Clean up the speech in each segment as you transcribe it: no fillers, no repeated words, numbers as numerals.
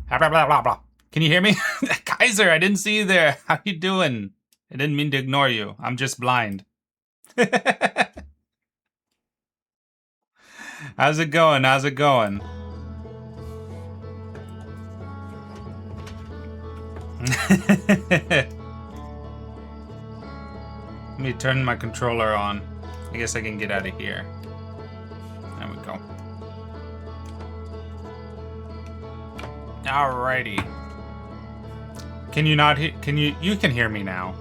Blah, blah, blah, blah. Can you hear me? Kaiser, I didn't see you there. How you doing? I didn't mean to ignore you. I'm just blind. How's it going? How's it going? Let me turn my controller on. I guess I can get out of here. There we go. Alrighty. Can you not hear? Can you? You can hear me now.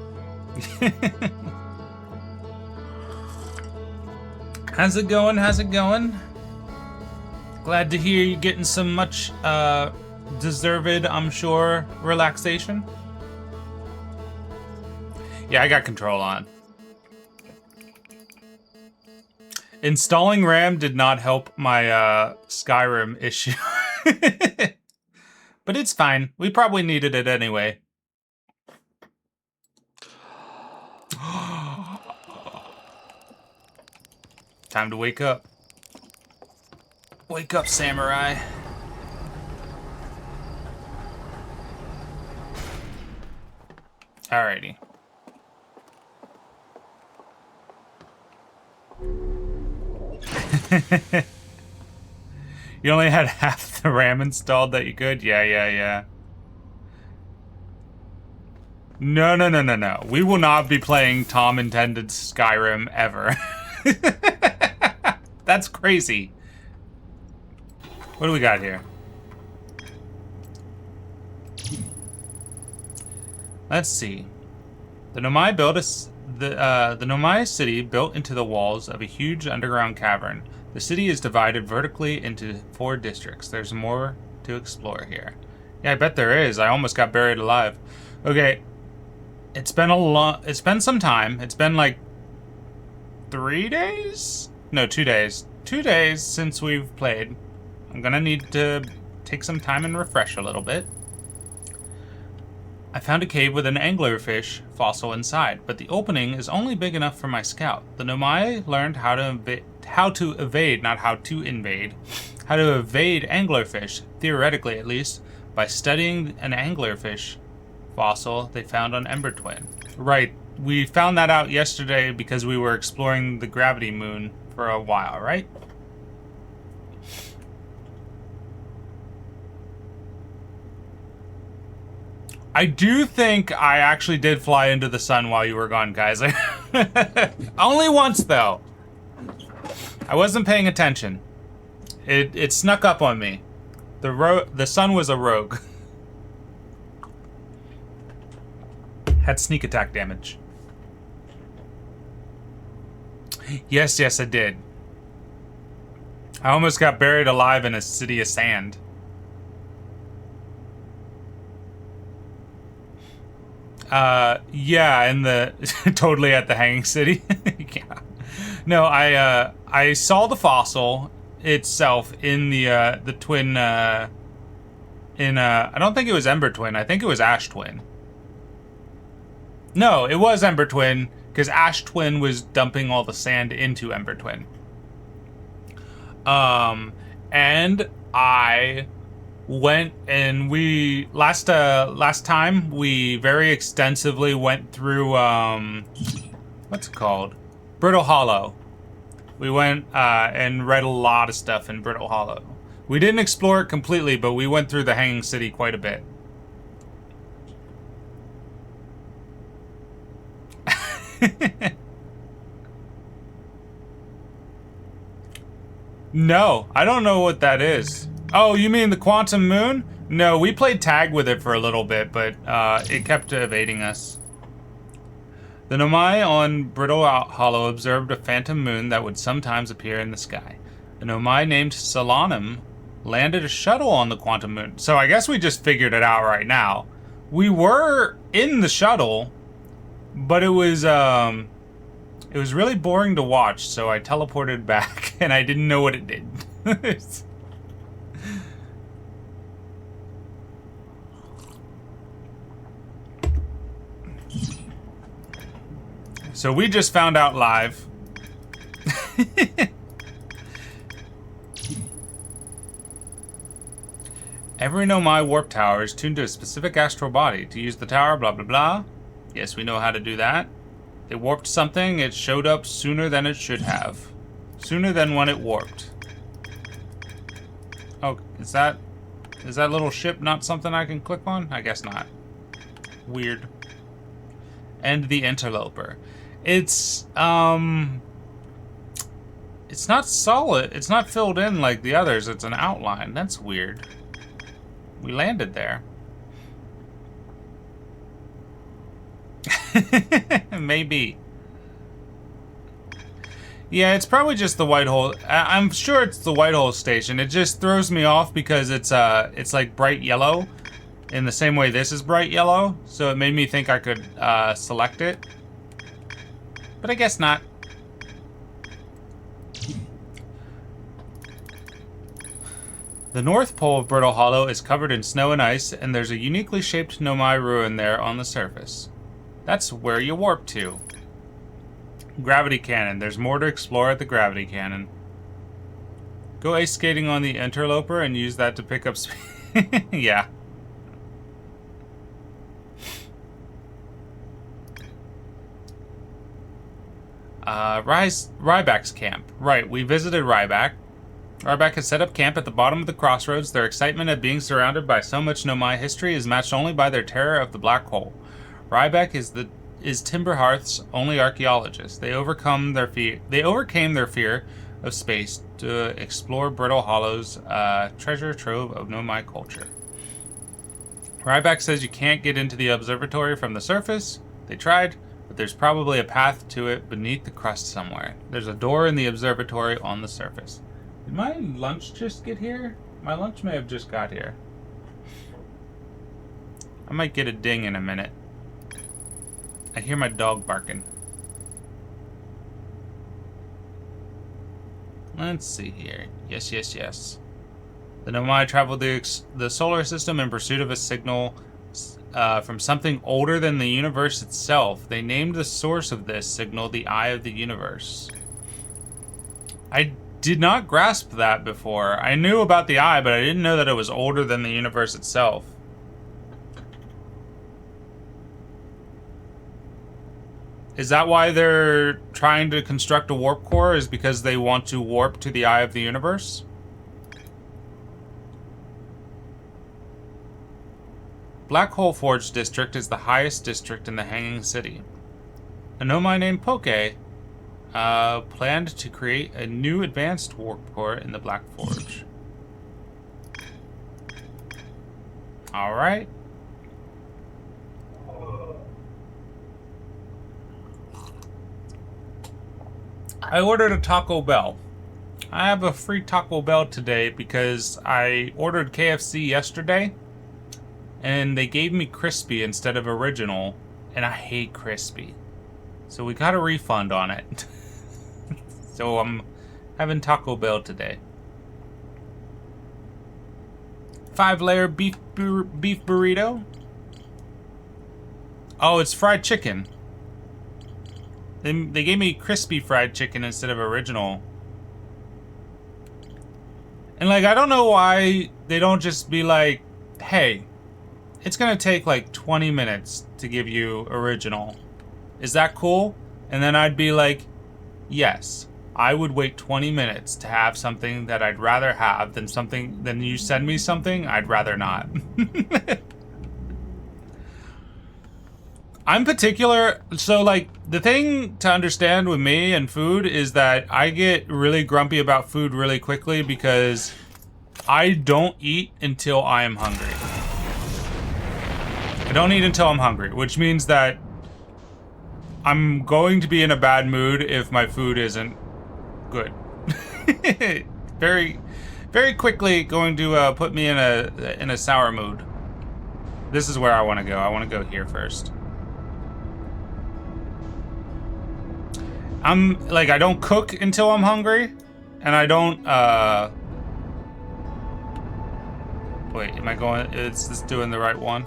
How's it going? How's it going? Glad to hear you getting some much deserved, I'm sure, relaxation. Yeah, I got control on. Installing RAM did not help my Skyrim issue. But it's fine. We probably needed it anyway. Time to wake up. Wake up, samurai. Alrighty. You only had half the RAM installed that you could? Yeah. No. We will not be playing Tom Intended Skyrim ever. That's crazy. What do we got here? Let's see. The Nomai built the Nomai city built into the walls of a huge underground cavern. The city is divided vertically into 4 districts. There's more to explore here. Yeah, I bet there is. I almost got buried alive. Okay. It's been some time. It's been like 3 days? No, 2 days. 2 days since we've played. I'm gonna need to take some time and refresh a little bit. I found a cave with an anglerfish fossil inside, but the opening is only big enough for my scout. The Nomai learned how to evade anglerfish, theoretically at least, by studying an anglerfish fossil they found on Ember Twin. Right, we found that out yesterday because we were exploring the gravity moon for a while, right? I do think I actually did fly into the sun while you were gone, guys. Only once, though. I wasn't paying attention. It snuck up on me. The sun was a rogue. Had sneak attack damage. Yes, I did. I almost got buried alive in a city of sand. Yeah, in the totally at the Hanging City. Yeah. No, I saw the fossil itself in the twin I don't think it was Ember Twin. I think it was Ash Twin. No, it was Ember Twin because Ash Twin was dumping all the sand into Ember Twin. And I went and we last time we very extensively went through what's it called? Brittle Hollow. We went and read a lot of stuff in Brittle Hollow. We didn't explore it completely, but we went through the Hanging City quite a bit. No, I don't know what that is. Oh, you mean the Quantum Moon? No, we played tag with it for a little bit, but it kept evading us. The Nomai on Brittle Hollow observed a phantom moon that would sometimes appear in the sky. A Nomai named Solanum landed a shuttle on the Quantum Moon. So I guess we just figured it out right now. We were in the shuttle, but it was really boring to watch, so I teleported back and I didn't know what it did. So we just found out live. Every Nomai warp tower is tuned to a specific astral body. To use the tower, blah blah blah. Yes, we know how to do that. They warped something, it showed up sooner than it should have. Sooner than when it warped. Oh, is that little ship not something I can click on? I guess not. Weird. And the interloper. It's not solid. It's not filled in like the others. It's an outline. That's weird. We landed there. Maybe. Yeah, it's probably just the white hole. I'm sure it's the white hole station. It just throws me off because it's like bright yellow, in the same way this is bright yellow. So it made me think I could select it, but I guess not. The North Pole of Brittle Hollow is covered in snow and ice, and there's a uniquely shaped Nomai ruin there on the surface. That's where you warp to. Gravity Cannon. There's more to explore at the Gravity Cannon. Go ice skating on the interloper and use that to pick up speed. Yeah. Ryback's camp. Right, we visited Ryback. Ryback has set up camp at the bottom of the crossroads. Their excitement at being surrounded by so much Nomai history is matched only by their terror of the black hole. Ryback is Timberhearth's only archaeologist. They overcame their fear of space to explore Brittle Hollow's treasure trove of Nomai culture. Ryback says you can't get into the observatory from the surface. They tried, but there's probably a path to it beneath the crust somewhere. There's a door in the observatory on the surface. Did my lunch just get here? My lunch may have just got here. I might get a ding in a minute. I hear my dog barking. Let's see here. Yes, yes, yes. The Nomai traveled the solar system in pursuit of a signal from something older than the universe itself. They named the source of this signal the Eye of the Universe. I did not grasp that before. I knew about the eye, but I didn't know that it was older than the universe itself. Is that why they're trying to construct a warp core? Is because they want to warp to the Eye of the Universe? Black Hole Forge District is the highest district in the Hanging City. A Nomai named Poke planned to create a new advanced warp core in the Black Forge. Alright. I ordered a Taco Bell. I have a free Taco Bell today because I ordered KFC yesterday and they gave me crispy instead of original, and I hate crispy. So we got a refund on it. So I'm having Taco Bell today. 5-layer beef burrito. Oh, it's fried chicken. They gave me crispy fried chicken instead of original. And like, I don't know why they don't just be like, hey, it's gonna take like 20 minutes to give you original. Is that cool? And then I'd be like, yes, I would wait 20 minutes to have something that I'd rather have than you send me something I'd rather not. I'm particular, so like the thing to understand with me and food is that I get really grumpy about food really quickly because I don't eat until I am hungry. I don't eat until I'm hungry, which means that I'm going to be in a bad mood if my food isn't good. Very, very quickly going to put me in a sour mood. This is where I want to go. I want to go here first. I'm like, I don't cook until I'm hungry, and I don't wait, am I going, is this doing the right one?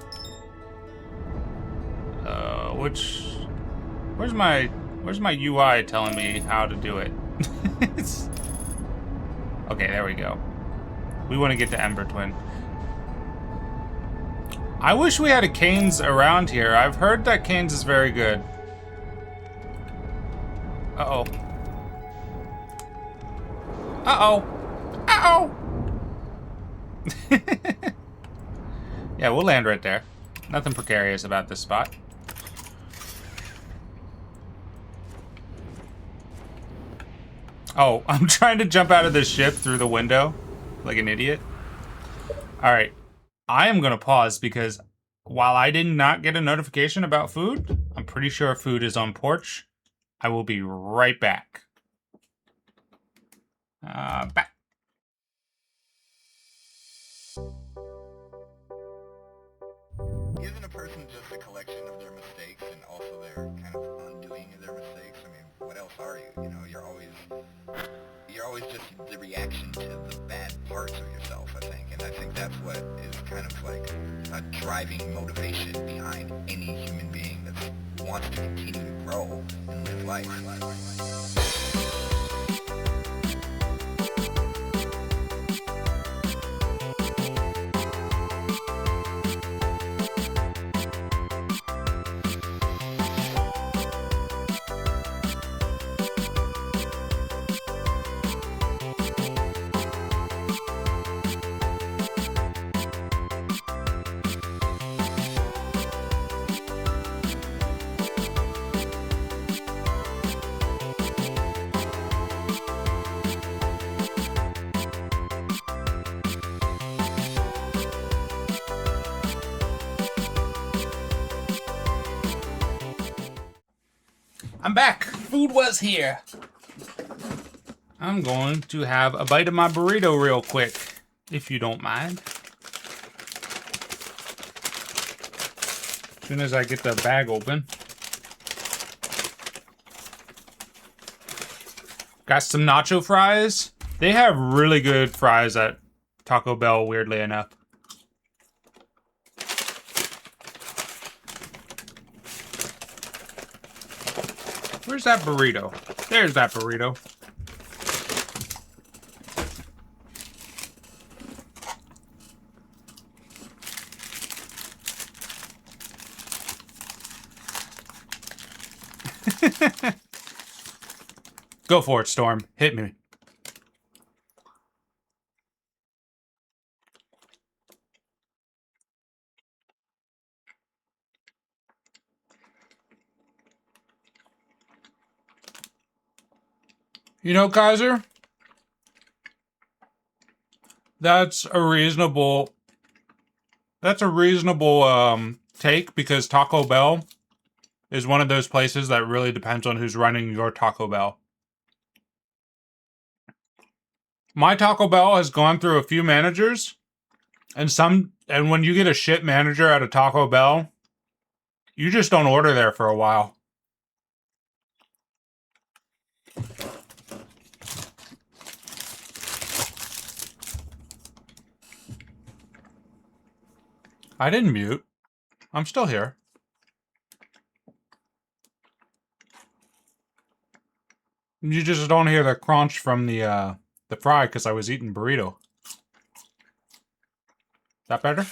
Where's my UI telling me how to do it? Okay, there we go. We want to get to Ember Twin. I wish we had a Cane's around here. I've heard that Cane's is very good. Uh-oh. Uh-oh. Uh-oh. Yeah, we'll land right there. Nothing precarious about this spot. Oh, I'm trying to jump out of this ship through the window like an idiot. All right. I am going to pause because while I did not get a notification about food, I'm pretty sure food is on porch. I will be right back. Back. Isn't a person just a collection of their mistakes and also their kind of undoing of their mistakes? I mean, what else are you? You know, you're always just the reaction to the bad parts of yourself, I think. And I think that's what is kind of like a driving motivation behind any human being that wants to continue to grow and live life. I'm back. Food was here. I'm going to have a bite of my burrito real quick, if you don't mind. As soon as I get the bag open. Got some nacho fries. They have really good fries at Taco Bell, weirdly enough. Where's that burrito? There's that burrito. Go for it, Storm. Hit me. You know, Kaiser, that's a reasonable take, because Taco Bell is one of those places that really depends on who's running your Taco Bell. My Taco Bell has gone through a few managers, and when you get a shit manager at a Taco Bell, you just don't order there for a while. I didn't mute. I'm still here. You just don't hear the crunch from the fry because I was eating burrito. Is that better?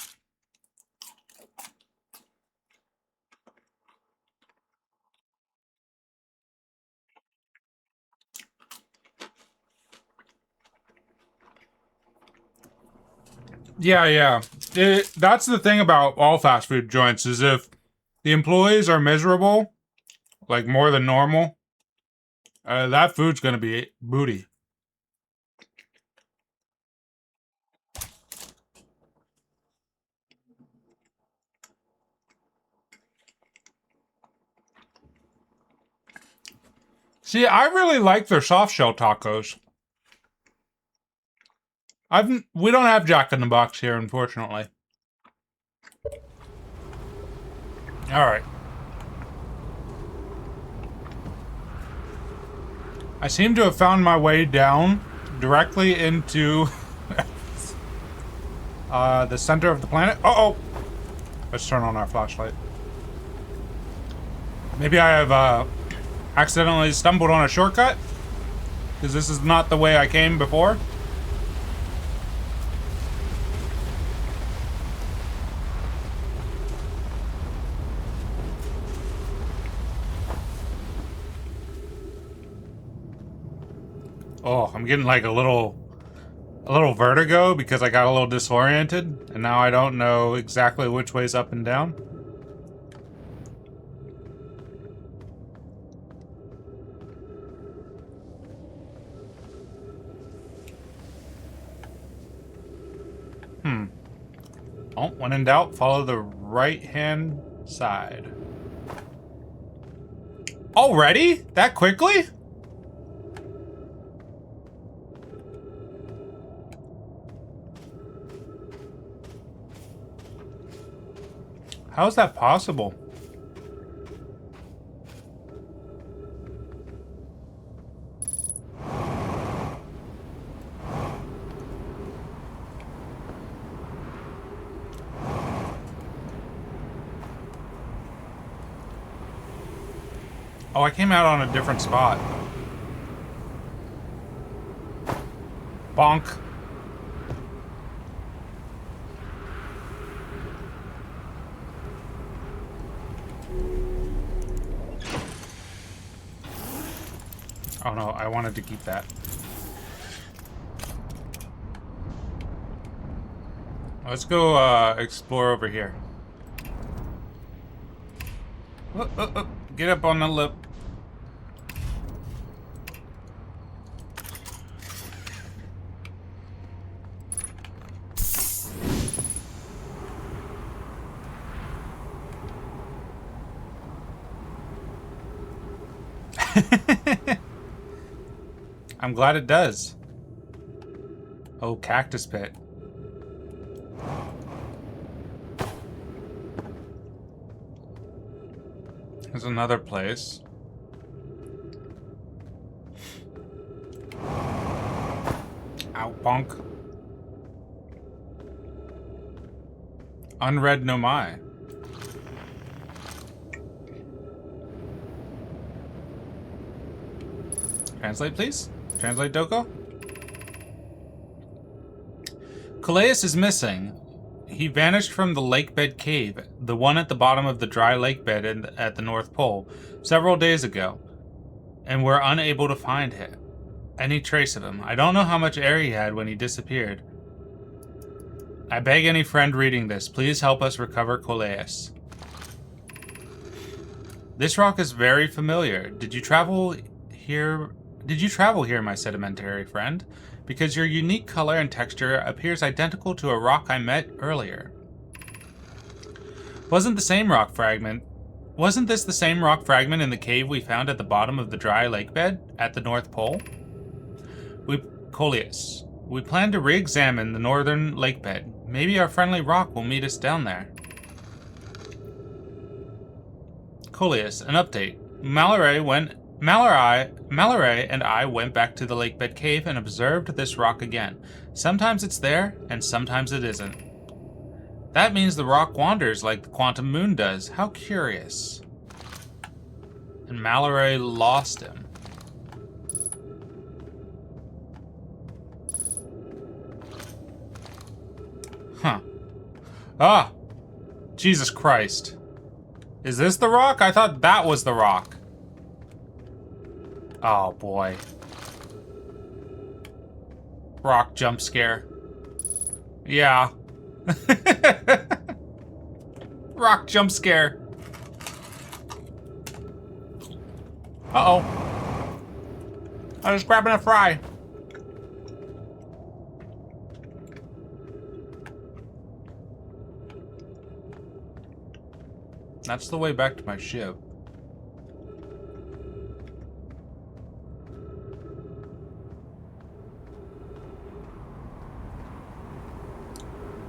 Yeah. That's the thing about all fast food joints, is if the employees are miserable, like more than normal, that food's gonna be booty. See, I really like their soft shell tacos. We don't have Jack in the Box here, unfortunately. All right. I seem to have found my way down directly into the center of the planet. Uh-oh! Let's turn on our flashlight. Maybe I have accidentally stumbled on a shortcut, because this is not the way I came before. Oh, I'm getting like a little vertigo because I got a little disoriented, and now I don't know exactly which way's up and down. Oh, when in doubt, follow the right-hand side. Already? That quickly? How is that possible? Oh, I came out on a different spot. Bonk. Oh no, I wanted to keep that. Let's go explore over here. Get up on the lip. I'm glad it does. Oh, cactus pit. There's another place. Ow, bonk. Unread Nomai. Translate, please. Translate, Doko. Calais is missing. He vanished from the lakebed cave, the one at the bottom of the dry lakebed at the North Pole, several days ago, and we're unable to find him. Any trace of him. I don't know how much air he had when he disappeared. I beg any friend reading this, please help us recover Calais. This rock is very familiar. Did you travel here, my sedimentary friend? Because your unique color and texture appears identical to a rock I met earlier. Wasn't this the same rock fragment in the cave we found at the bottom of the dry lakebed at the North Pole? Coleus. We plan to re-examine the northern lakebed. Maybe our friendly rock will meet us down there. Coleus, an update. Mallory and I went back to the lakebed cave and observed this rock again. Sometimes it's there, and sometimes it isn't. That means the rock wanders like the quantum moon does. How curious. And Mallory lost him. Huh. Ah! Jesus Christ. Is this the rock? I thought that was the rock. Oh, boy. Rock jump scare. Yeah. Rock jump scare. Uh-oh. I was grabbing a fry. That's the way back to my ship.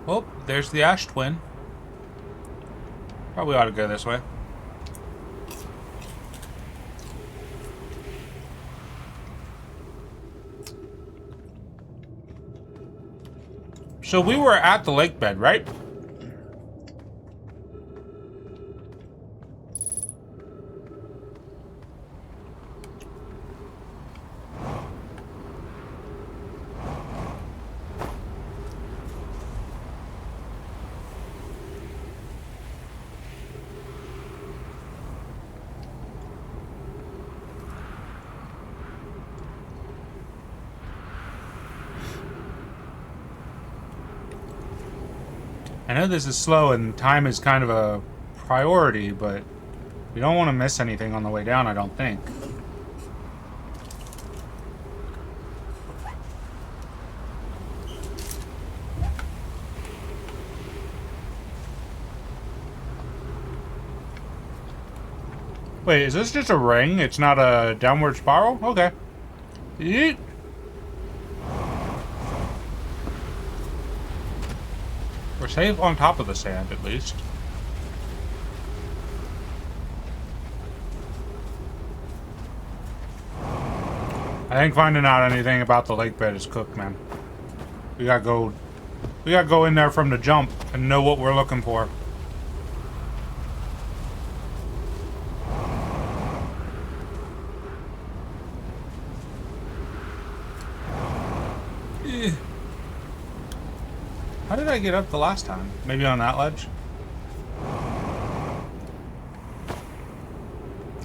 Oh, there's the Ash Twin. Probably ought to go this way. So we were at the lake bed, right? I know this is slow and time is kind of a priority, but we don't want to miss anything on the way down, I don't think. Wait, is this just a ring? It's not a downward spiral? Okay. Yeet. We're safe on top of the sand, at least. I think finding out anything about the lake bed is cooked, man. We gotta go in there from the jump and know what we're looking for. How did I get up the last time? Maybe on that ledge?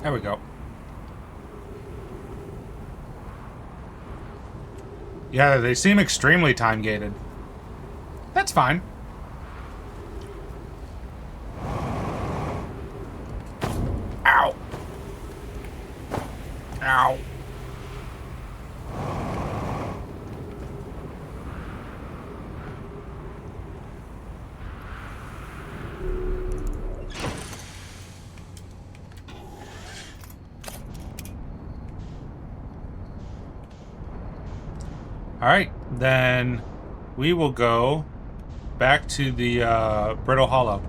There we go. Yeah, they seem extremely time-gated. That's fine. Ow. Ow. Alright, then we will go back to the Brittle Hollow.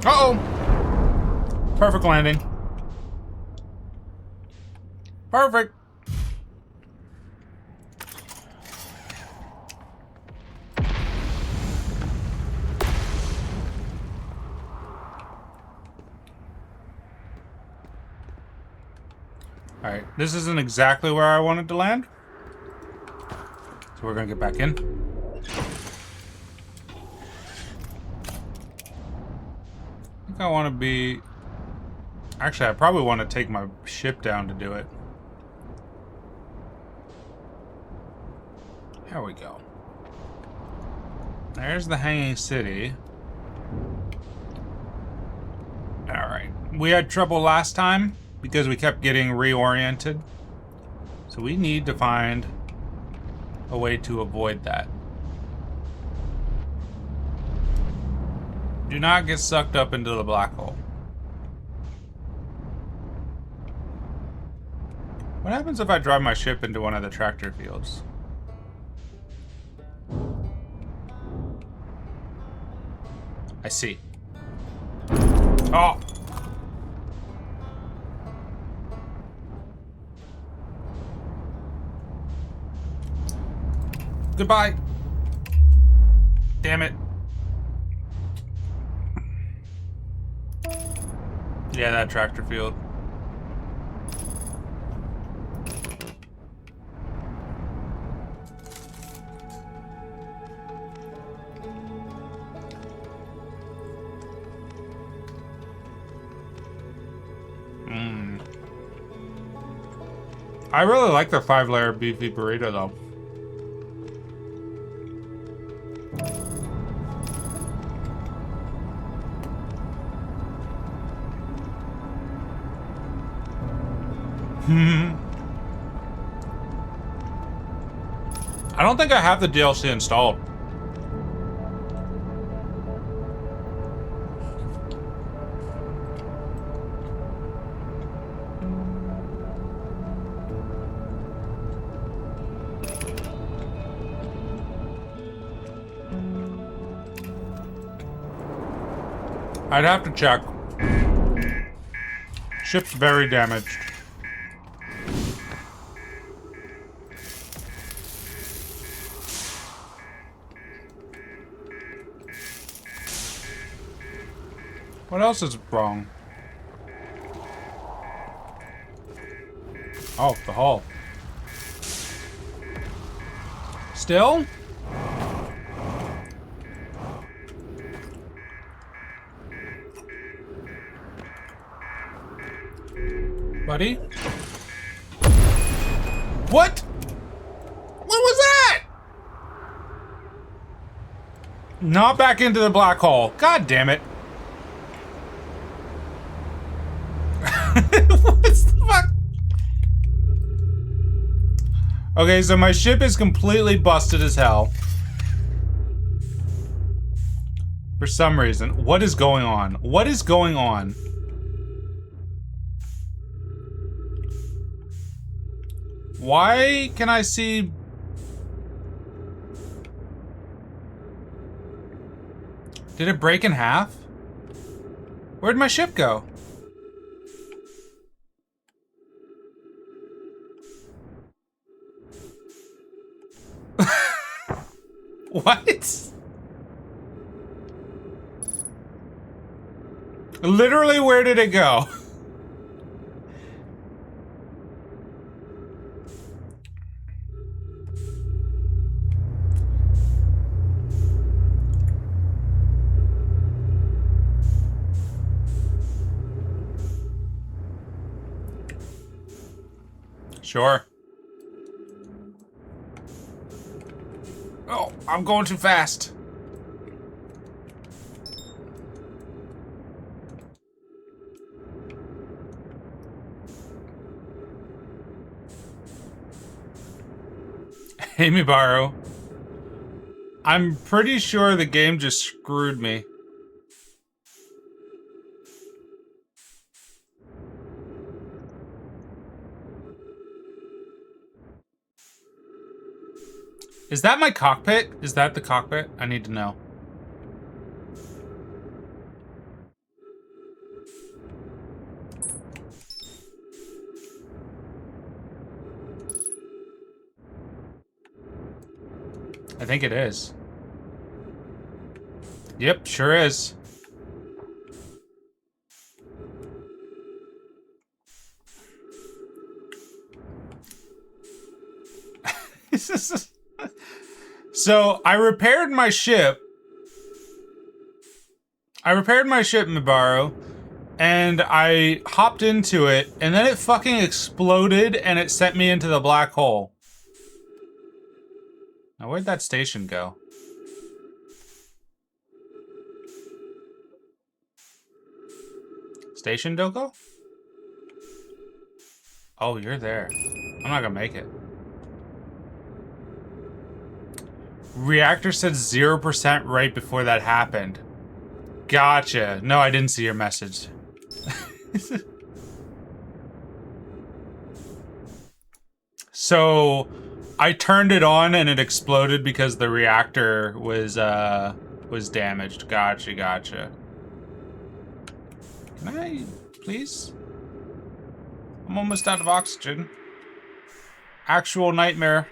Uh-oh! Perfect landing. Perfect! Alright, this isn't exactly where I wanted to land. So we're gonna get back in. I want to be... Actually, I probably want to take my ship down to do it. There we go. There's the hanging city. Alright. We had trouble last time because we kept getting reoriented. So we need to find a way to avoid that. Do not get sucked up into the black hole. What happens if I drive my ship into one of the tractor fields? I see. Oh! Goodbye! Damn it. Yeah, that tractor field. I really like the 5-layer beefy burrito, though. I don't think I have the DLC installed. I'd have to check. Ship's very damaged. What else is wrong? Oh, the hull. Still? Buddy? What? What was that? Not back into the black hole. God damn it. What's the fuck? Okay, so my ship is completely busted as hell. For some reason. What is going on? What is going on? Why can I see... Did it break in half? Where'd my ship go? What? Literally, where did it go? Sure. Oh, I'm going too fast. Hey, Mibaro. I'm pretty sure the game just screwed me. Is that my cockpit? Is that the cockpit? I need to know. I think it is. Yep, sure is. So, I repaired my ship. Mibaro, and I hopped into it, and then it fucking exploded, and it sent me into the black hole. Now, where'd that station go? Station Doko? Oh, you're there. I'm not gonna make it. Reactor said 0% right before that happened. Gotcha. No, I didn't see your message. So, I turned it on and it exploded because the reactor was damaged. Gotcha, gotcha. Can I, please? I'm almost out of oxygen. Actual nightmare.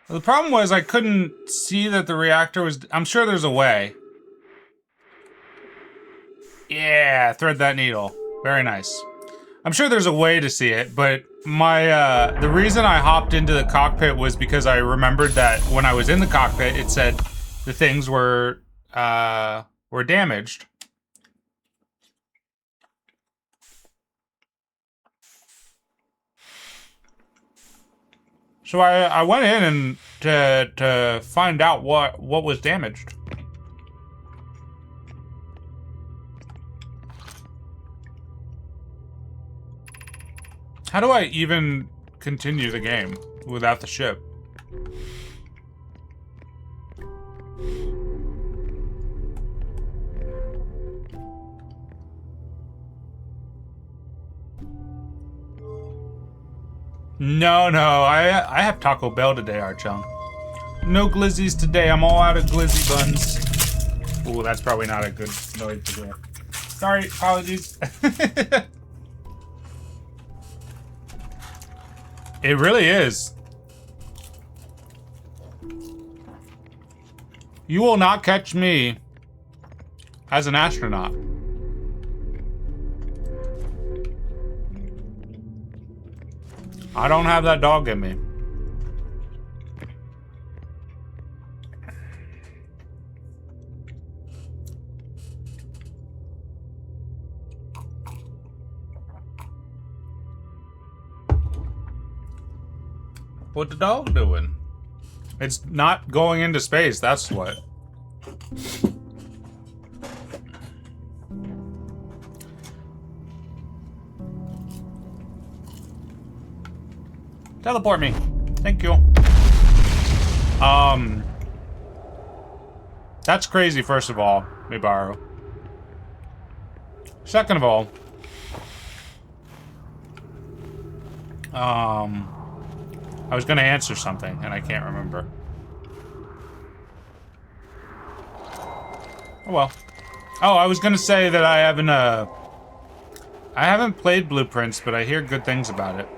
The problem was I couldn't see that the reactor was... I'm sure there's a way. Yeah, thread that needle. Very nice. I'm sure there's a way to see it, but my, the reason I hopped into the cockpit was because I remembered that when I was in the cockpit, it said the things were damaged. So I went in and to find out what was damaged. How do I even continue the game without the ship? No, I have Taco Bell today, Archung. No glizzies today, I'm all out of glizzy buns. Ooh, that's probably not a good noise to do. Sorry, apologies. It really is. You will not catch me as an astronaut. I don't have that dog in me. What the dog doing? It's not going into space, that's what. Teleport me. Thank you. That's crazy, first of all, Mibaru. Second of all, I was gonna answer something, and I can't remember. Oh well. Oh, I was gonna say that I haven't played Blueprints, but I hear good things about it.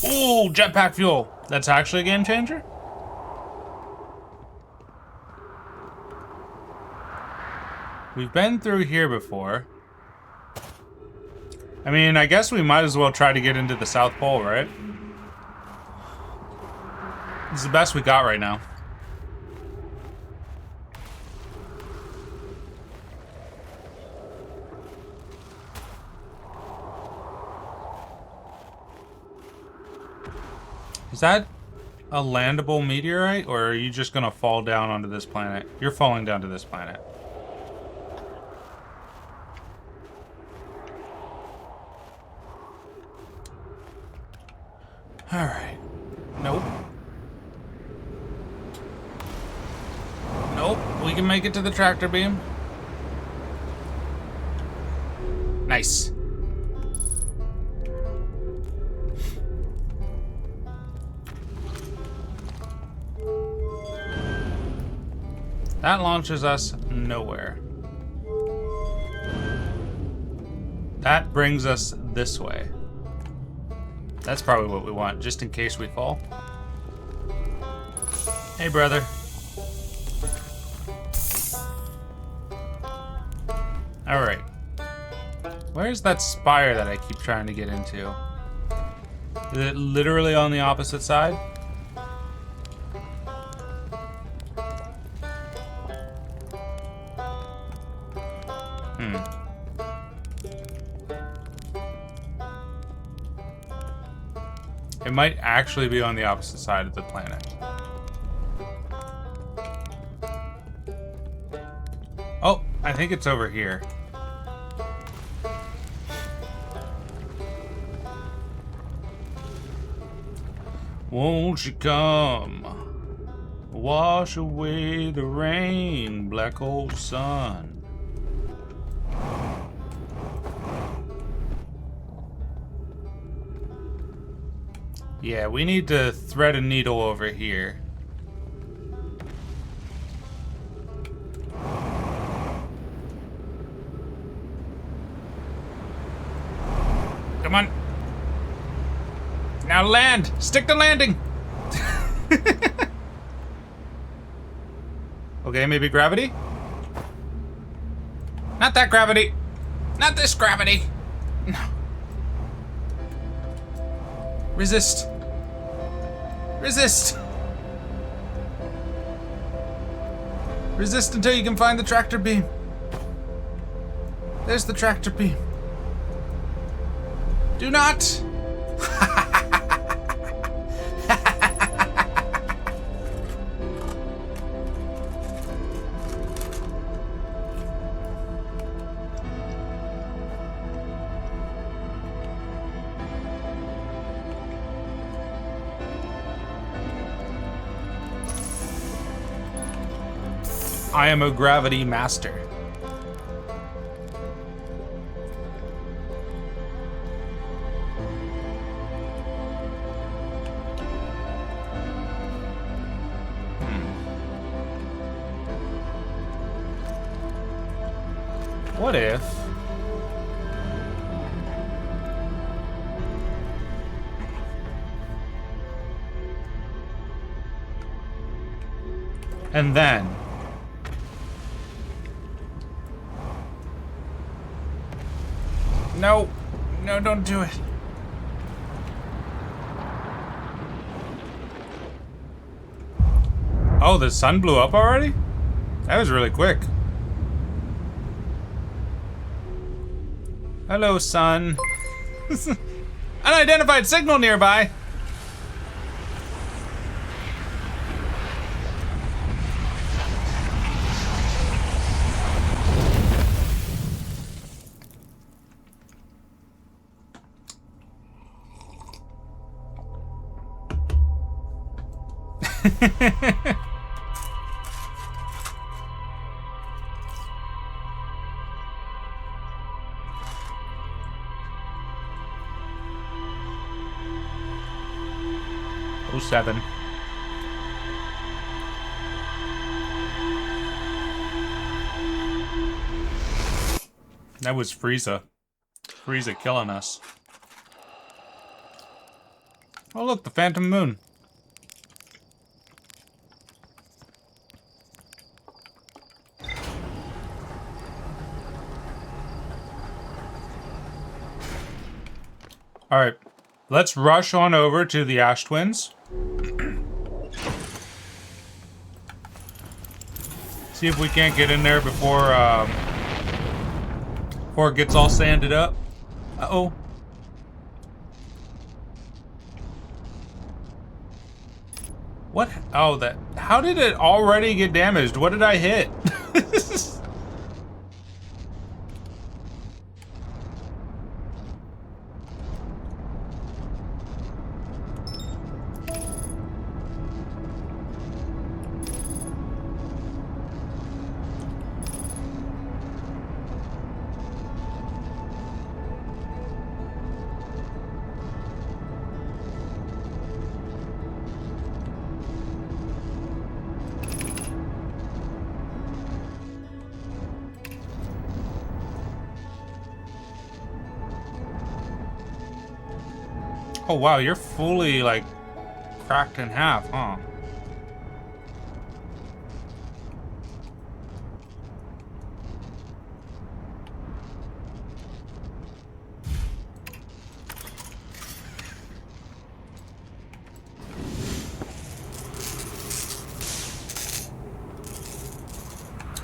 Ooh, jetpack fuel. That's actually a game changer? We've been through here before. I mean, I guess we might as well try to get into the South Pole, right? It's the best we got right now. Is that a landable meteorite, or are you just gonna fall down onto this planet? You're falling down to this planet. Alright. Nope. Nope. We can make it to the tractor beam. Nice. That launches us nowhere. That brings us this way. That's probably what we want, just in case we fall. Hey, brother. Alright. Where's that spire that I keep trying to get into? Is it literally on the opposite side? It might actually be on the opposite side of the planet. Oh, I think it's over here. Won't you come? Wash away the rain, black hole sun. Yeah, we need to thread a needle over here. Come on. Now land! Stick to landing! Okay, maybe gravity? Not that gravity! Not this gravity! No. Resist! Resist! Resist until you can find the tractor beam. There's the tractor beam. Do not! I am a gravity master. What if And then... No. No, don't do it. Oh, the sun blew up already? That was really quick. Hello, sun. Unidentified signal nearby. Oh, 07. That was Frieza. Frieza killing us. Oh, look, the Phantom Moon. Alright, let's rush on over to the Ash Twins. See if we can't get in there before it gets all sanded up. Uh-oh. What? Oh, that... How did it already get damaged? What did I hit? Oh, wow, you're fully, like, cracked in half, huh?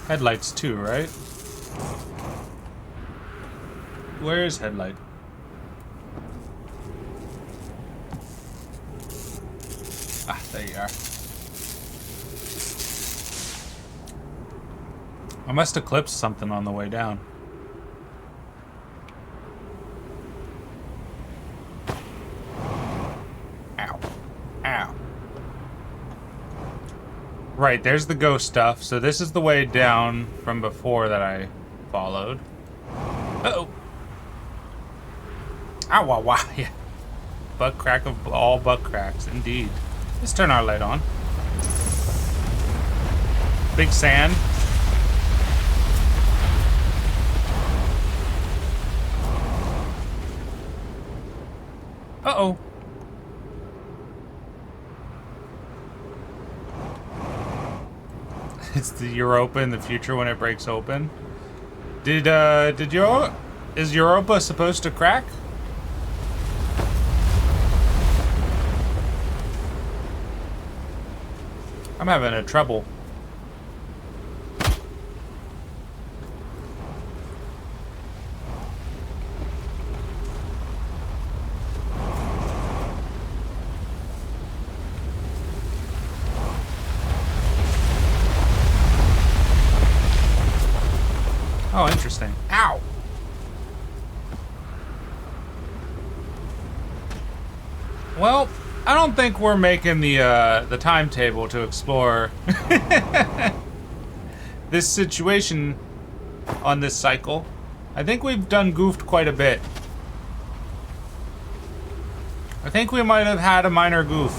Headlights too, right? Where is headlight? Ah, there you are. I must eclipse something on the way down. Ow. Ow. Right, there's the ghost stuff. So this is the way down from before that I followed. Uh-oh. Ow, wow, wow. Yeah. Butt crack of all butt cracks, indeed. Let's turn our light on. Big sand. Uh-oh. It's the Europa in the future when it breaks open. Is Europa supposed to crack? I'm having a trouble. Oh, interesting. Ow! Well, I don't think we're making the timetable to explore this situation on this cycle. I think we've done goofed quite a bit. I think we might have had a minor goof.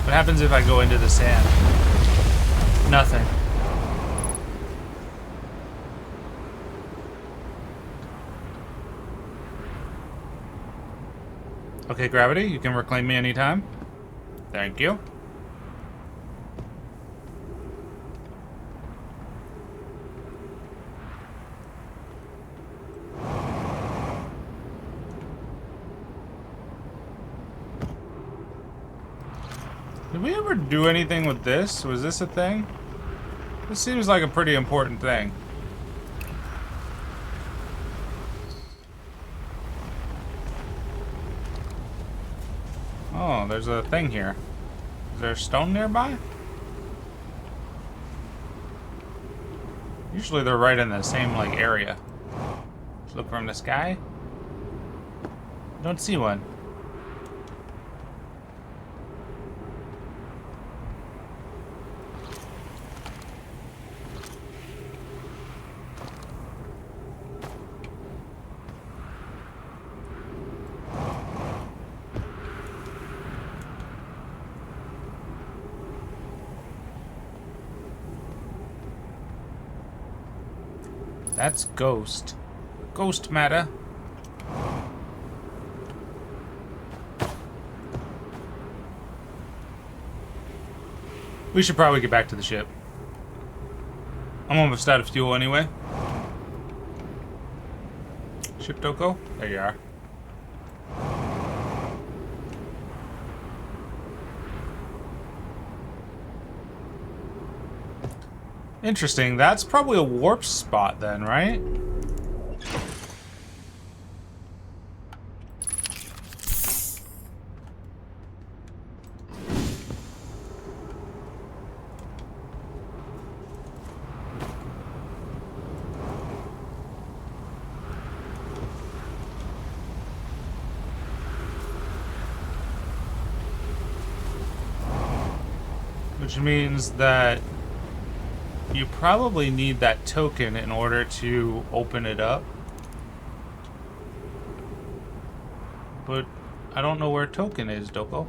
What happens if I go into the sand? Nothing. Okay, Gravity, you can reclaim me anytime. Thank you. Did we ever do anything with this? Was this a thing? This seems like a pretty important thing. Oh, there's a thing here. Is there a stone nearby? Usually they're right in the same, like, area. Let's look from the sky. Don't see one. That's ghost. Ghost matter. We should probably get back to the ship. I'm almost out of fuel anyway. Ship Doko? There you are. Interesting. That's probably a warp spot then, right? Which means that you probably need that token in order to open it up. But I don't know where token is, Doko.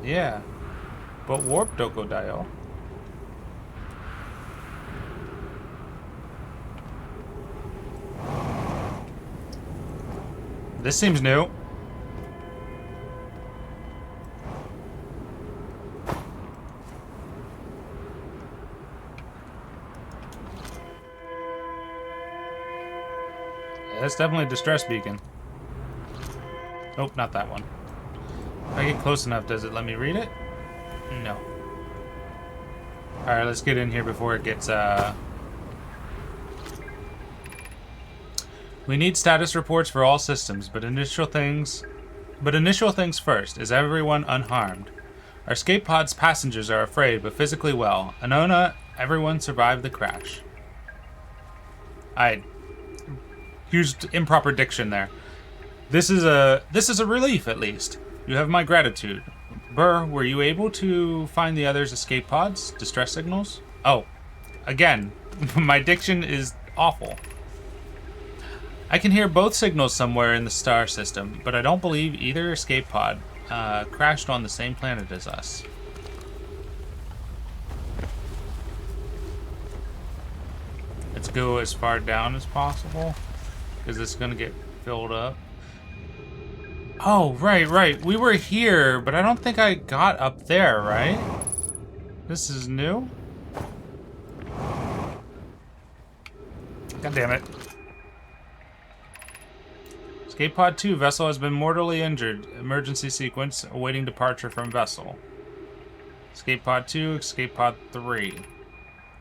Yeah. But warp Doko dial. This seems new. That's definitely a distress beacon. Nope, not that one. If I get close enough, does it let me read it? No. Alright, let's get in here before it gets, We need status reports for all systems, but initial things first. Is everyone unharmed? Our escape pod's passengers are afraid, but physically well. Anona, everyone survived the crash. I used improper diction there. This is a relief, at least. You have my gratitude. Burr, were you able to find the others' escape pods? Distress signals? Oh, again, my diction is awful. I can hear both signals somewhere in the star system, but I don't believe either escape pod crashed on the same planet as us. Let's go as far down as possible, because it's going to get filled up. Oh, right. We were here, but I don't think I got up there, right? This is new? God damn it. Escape pod 2, vessel has been mortally injured. Emergency sequence, awaiting departure from vessel. Escape pod 2, escape pod 3.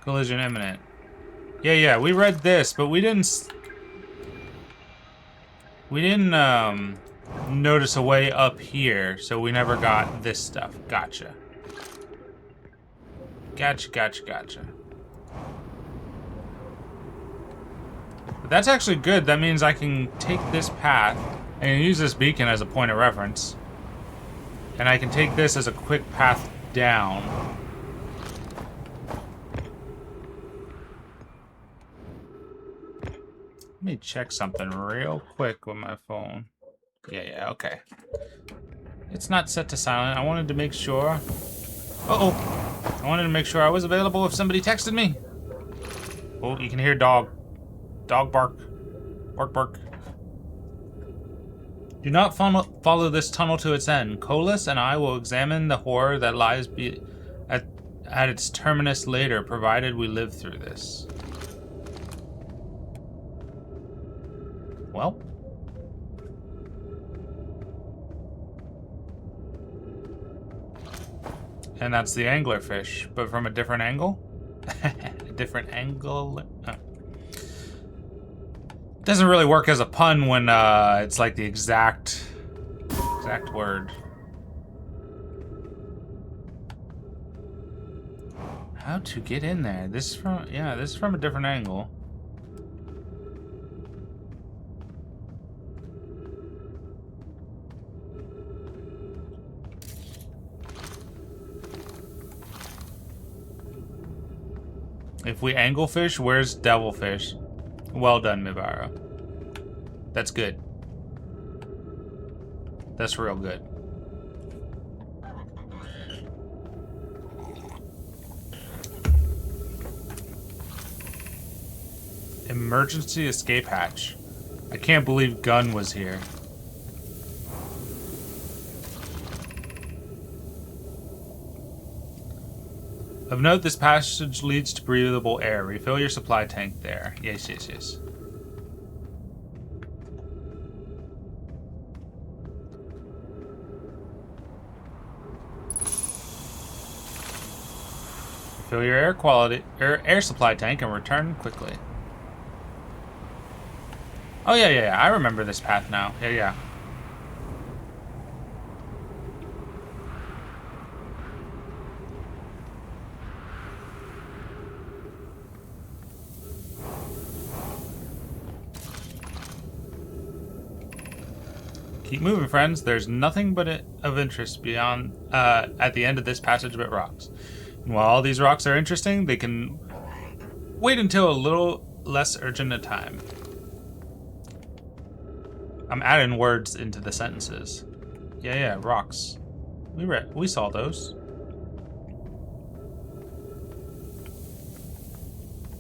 Collision imminent. Yeah, we read this, but we didn't notice a way up here, so we never got this stuff. Gotcha. But that's actually good. That means I can take this path and use this beacon as a point of reference. And I can take this as a quick path down. Let me check something real quick with my phone. Yeah, okay. It's not set to silent. I wanted to make sure. Uh-oh. I wanted to make sure I was available if somebody texted me. Oh, you can hear dog. Dog bark. Bark, bark. Do not follow this tunnel to its end. Colas and I will examine the horror that lies at its terminus later, provided we live through this. Well. And that's the anglerfish, but from a different angle? A different angle? Doesn't really work as a pun when it's like the exact word. How to get in there? This is from a different angle. If we anglefish, where's devilfish? Well done, Mibara. That's good. That's real good. Emergency escape hatch. I can't believe Gunn was here. Of note, this passage leads to breathable air. Refill your supply tank there. Yes, yes, yes. Refill your air supply tank and return quickly. Oh yeah. I remember this path now. Yeah. Keep moving, friends. There's nothing but of interest beyond at the end of this passage but rocks. And while all these rocks are interesting, they can wait until a little less urgent a time. I'm adding words into the sentences. Yeah, rocks. We saw those.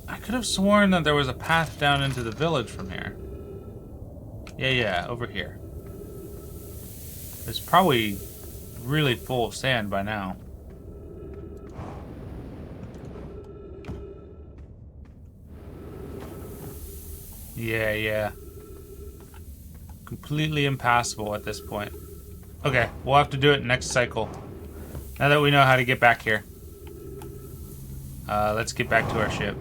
I could have sworn that there was a path down into the village from here. Yeah, over here. It's probably really full of sand by now. Yeah. Completely impassable at this point. Okay, we'll have to do it next cycle. Now that we know how to get back here. Let's get back to our ship.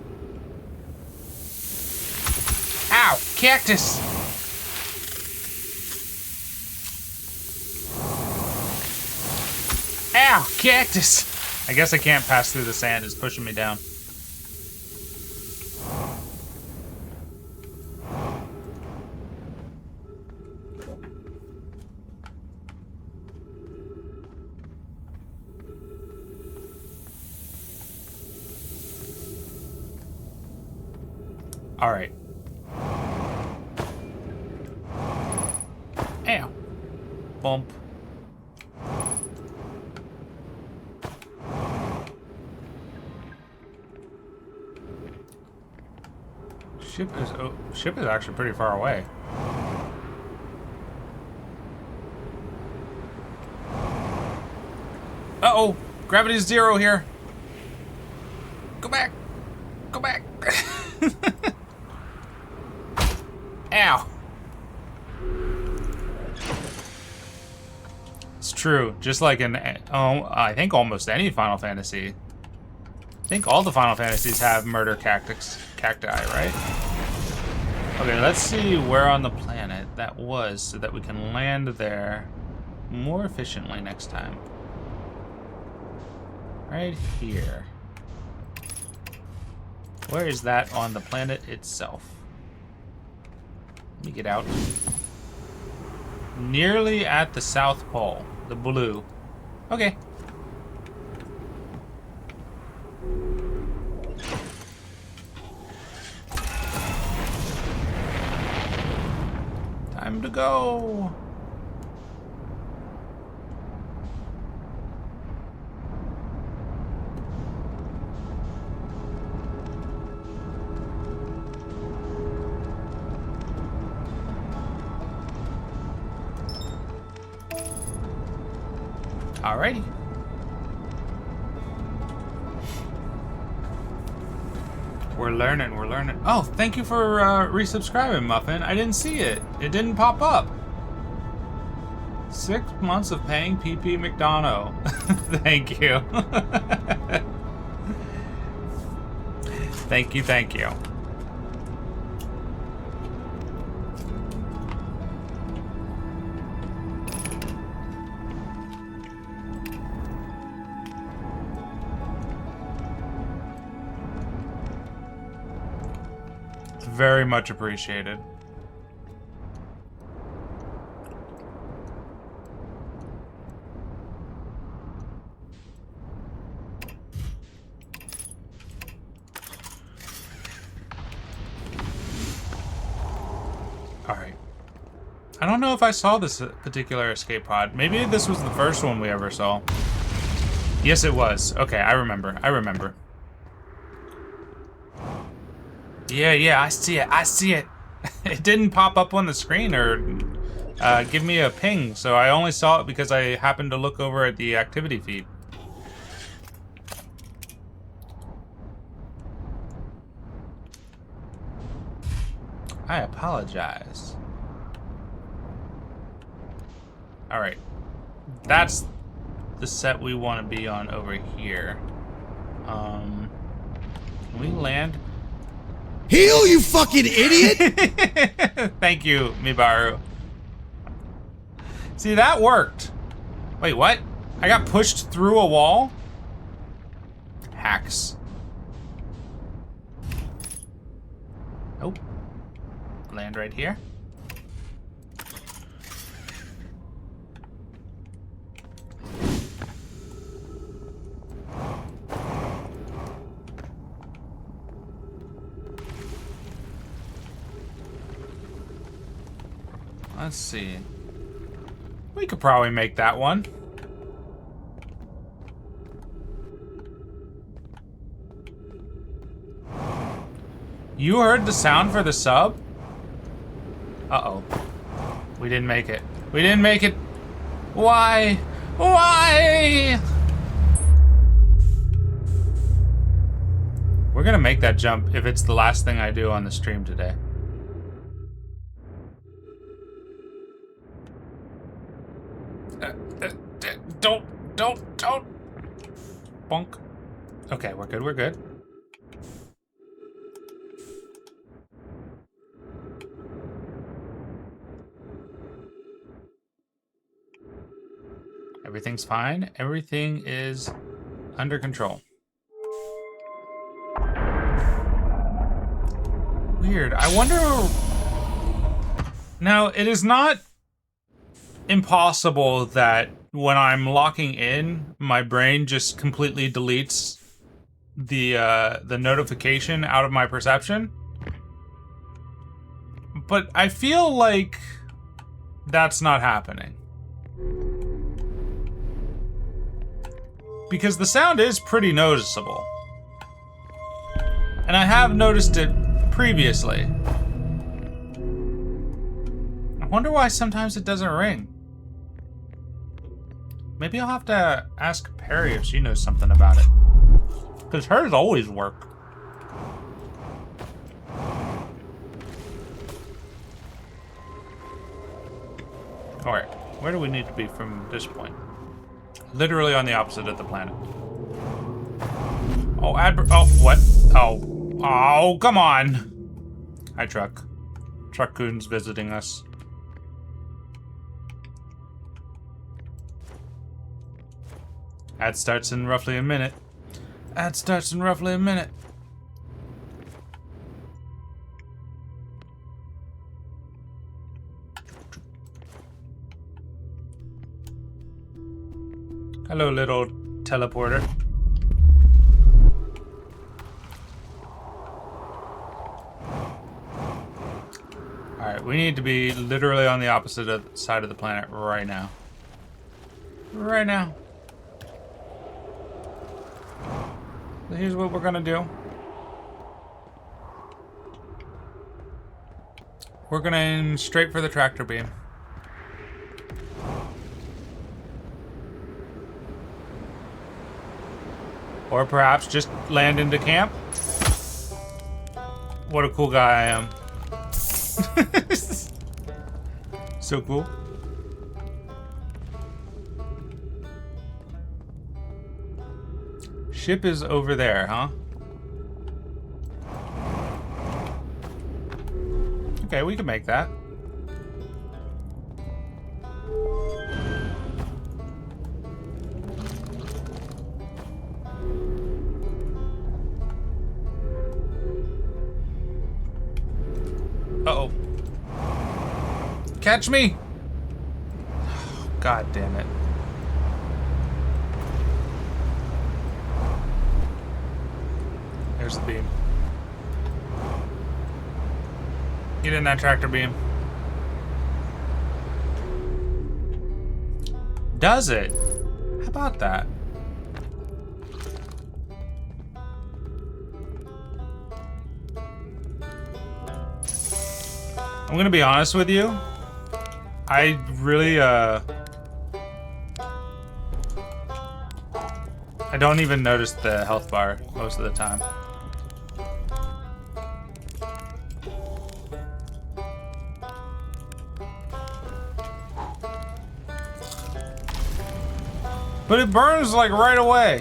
Ow! Cactus! Ow! Cactus! I guess I can't pass through the sand. It's pushing me down. Alright. Ow. Bump. Ship is actually pretty far away. Uh-oh! Gravity's 0 here. Go back. Go back. Ow. It's true. Just like in, I think almost any Final Fantasy. I think all the Final Fantasies have murder cacti, right? Okay, let's see where on the planet that was so that we can land there more efficiently next time. Right here. Where is that on the planet itself? Let me get out. Nearly at the South Pole. The blue. Okay. Time to go. Alrighty. We're learning, we're learning. Oh, thank you for resubscribing, Muffin. I didn't see it. It didn't pop up. 6 months of paying PP McDonough. Thank you. Thank you, thank you. It's very much appreciated. Alright. I don't know if I saw this particular escape pod. Maybe this was the first one we ever saw. Yes, it was. Okay, I remember. I remember. Yeah, I see it. I see it. It didn't pop up on the screen or give me a ping, so I only saw it because I happened to look over at the activity feed. I apologize. Alright. That's the set we want to be on over here. Can we land? Heal, you fucking idiot! Thank you, Mibaru. See, that worked. Wait, what? I got pushed through a wall? Hacks. Nope. Land right here. Let's see. We could probably make that one. You heard the sound for the sub? Uh-oh. We didn't make it. We didn't make it. Why? Why? We're gonna make that jump if it's the last thing I do on the stream today. Don't. Bonk. Okay, we're good, we're good. Everything's fine. Everything is under control. Weird. I wonder... Now, it is not impossible that when I'm locking in, my brain just completely deletes the notification out of my perception. But I feel like that's not happening. Because the sound is pretty noticeable. And I have noticed it previously. I wonder why sometimes it doesn't ring. Maybe I'll have to ask Perry if she knows something about it. Because hers always work. Alright, where do we need to be from this point? Literally on the opposite of the planet. Oh, oh, what? Oh, come on. Hi, Truck. Truck-coon's visiting us. Ad starts in roughly a minute. Ad starts in roughly a minute. Hello, little teleporter. Alright, we need to be literally on the opposite side of the planet right now. Right now. So here's what we're gonna do. We're gonna aim straight for the tractor beam. Or perhaps just land into camp. What a cool guy I am. So cool. Ship is over there, huh? Okay, we can make that. Uh-oh. Catch me! God damn it. There's the beam. Get in that tractor beam. Does it? How about that? I'm gonna be honest with you. I really, I don't even notice the health bar most of the time. But it burns like right away.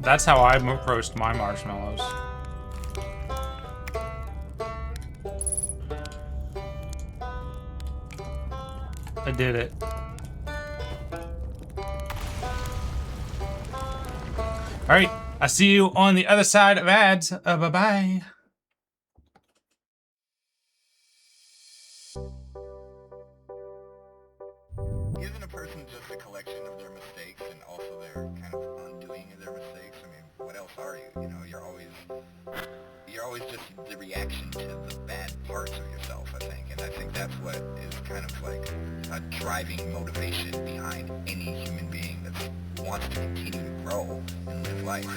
That's how I roast my marshmallows. I did it. All right, I'll see you on the other side of ads. Bye-bye. Isn't a person just a collection of their mistakes and also their kind of undoing of their mistakes? I mean, what else are you? You know, you're always just the reaction to the bad parts of yourself, I think. And I think that's what is kind of like a driving motivation behind any human being that wants to continue to grow and live life.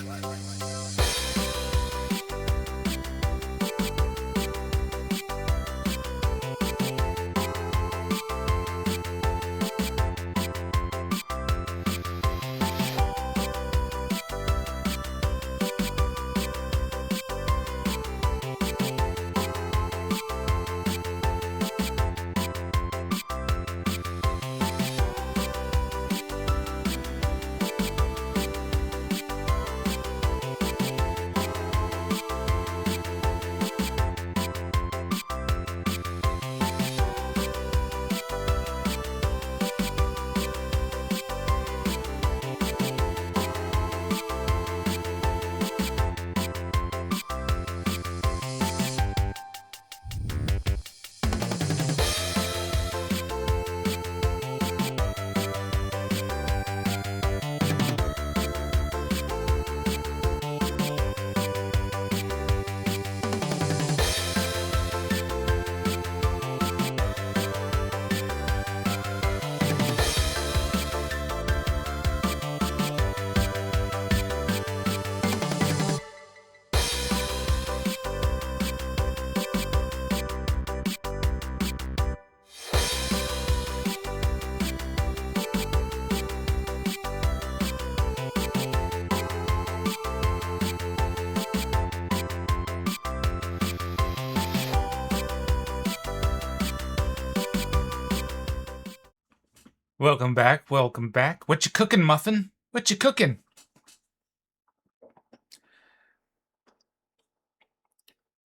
Welcome back, welcome back. What you cooking, Muffin? What you cooking?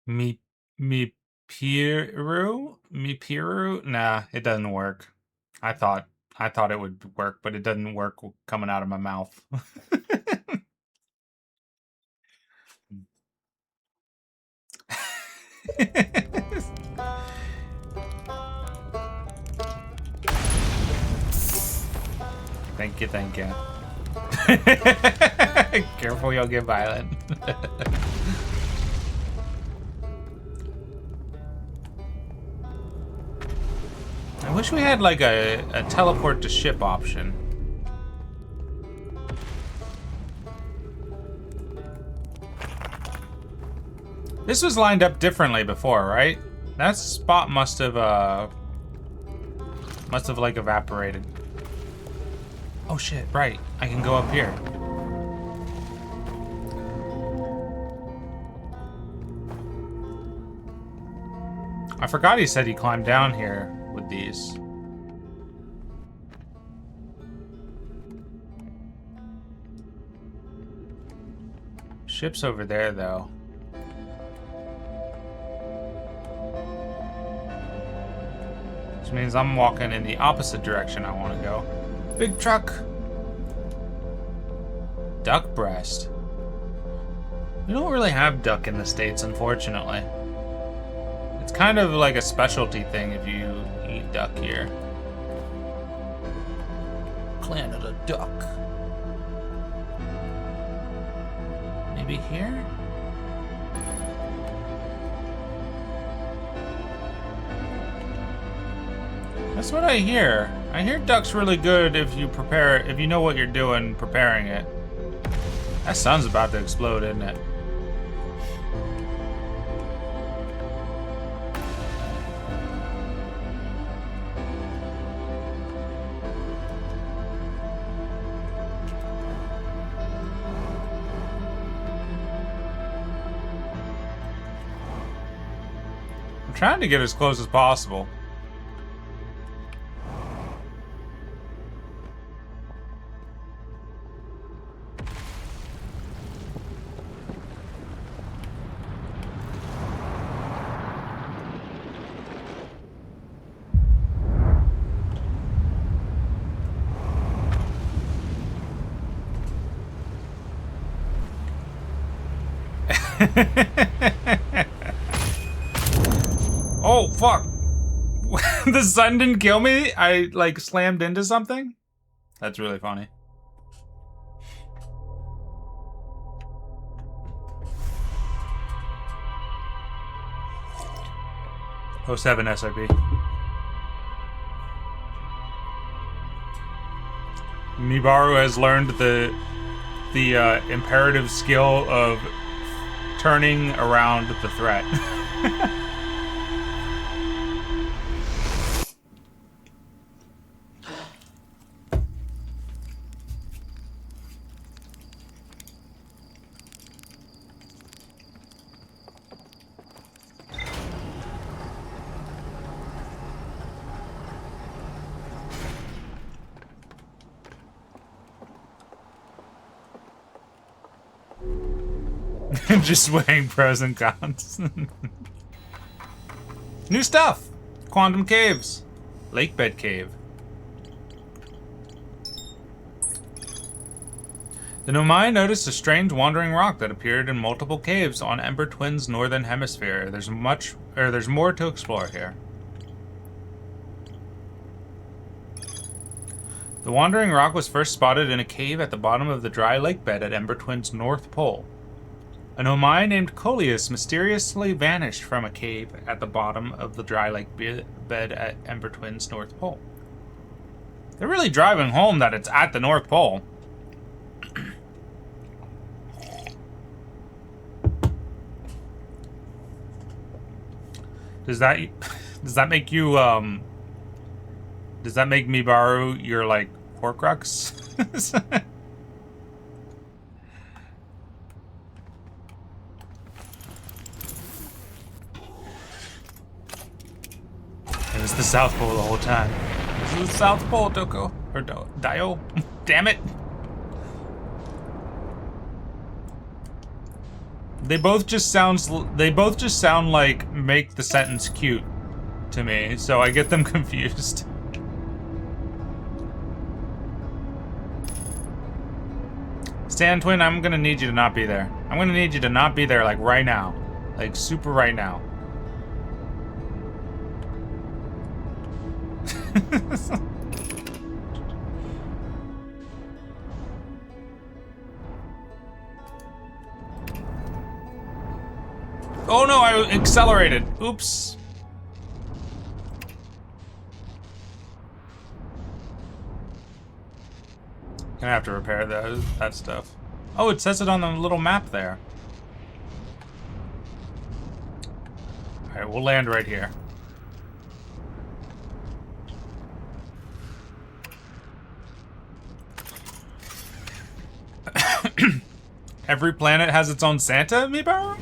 Me Piru? Me Piru? Nah, it doesn't work. I thought it would work, but it doesn't work coming out of my mouth. Thank you, thank you. Careful, you'll get violent. I wish we had like a teleport to ship option. This was lined up differently before, right? That spot must have like evaporated. Oh shit, right. I can go up here. I forgot he said he climbed down here with these. Ship's over there, though. Which means I'm walking in the opposite direction I want to go. Big truck. Duck breast. We don't really have duck in the States, unfortunately. It's kind of like a specialty thing if you eat duck here. Canada duck. Maybe here? That's what I hear. I hear duck's really good if you know what you're doing preparing it. That sun's about to explode, isn't it? I'm trying to get as close as possible. Oh, fuck. The sun didn't kill me? I, like, slammed into something? That's really funny. Oh, 07 SRP. Mibaru has learned the imperative skill of turning around the threat. Just weighing pros and cons. New stuff! Quantum caves. Lake bed cave. The Nomai noticed a strange wandering rock that appeared in multiple caves on Ember Twin's northern hemisphere. There's more to explore here. The wandering rock was first spotted in a cave at the bottom of the dry lake bed at Ember Twin's north pole. An Omai named Coleus mysteriously vanished from a cave at the bottom of the dry lake bed at Ember Twin's North Pole. They're really driving home that it's at the North Pole. Does that make you does that make Mibaru your like Horcrux? It was the South Pole the whole time. This is the South Pole, Doko. Or Dio. Damn it. They both just sound like make the sentence cute to me, so I get them confused. Stan Twin, I'm gonna need you to not be there. I'm gonna need you to not be there like right now. Like super right now. Oh no, I accelerated. Oops. Gonna have to repair that stuff. Oh, it says it on the little map there. we'll land right here. Every planet has its own Santa, Mibaru?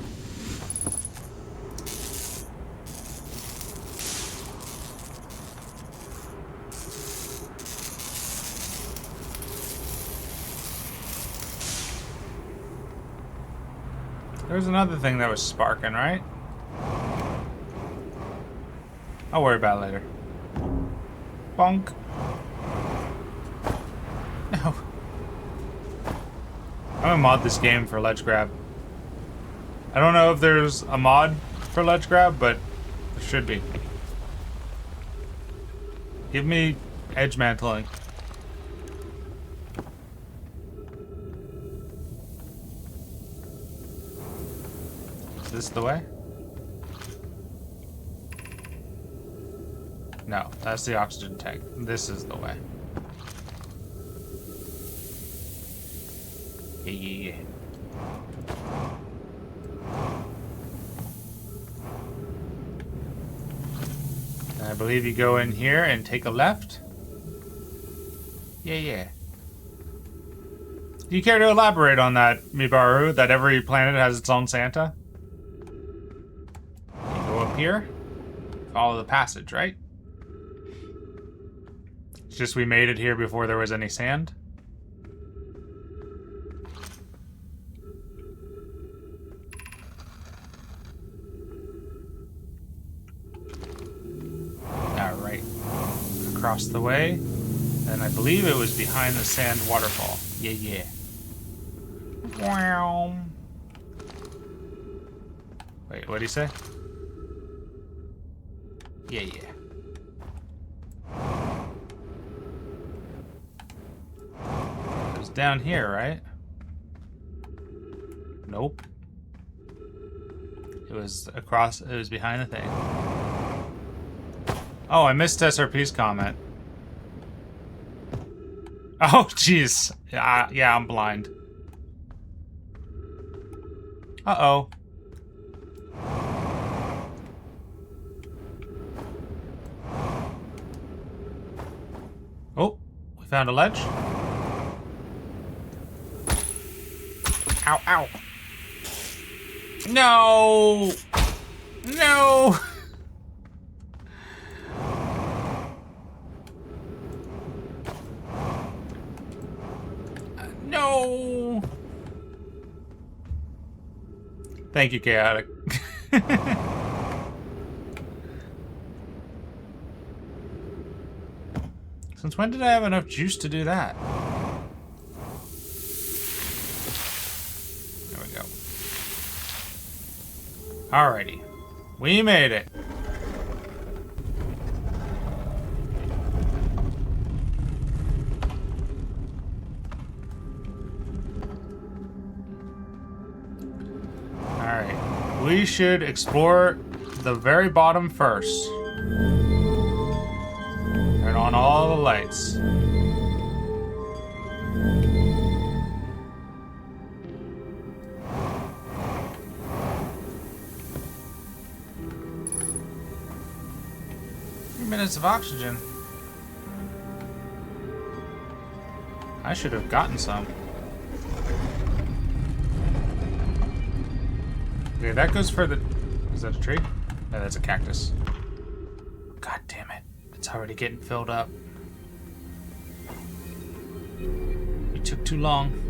There's another thing that was sparking, right? I'll worry about it later. Bonk. No. I'm gonna mod this game for ledge grab. I don't know if there's a mod for ledge grab, but there should be. Give me edge mantling. Is this the way? No, that's the oxygen tank. This is the way. Yeah. I believe you go in here and take a left. Yeah. Do you care to elaborate on that, Mibaru? That every planet has its own Santa? You go up here, follow the passage, right? It's just we made it here before there was any sand. Alright. Across the way. And I believe it was behind the sand waterfall. Yeah. Wow. Wait, what'd he say? Yeah. It was down here, right? Nope. It was across, it was behind the thing. Oh, I missed SRP's comment. Oh, jeez. Yeah, I'm blind. Uh-oh. Oh, we found a ledge. Ow. No! No! No! Thank you, Chaotic. Since when did I have enough juice to do that? There we go. Alrighty. We made it. Alright. We should explore the very bottom first. Turn on all the lights. Minutes of oxygen. I should have gotten some. Okay, that goes for the... Is that a tree? No, that's a cactus. God damn it. It's already getting filled up. You took too long.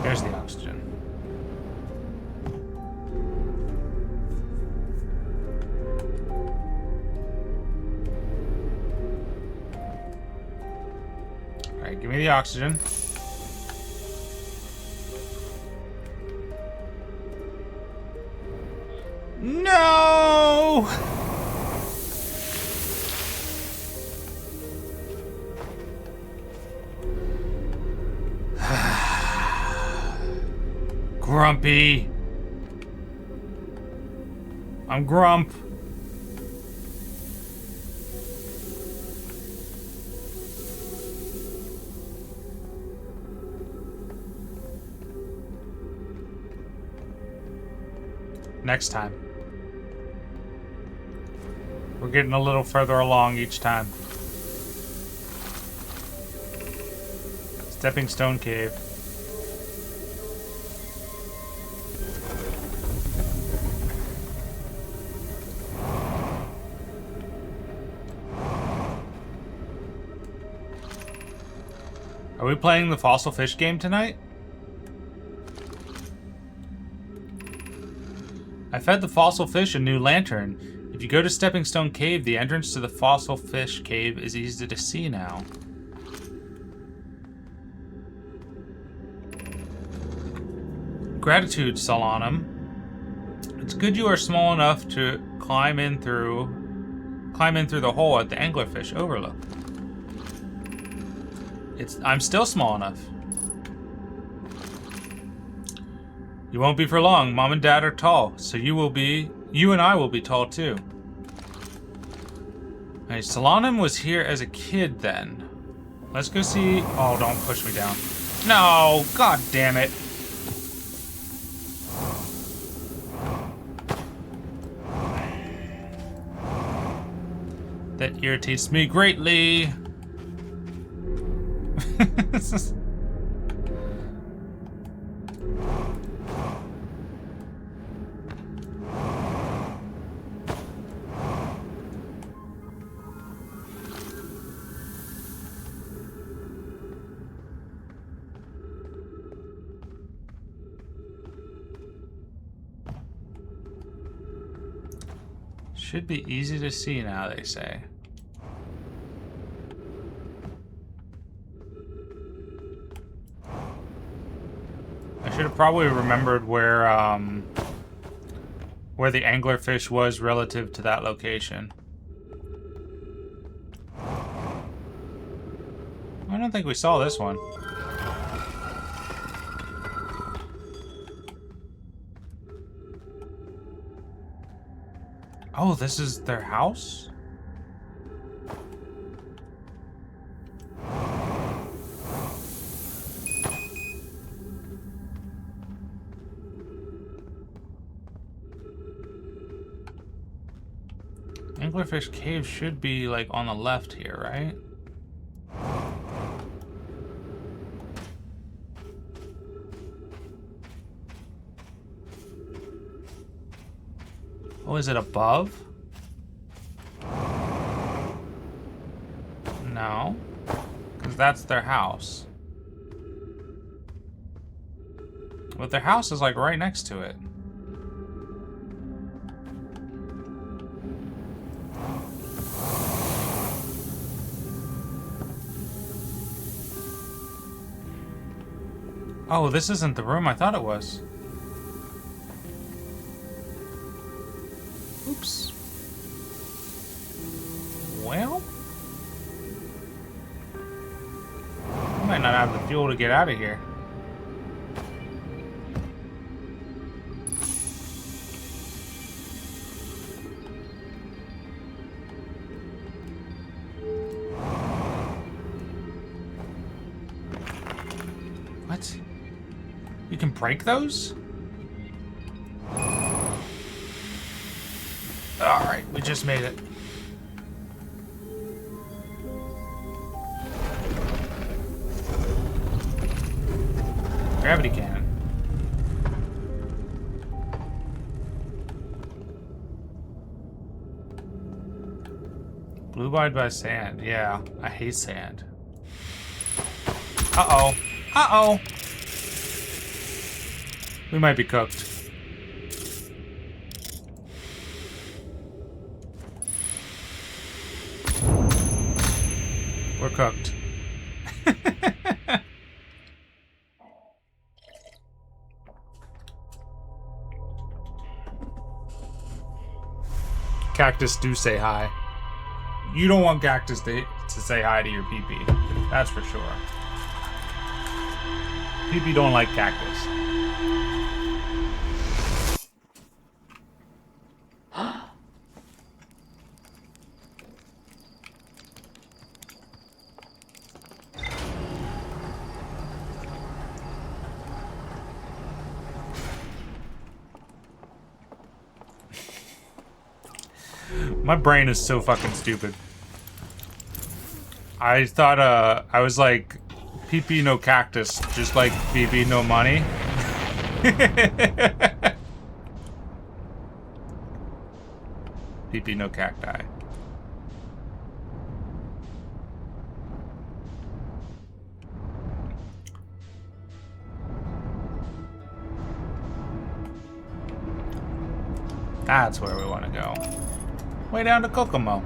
There's the oxygen. Alright, give me the oxygen. No! Grumpy. I'm Grump. Next time. We're getting a little further along each time. Stepping Stone Cave. Are we playing the fossil fish game tonight? I fed the fossil fish a new lantern. If you go to Stepping Stone Cave, the entrance to the fossil fish cave is easy to see now. Gratitude, Solanum. It's good you are small enough to climb in through the hole at the anglerfish overlook. I'm still small enough. You won't be for long. Mom and Dad are tall, so you and I will be tall too. Hey, Solanum was here as a kid then. Let's go see. Oh, don't push me down. No, god damn it. That irritates me greatly. Should be easy to see now, they say. I should have probably remembered where the anglerfish was relative to that location. I don't think we saw this one. Oh, this is their house? Anglerfish Cave should be like on the left here, right? Oh, is it above? No, because that's their house. But their house is like right next to it. Oh, this isn't the room I thought it was. Oops. Well, I might not have the fuel to get out of here. What? You can break those? Alright, we just made it. Gravity cannon. Blue-eyed by sand. Yeah, I hate sand. Uh-oh. Uh-oh. We might be cooked. We're cooked. Cactus do say hi. You don't want Cactus to say hi to your PP. That's for sure. PP don't like Cactus. My brain is so fucking stupid. I thought, I was like, PP no cactus, just like BB no money. PP no cacti. That's where we want to go. Way down to Kokomo.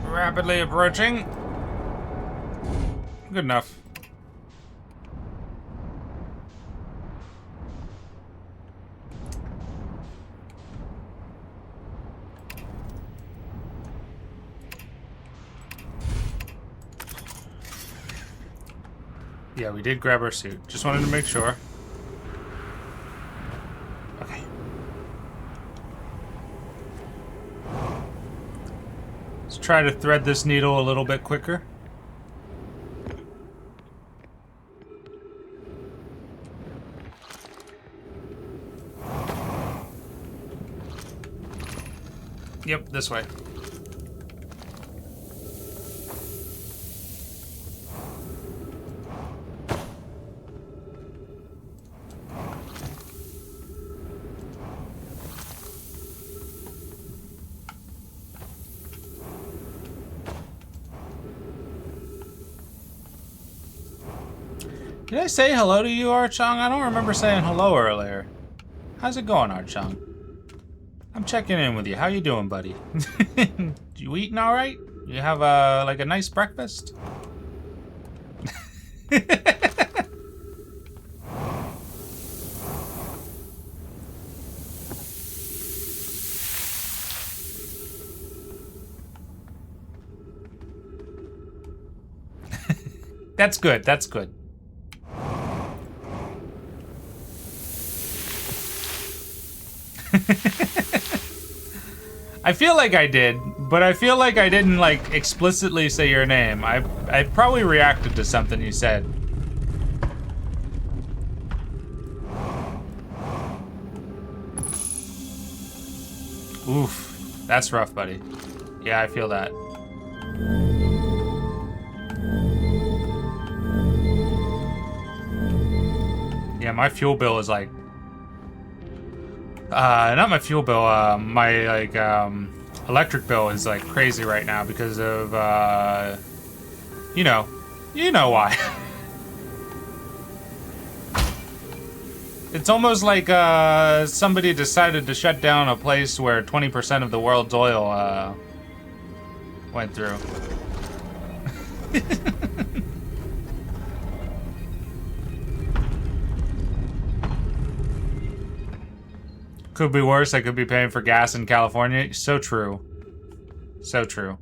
Rapidly approaching. Good enough. Yeah, we did grab our suit. Just wanted to make sure. Okay. Let's try to thread this needle a little bit quicker. Yep, this way. Did I say hello to you, Archong? I don't remember saying hello earlier. How's it going, Archong? I'm checking in with you. How you doing, buddy? You eating all right? You have like a nice breakfast? That's good. That's good. I feel like I did, but I feel like I didn't like explicitly say your name. I probably reacted to something you said. Oof, that's rough, buddy. Yeah, I feel that. Yeah, my fuel bill is like not my fuel bill, my, like, electric bill is, like, crazy right now because of, you know why. It's almost like, somebody decided to shut down a place where 20% of the world's oil, went through. Could be worse. I could be paying for gas in California. So true. So true.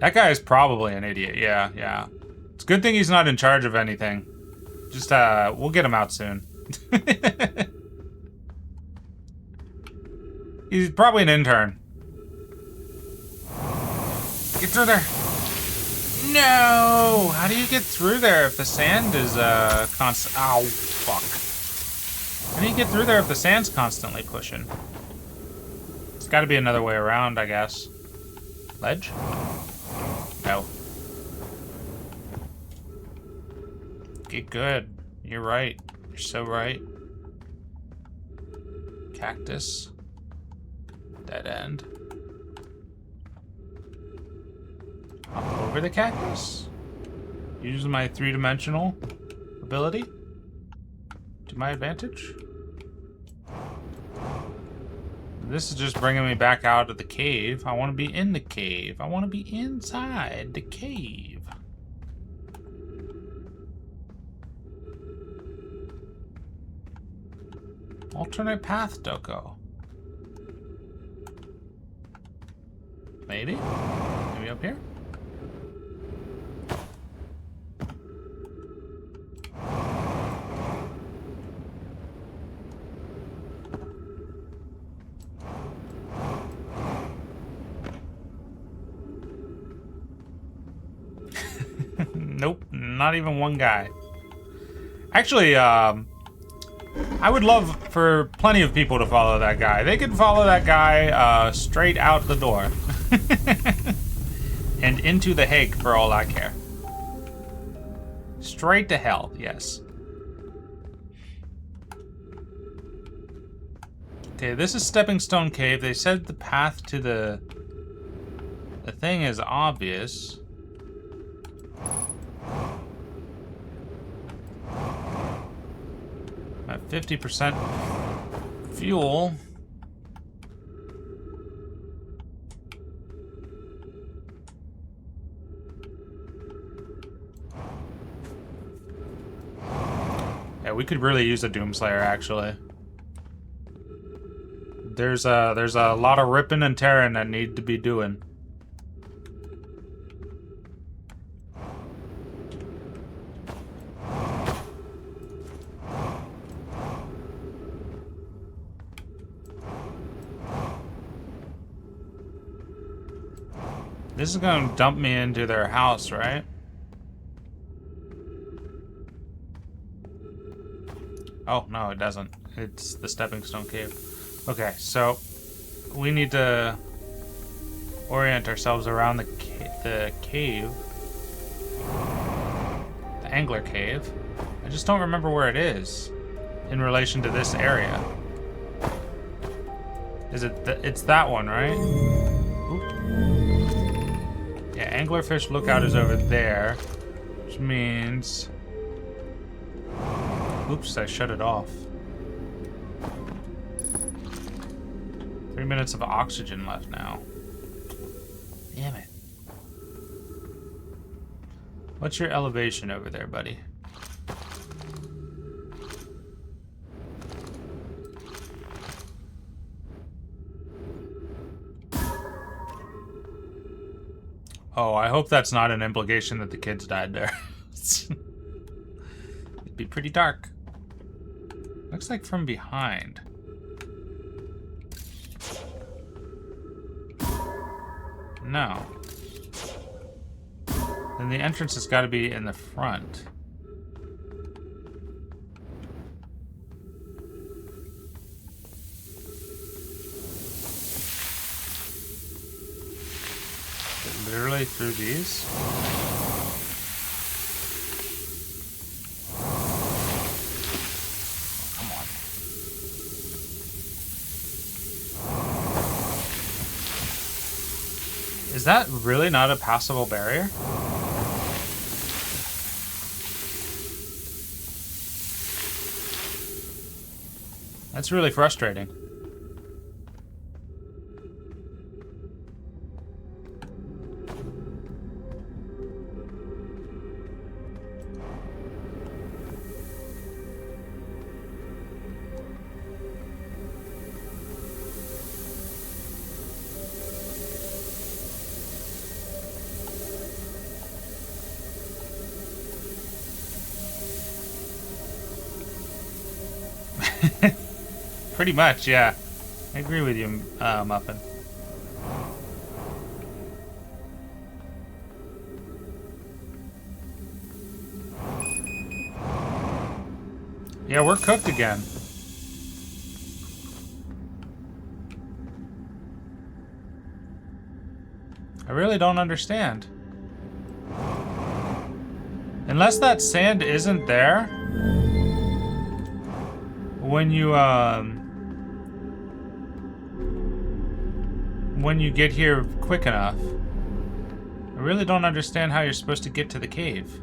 That guy is probably an idiot. Yeah, yeah. It's a good thing he's not in charge of anything. Just, we'll get him out soon. He's probably an intern. Get through there. No! How do you get through there if the sand is, constant? Ow, fuck. How do you get through there if the sand's constantly pushing? It's gotta be another way around, I guess. Ledge? No. Get good. You're right. You're so right. Cactus. Dead end. Hop over the cactus. Use my three-dimensional ability to my advantage. This is just bringing me back out of the cave. I want to be in the cave. I want to be inside the cave. Alternate path, Doko. Maybe? Maybe up here? Not even one guy. Actually, I would love for plenty of people to follow that guy. They could follow that guy straight out the door. And into the Hague for all I care. Straight to hell, yes. Okay, this is Stepping Stone Cave. They said the path to the thing is obvious. At 50% fuel. Yeah, we could really use a Doomslayer, actually. There's a lot of ripping and tearing that need to be doing. This is gonna dump me into their house, right? Oh, no, it doesn't. It's the Stepping Stone Cave. Okay, so we need to orient ourselves around the cave. The Angler Cave. I just don't remember where it is in relation to this area. Is it? It's that one, right? Oop. Yeah, Anglerfish Lookout is over there, which means... Oops, I shut it off. 3 minutes of oxygen left now. Damn it. What's your elevation over there, buddy? Oh, I hope that's not an implication that the kids died there. It'd be pretty dark. Looks like from behind. No. Then the entrance has got to be in the front. Literally through these? Oh, come on. Is that really not a passable barrier? That's really frustrating. Pretty much, yeah. I agree with you, Muffin. Yeah, we're cooked again. I really don't understand. Unless that sand isn't there, when you get here quick enough. I really don't understand how you're supposed to get to the cave.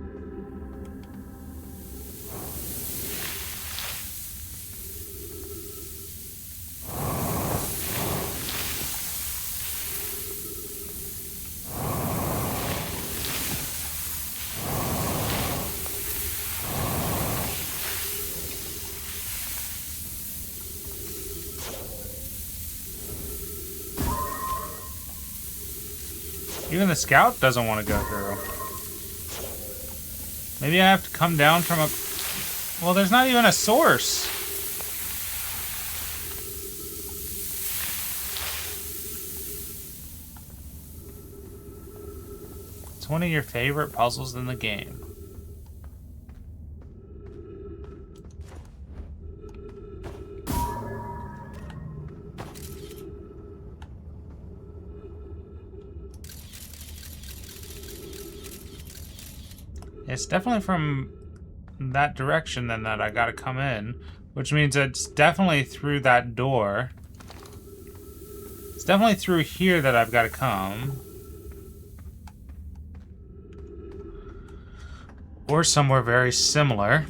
Even the scout doesn't want to go through. Maybe I have to come down from a... Well, there's not even a source. It's one of your favorite puzzles in the game. It's definitely from that direction then that I gotta come in, which means it's definitely through that door. It's definitely through here that I've gotta come. Or somewhere very similar.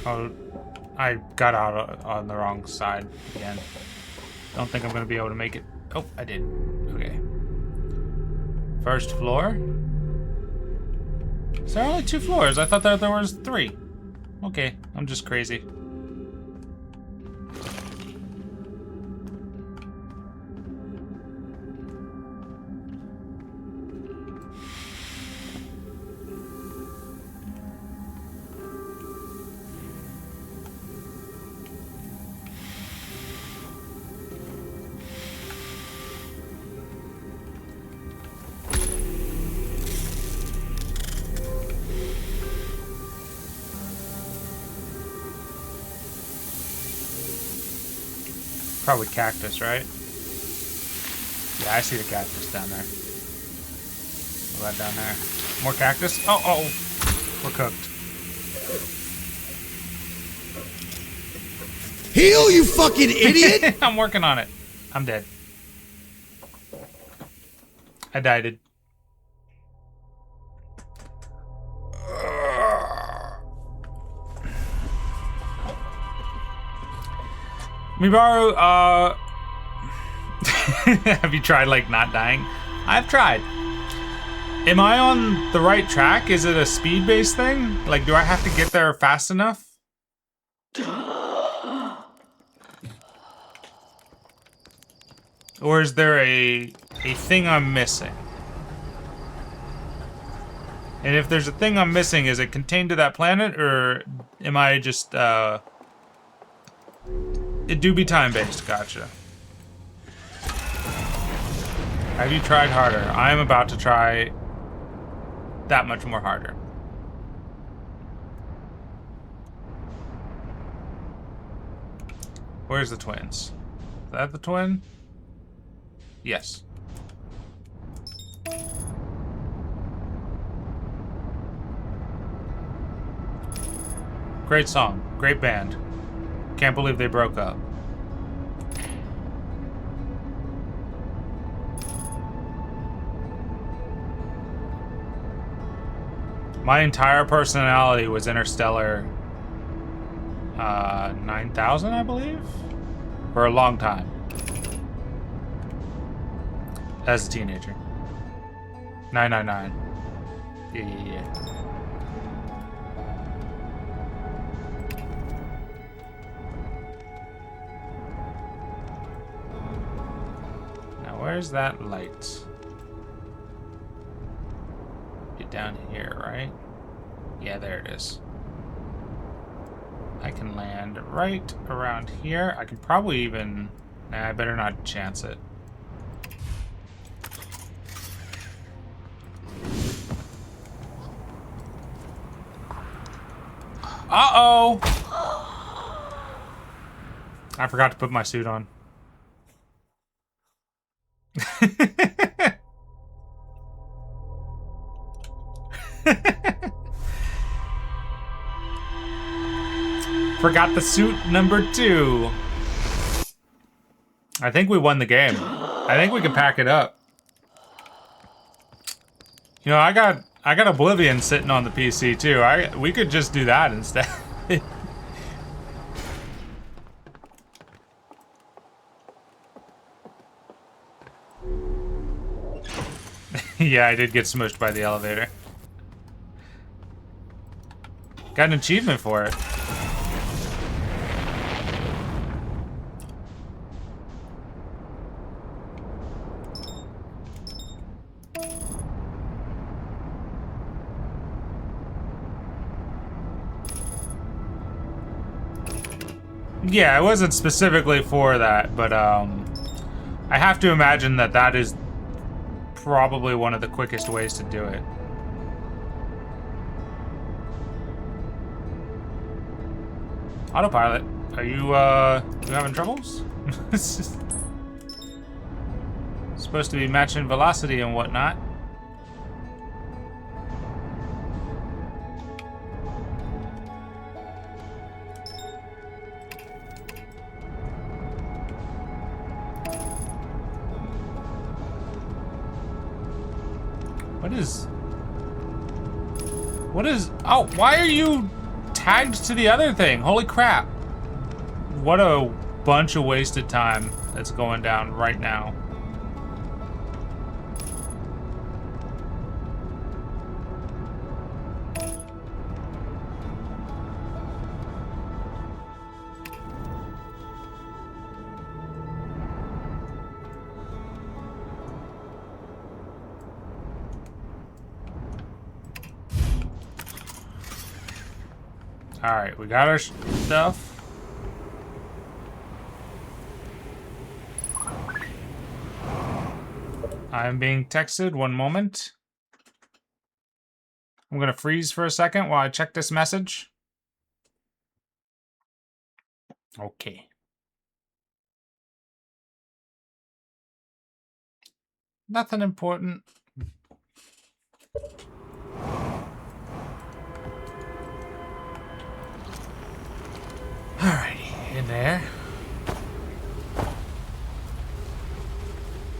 Oh, I got out on the wrong side again. Don't think I'm gonna be able to make it. Oh, I did. Okay. First floor? Is there only 2 floors? I thought that there was 3. Okay, I'm just crazy. Probably cactus, right? Yeah, I see the cactus down there. What about down there? More cactus? Oh, oh! We're cooked. Heal, you fucking idiot! I'm working on it. I'm dead. I died. Mibaru, have you tried, like, not dying? I've tried. Am I on the right track? Is it a speed-based thing? Like, do I have to get there fast enough? Or is there a thing I'm missing? And if there's a thing I'm missing, is it contained to that planet, or am I just, it do be time-based, gotcha. Have you tried harder? I am about to try that much more harder. Where's the twins? Is that the twin? Yes. Great song. Great band. Can't believe they broke up. My entire personality was Interstellar 9000, I believe? For a long time. As a teenager. 999. Yeah. Now, where's that light? Get down here, right? Yeah, there it is. I can land right around here. I can probably even... Nah, I better not chance it. Uh-oh! I forgot to put my suit on. Forgot the suit number 2. I think we won the game. I think we can pack it up. You know, I got Oblivion sitting on the PC too. We could just do that instead. Yeah, I did get smushed by the elevator. Got an achievement for it. Yeah, it wasn't specifically for that, but I have to imagine that that is probably one of the quickest ways to do it. Autopilot, are you having troubles? It's just supposed to be matching velocity and whatnot. What is, oh, why are you tagged to the other thing? Holy crap. What a bunch of wasted time that's going down right now. Alright, we got our stuff. I'm being texted. One moment. I'm gonna freeze for a second while I check this message. Okay. Nothing important. Alrighty, in there.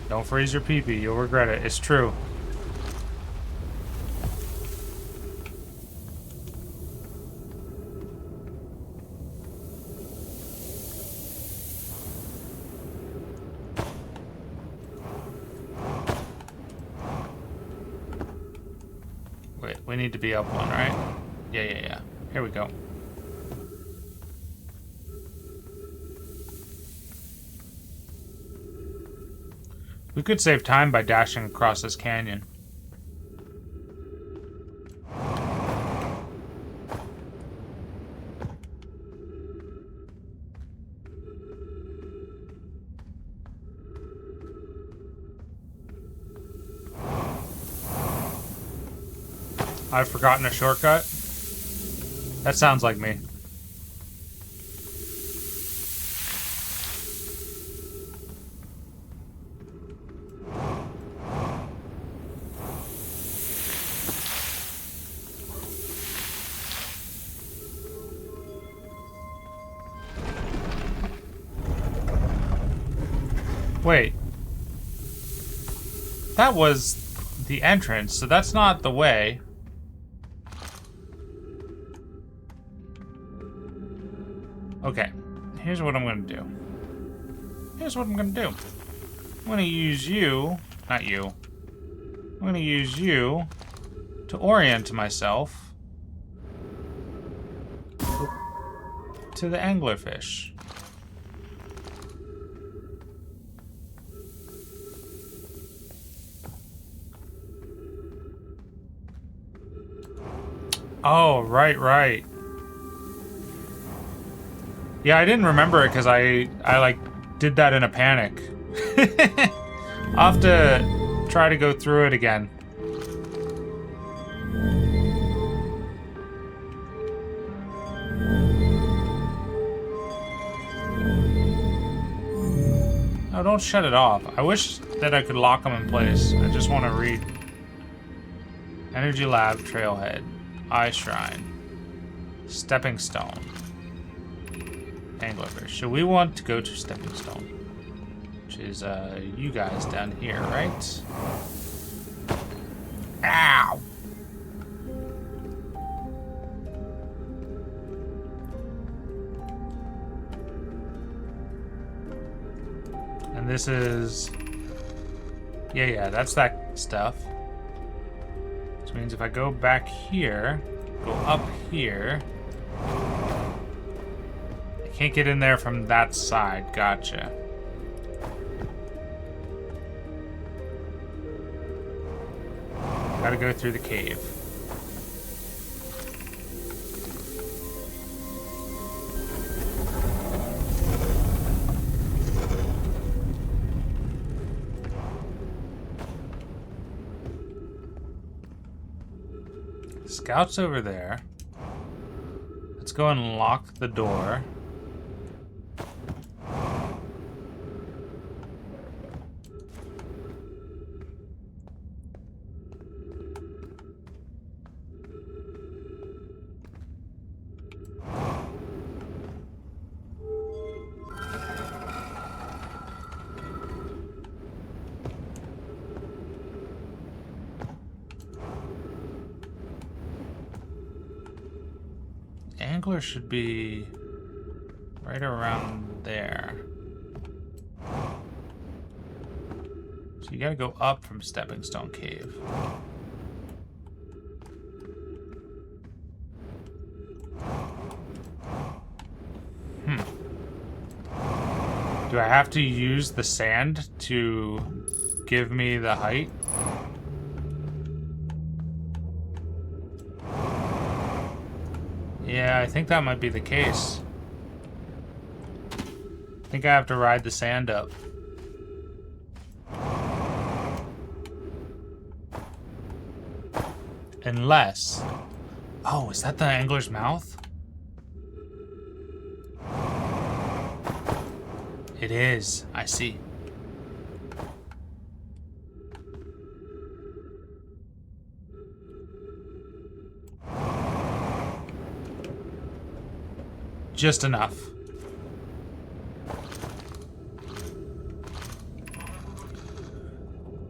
Don't freeze your pee-pee, you'll regret it. It's true. Wait, we need to be up one, right? Yeah. Here we go. We could save time by dashing across this canyon. I've forgotten a shortcut. That sounds like me. Wait. That was the entrance, so that's not the way. Okay, here's what I'm gonna do. I'm gonna use you, not you. I'm gonna use you to orient myself to the anglerfish. Oh, right. Yeah, I didn't remember it because I like did that in a panic. I'll have to try to go through it again. No, don't shut it off. I wish that I could lock them in place. I just want to read. Energy Lab, Trailhead, Eye Shrine, Stepping Stone, Anglerfish. So we want to go to Stepping Stone, which is you guys down here, right? Ow! And this is... Yeah, that's that stuff. Which means if I go back here, go up here... I can't get in there from that side. Gotcha. Gotta go through the cave. Scout's over there. Let's go and lock the door. Angler should be right around there. So you gotta go up from Stepping Stone Cave. Do I have to use the sand to give me the height? Yeah, I think that might be the case. I think I have to ride the sand up. Unless... Oh, is that the angler's mouth? It is. I see. Just enough.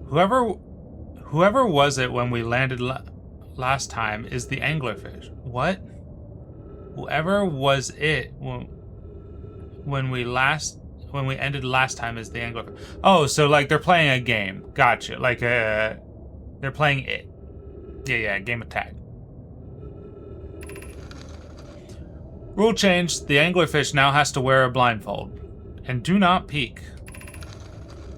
Whoever was it when we landed last time is the anglerfish. What? Whoever was it when we ended last time is the anglerfish. Oh, so like they're playing a game. Gotcha. Like they're playing it. Yeah, game of tag. Rule change, the anglerfish now has to wear a blindfold. And do not peek.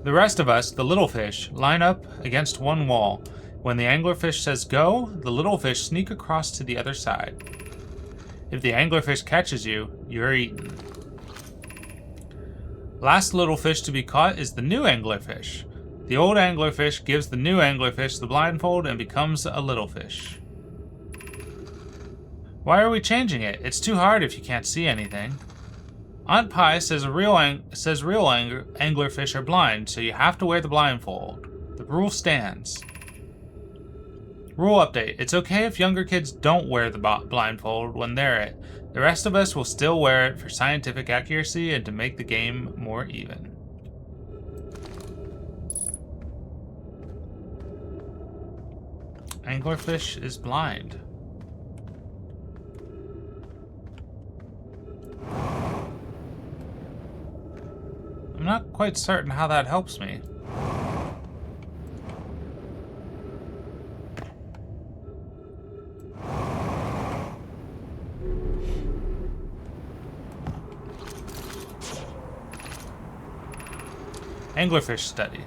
The rest of us, the little fish, line up against one wall. When the anglerfish says go, the little fish sneak across to the other side. If the anglerfish catches you, you're eaten. Last little fish to be caught is the new anglerfish. The old anglerfish gives the new anglerfish the blindfold and becomes a little fish. Why are we changing it? It's too hard if you can't see anything. Aunt Pie says real anglerfish are blind, so you have to wear the blindfold. The rule stands. Rule update. It's okay if younger kids don't wear the blindfold when they're it. The rest of us will still wear it for scientific accuracy and to make the game more even. Anglerfish is blind. I'm not quite certain how that helps me. Anglerfish study.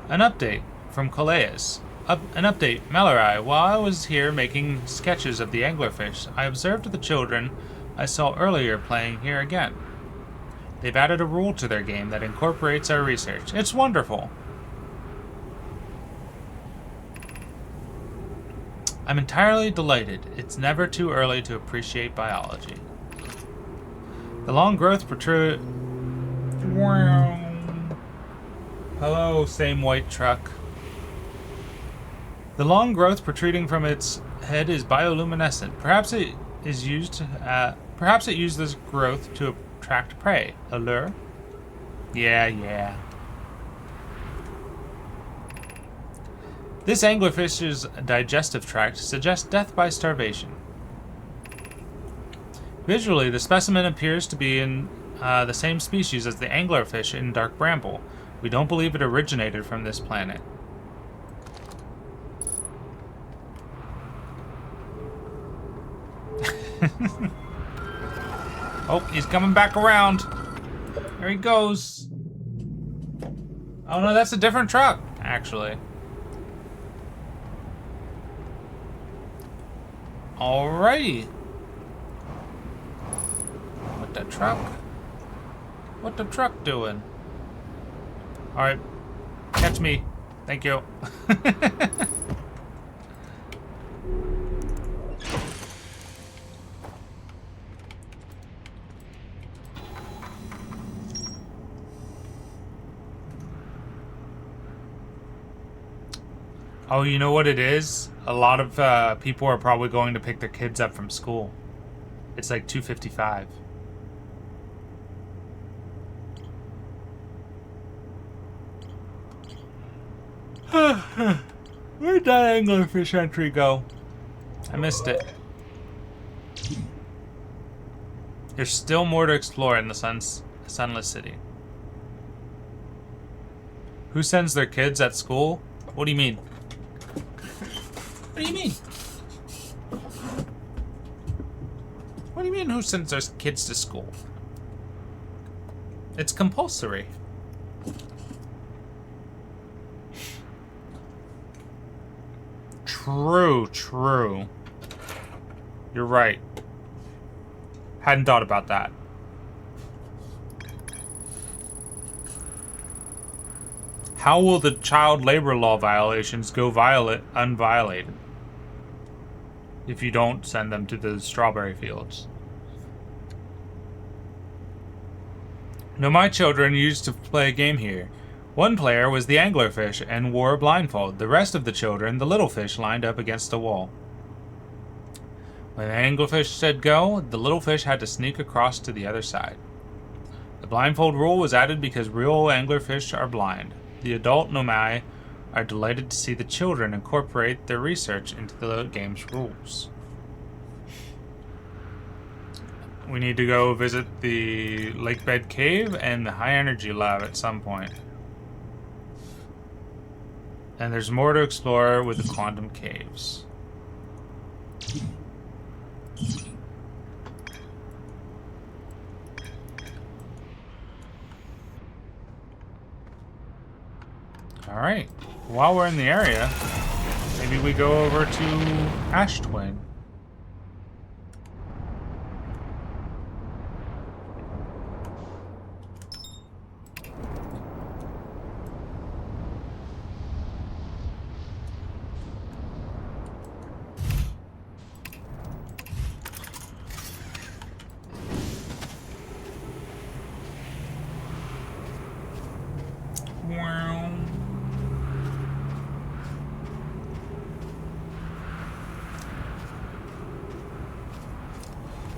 An update from Calais. An update, Mallory. While I was here making sketches of the anglerfish, I observed the children I saw earlier playing here again. They've added a rule to their game that incorporates our research. It's wonderful. I'm entirely delighted. It's never too early to appreciate biology. The long growth protrude... Hello, same white truck. The long growth protruding from its head is bioluminescent. Perhaps it uses growth to attract prey. A lure? Yeah. This anglerfish's digestive tract suggests death by starvation. Visually, the specimen appears to be in the same species as the anglerfish in Dark Bramble. We don't believe it originated from this planet. Oh, he's coming back around. There he goes. Oh no, that's a different truck, actually. Alrighty. What the truck? What the truck doing? Alright. Catch me. Thank you. Oh, you know what it is? A lot of people are probably going to pick their kids up from school. It's like 2:55. Where'd that anglerfish entry go? I missed it. There's still more to explore in the sunless city. Who sends their kids at school? What do you mean? What do you mean? What do you mean who sends their kids to school? It's compulsory. True, true. You're right. Hadn't thought about that. How will the child labor law violations go unviolated if you don't send them to the strawberry fields? No, my children used to play a game here. One player was the anglerfish and wore a blindfold. The rest of the children, the little fish, lined up against a wall. When the anglerfish said go, the little fish had to sneak across to the other side. The blindfold rule was added because real anglerfish are blind. The adult Nomai are delighted to see the children incorporate their research into the game's rules. We need to go visit the lake bed cave and the high energy lab at some point. And there's more to explore with the quantum caves. Alright, while we're in the area, maybe we go over to Ash Twin.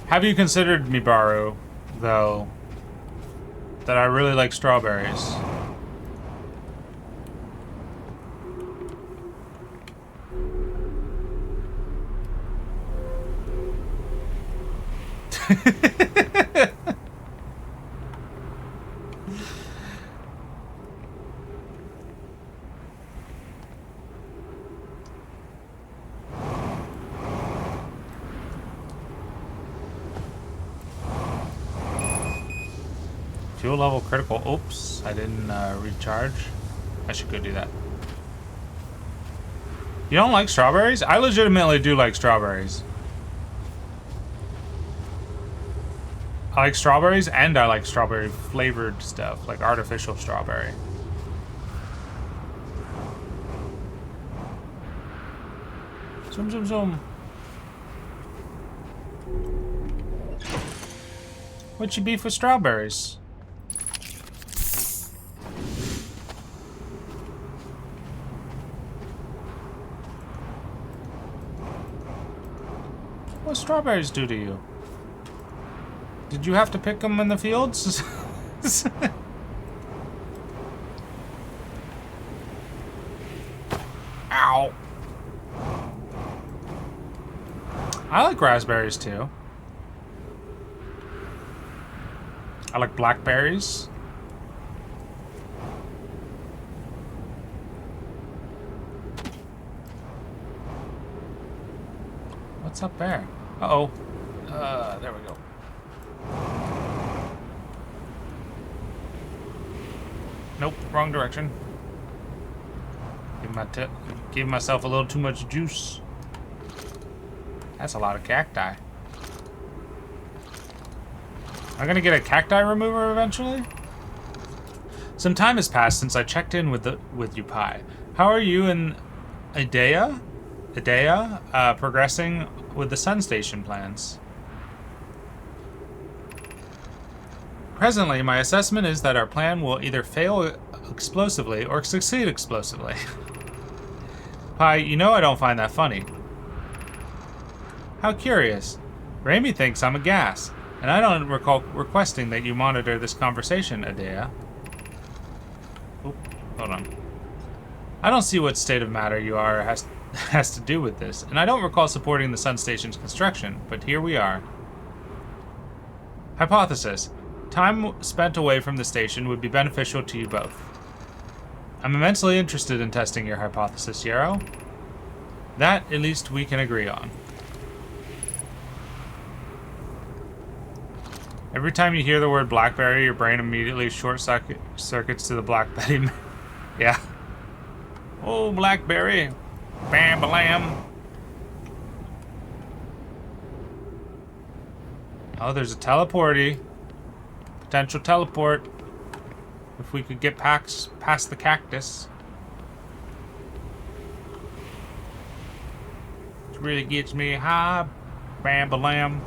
Have you considered, Mibaru, though, that I really like strawberries? Fuel level critical. Oops, I didn't recharge. I should go do that. You don't like strawberries? I legitimately do like strawberries. I like strawberries and I like strawberry flavored stuff, like artificial strawberry. Zoom, zoom, zoom. What's your beef with strawberries? What strawberries do to you? Did you have to pick them in the fields? Ow. I like raspberries too. I like blackberries. What's up there? Uh-oh. There we go. Nope, wrong direction. Give myself a little too much juice. That's a lot of cacti. Am I gonna get a cacti remover eventually? Some time has passed since I checked in with Yupai. How are you and Idea progressing with the Sun Station plans? Presently, my assessment is that our plan will either fail explosively or succeed explosively. Pi, you know I don't find that funny. How curious. Raimi thinks I'm a gas, and I don't recall requesting that you monitor this conversation, Adea. Oop, hold on. I don't see what state of matter you are has to do with this, and I don't recall supporting the Sun Station's construction, but here we are. Hypothesis. Time spent away from the station would be beneficial to you both. I'm immensely interested in testing your hypothesis, Yarrow. That, at least, we can agree on. Every time you hear the word BlackBerry, your brain immediately short-circuits to the Black Betty. Yeah. Oh, BlackBerry. Bam-balam. Oh, there's a teleporty. Potential teleport. If we could get past the cactus. It really gets me high. Bam-balam.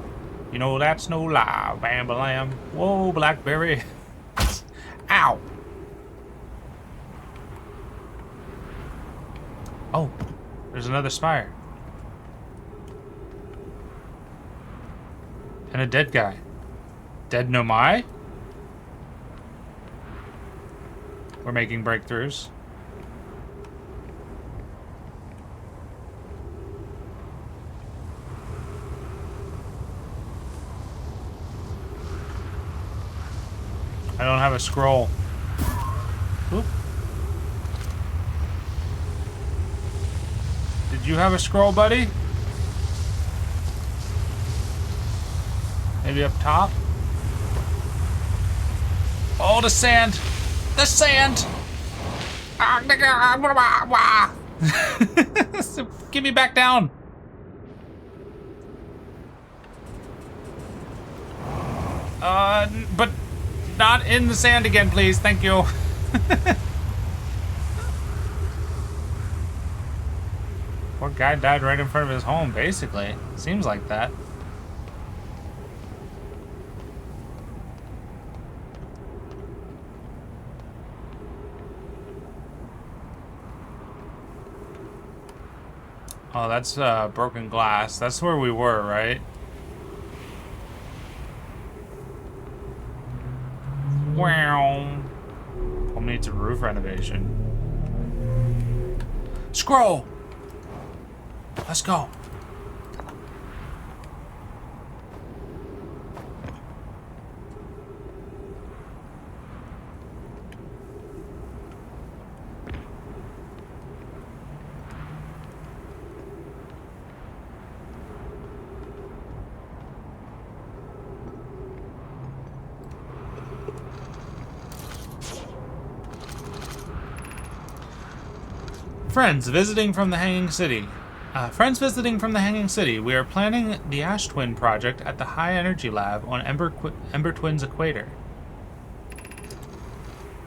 You know, that's no lie. Bam-balam. Whoa, BlackBerry. Ow. Oh, there's another spire. And a dead guy. Dead Nomai? We're making breakthroughs. I don't have a scroll. Oop. Did you have a scroll, buddy? Maybe up top? Oh, the sand! The sand! Get me back down! But not in the sand again, please. Thank you. Poor guy died right in front of his home, basically. Seems like that. Oh, that's broken glass. That's where we were, right? Wow. Home needs a roof renovation. Scroll! Let's go. Friends visiting from the Hanging City. We are planning the Ash Twin project at the High Energy Lab on Ember Twin's equator.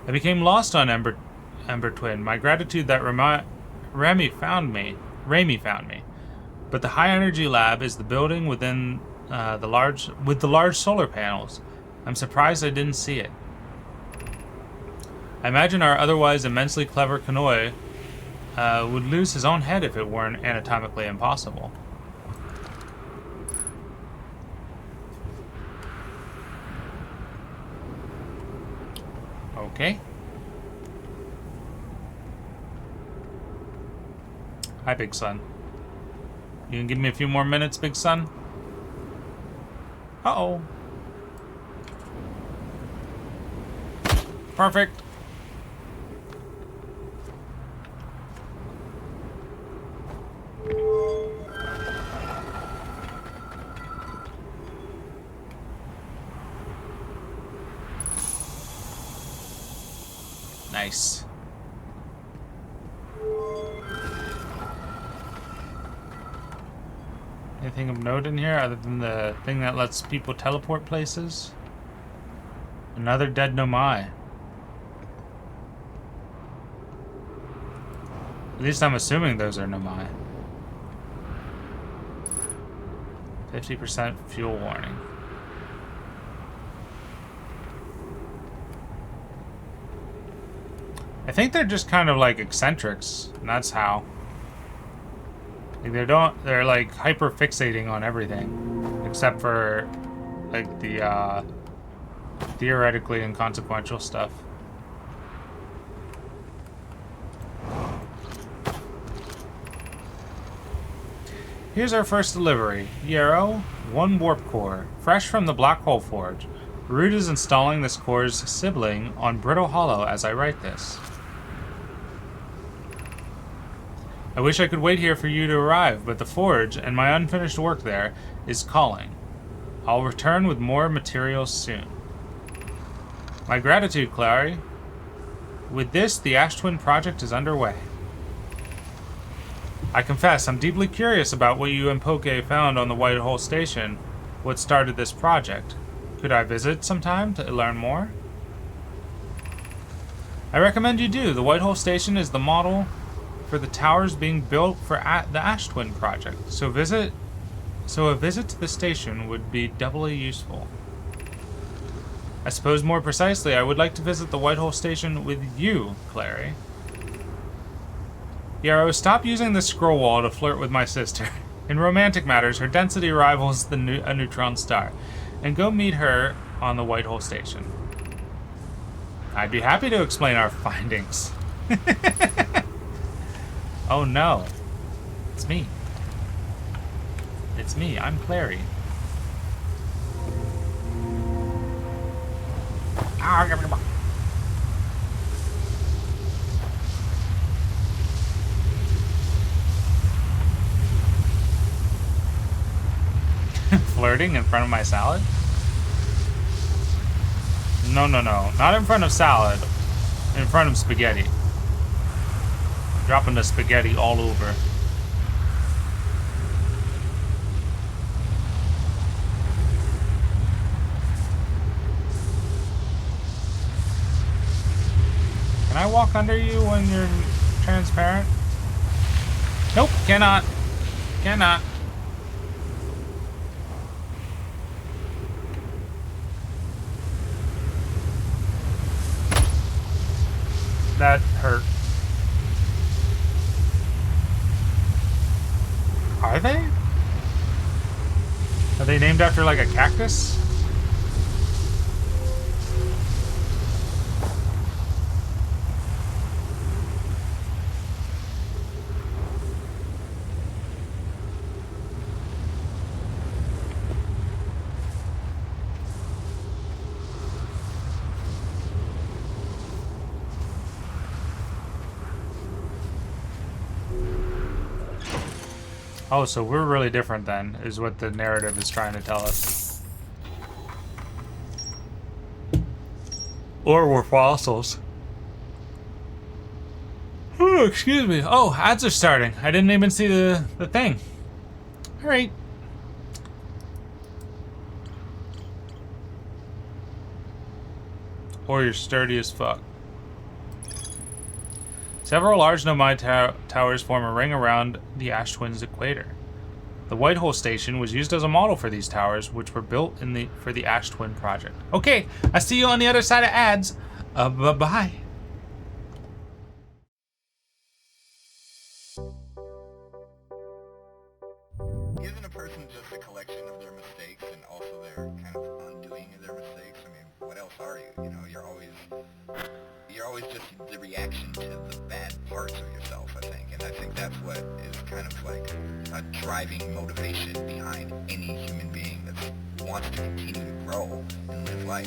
I became lost on Ember Twin. My gratitude that Raimi found me. But the High Energy Lab is the building within the large solar panels. I'm surprised I didn't see it. I imagine our otherwise immensely clever Kanoi would lose his own head if it weren't anatomically impossible. Okay. Hi, Big Son. You can give me a few more minutes, Big Son? Uh-oh. Perfect. Nice. Anything of note in here other than the thing that lets people teleport places? Another dead Nomai. At least I'm assuming those are Nomai. 50% fuel warning. I think they're just kind of like eccentrics, and that's how. Like they're like hyper fixating on everything, except for like the theoretically inconsequential stuff. Here's our first delivery. Yarrow, 1 warp core, fresh from the Black Hole Forge. Root is installing this core's sibling on Brittle Hollow as I write this. I wish I could wait here for you to arrive, but the forge and my unfinished work there is calling. I'll return with more materials soon. My gratitude, Clary. With this, the Ash Twin project is underway. I confess, I'm deeply curious about what you and Poke found on the White Hole Station. What started this project? Could I visit sometime to learn more? I recommend you do. The White Hole Station is the model for the towers being built for the Ash Twin project. So a visit to the station would be doubly useful. I suppose more precisely, I would like to visit the White Hole Station with you, Clary. Yarrow, stop using the scroll wall to flirt with my sister. In romantic matters, her density rivals a neutron star. And go meet her on the White Hole Station. I'd be happy to explain our findings. Oh no. It's me. It's me. I'm Clary. Flirting in front of my salad? No, no, no. Not in front of salad. In front of spaghetti. Dropping the spaghetti all over. Can I walk under you when you're transparent? Nope, cannot. Cannot. That hurt. Are they? Are they named after like a cactus? Oh, so we're really different then, is what the narrative is trying to tell us. Or we're fossils. Oh, excuse me. Oh, ads are starting. I didn't even see the thing. Alright. Or you're sturdy as fuck. Several large Nomai towers form a ring around the Ash Twin's equator. The White Hole Station was used as a model for these towers, which were built for the Ash Twin project. Okay, I see you on the other side of ads. Bye-bye. Isn't a person just a collection of their mistakes and also their kind of undoing of their mistakes? I mean, what else are you? You know, you're always just the reaction to the bad parts of yourself, I think. And I think that's what is kind of like a driving motivation behind any human being that wants to continue to grow and live life.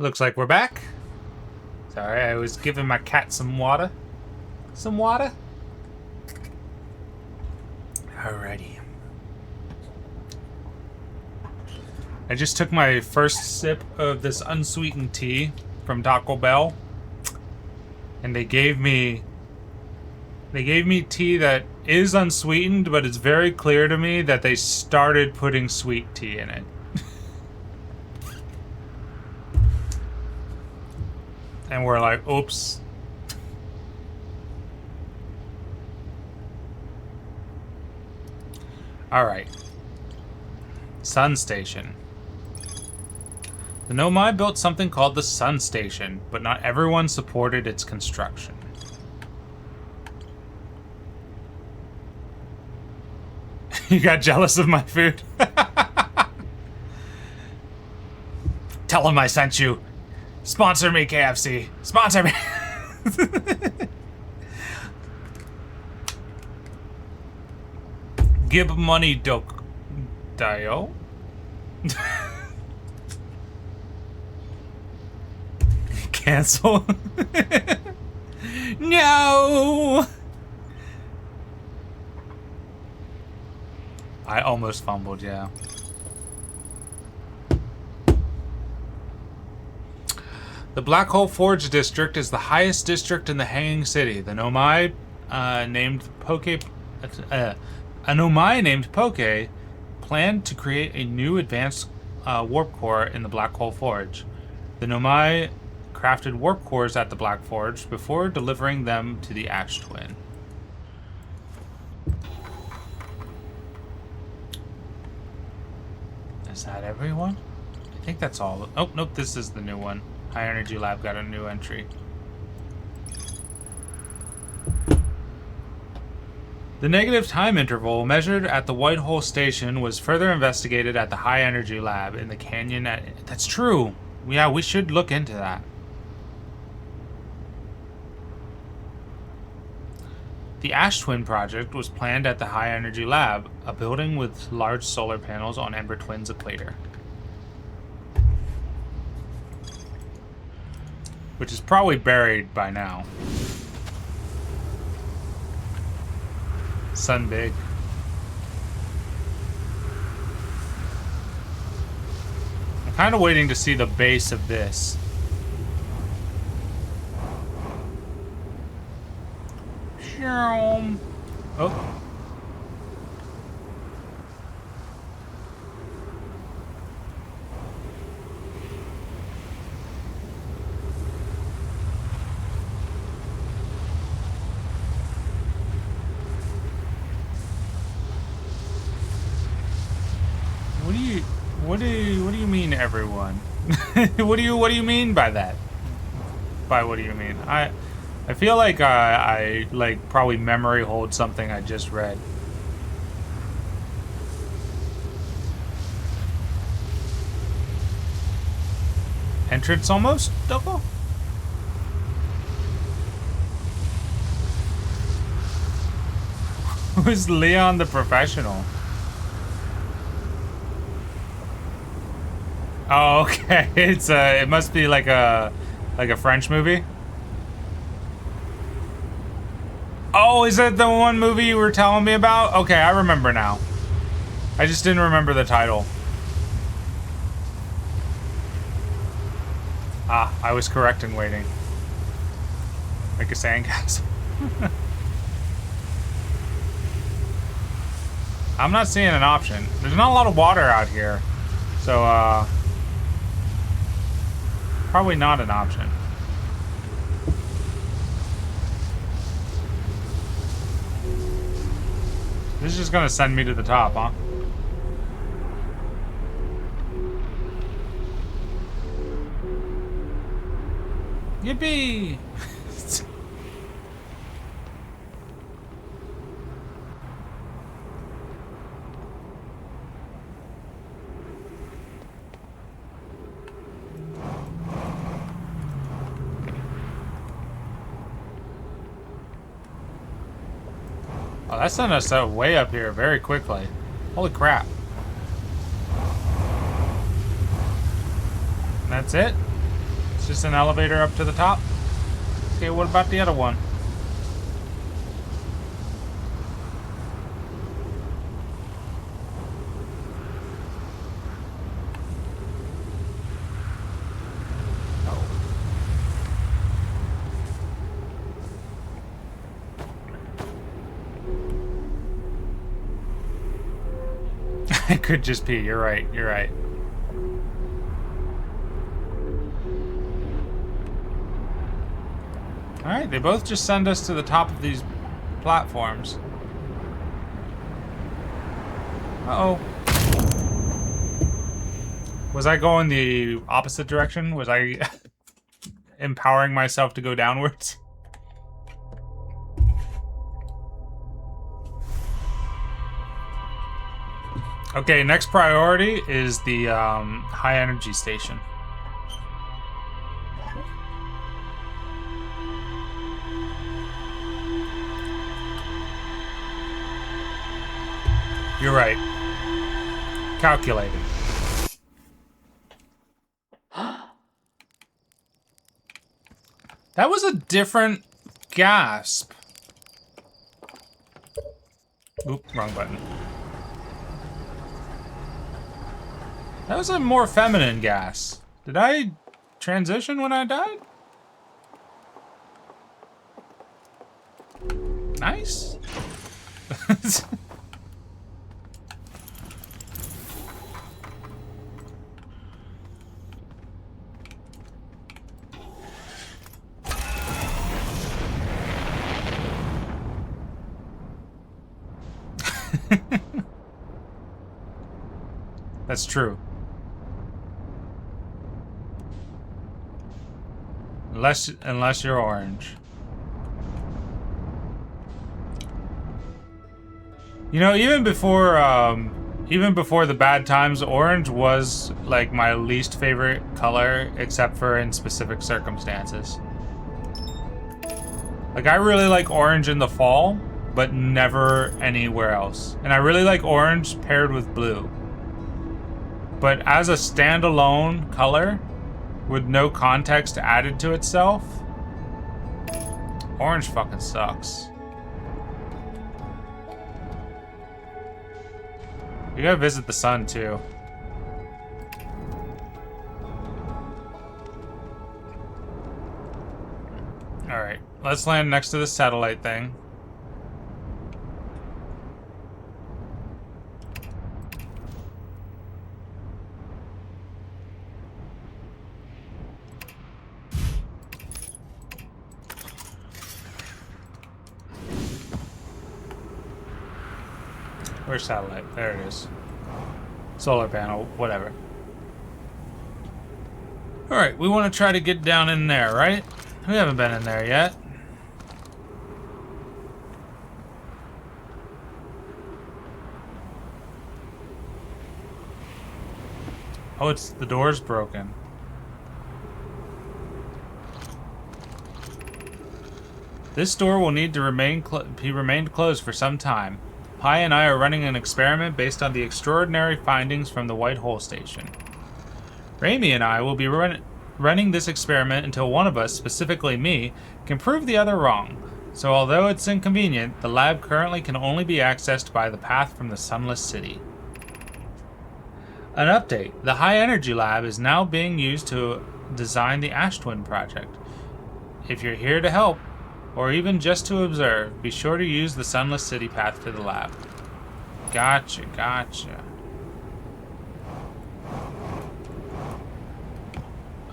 Looks like we're back. Sorry, I was giving my cat some water. Some water? Alrighty. I just took my first sip of this unsweetened tea from Taco Bell. And they gave me tea that is unsweetened, but it's very clear to me that they started putting sweet tea in it. And we're like, oops. Alright. Sun Station. The Nomai built something called the Sun Station, but not everyone supported its construction. You got jealous of my food? Tell him I sent you. Sponsor me, KFC. Sponsor me. Give money, Dio. Cancel. No. I almost fumbled, yeah. The Black Hole Forge district is the highest district in the Hanging City. The Nomai named Poke planned to create a new advanced warp core in the Black Hole Forge. The Nomai crafted warp cores at the Black Forge before delivering them to the Ash Twin. Is that everyone? I think that's all. Oh, nope, this is the new one. High Energy Lab got a new entry. The negative time interval measured at the White Hole Station was further investigated at the High Energy Lab in the canyon at... That's true. Yeah, we should look into that. The Ash Twin project was planned at the High Energy Lab, a building with large solar panels on Ember Twin's equator. Which is probably buried by now. Sun big. I'm kind of waiting to see the base of this. Oh. What do you mean, everyone? What do you mean by that? By what do you mean? I feel like I like probably memory hold something I just read. Entrance almost double? Who's Leon the Professional? Oh, okay. It's it must be like a French movie. Oh, is that the one movie you were telling me about? Okay, I remember now. I just didn't remember the title. Ah, I was correct in waiting. Like a sandcastle. I'm not seeing an option. There's not a lot of water out here. So, probably not an option. This is just gonna send me to the top, huh? Yippee! Oh, that sent us way up here very quickly. Holy crap. And that's it? It's just an elevator up to the top. Okay, what about the other one? It could just be. You're right. You're right. Alright, they both just send us to the top of these platforms. Uh-oh. Was I going the opposite direction? Was I empowering myself to go downwards? Okay, next priority is the high energy station. You're right. Calculated. That was a different gasp. Oop, wrong button. That was a more feminine gas. Did I transition when I died? Nice. That's true. Unless you're orange. You know, even before the bad times, orange was like my least favorite color, except for in specific circumstances. Like, I really like orange in the fall, but never anywhere else. And I really like orange paired with blue. But as a standalone color, with no context added to itself, orange fucking sucks. You gotta visit the sun, too. Alright, let's land next to the satellite thing. Where's satellite? There it is. Solar panel, whatever. Alright, we want to try to get down in there, right? We haven't been in there yet. Oh, it's the door's broken. This door will need to be remained closed for some time. Pi and I are running an experiment based on the extraordinary findings from the White Hole Station. Raimi and I will be running this experiment until one of us, specifically me, can prove the other wrong. So although it's inconvenient, the lab currently can only be accessed by the path from the Sunless City. An update. The High Energy Lab is now being used to design the Ash Twin project. If you're here to help, or even just to observe, be sure to use the Sunless City path to the lab. Gotcha, gotcha.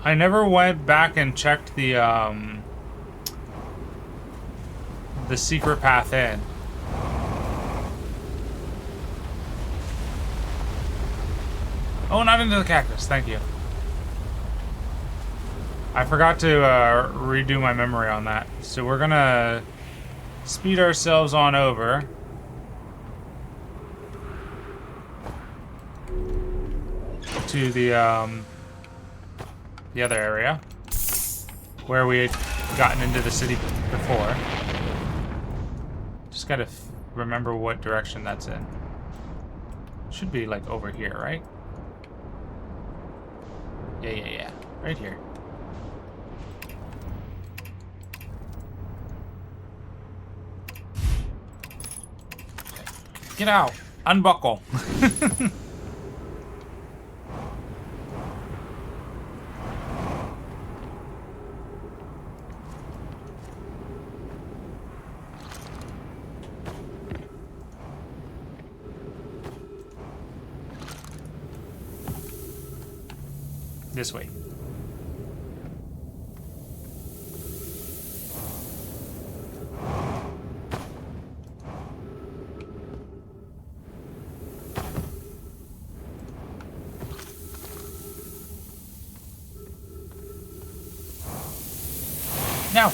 I never went back and checked the secret path in. Oh, not into the cactus, thank you. I forgot to redo my memory on that. So we're gonna speed ourselves on over. To the other area. Where we had gotten into the city before. Just gotta remember what direction that's in. Should be like over here, right? Yeah. Right here. Get out. Unbuckle. This way. Now.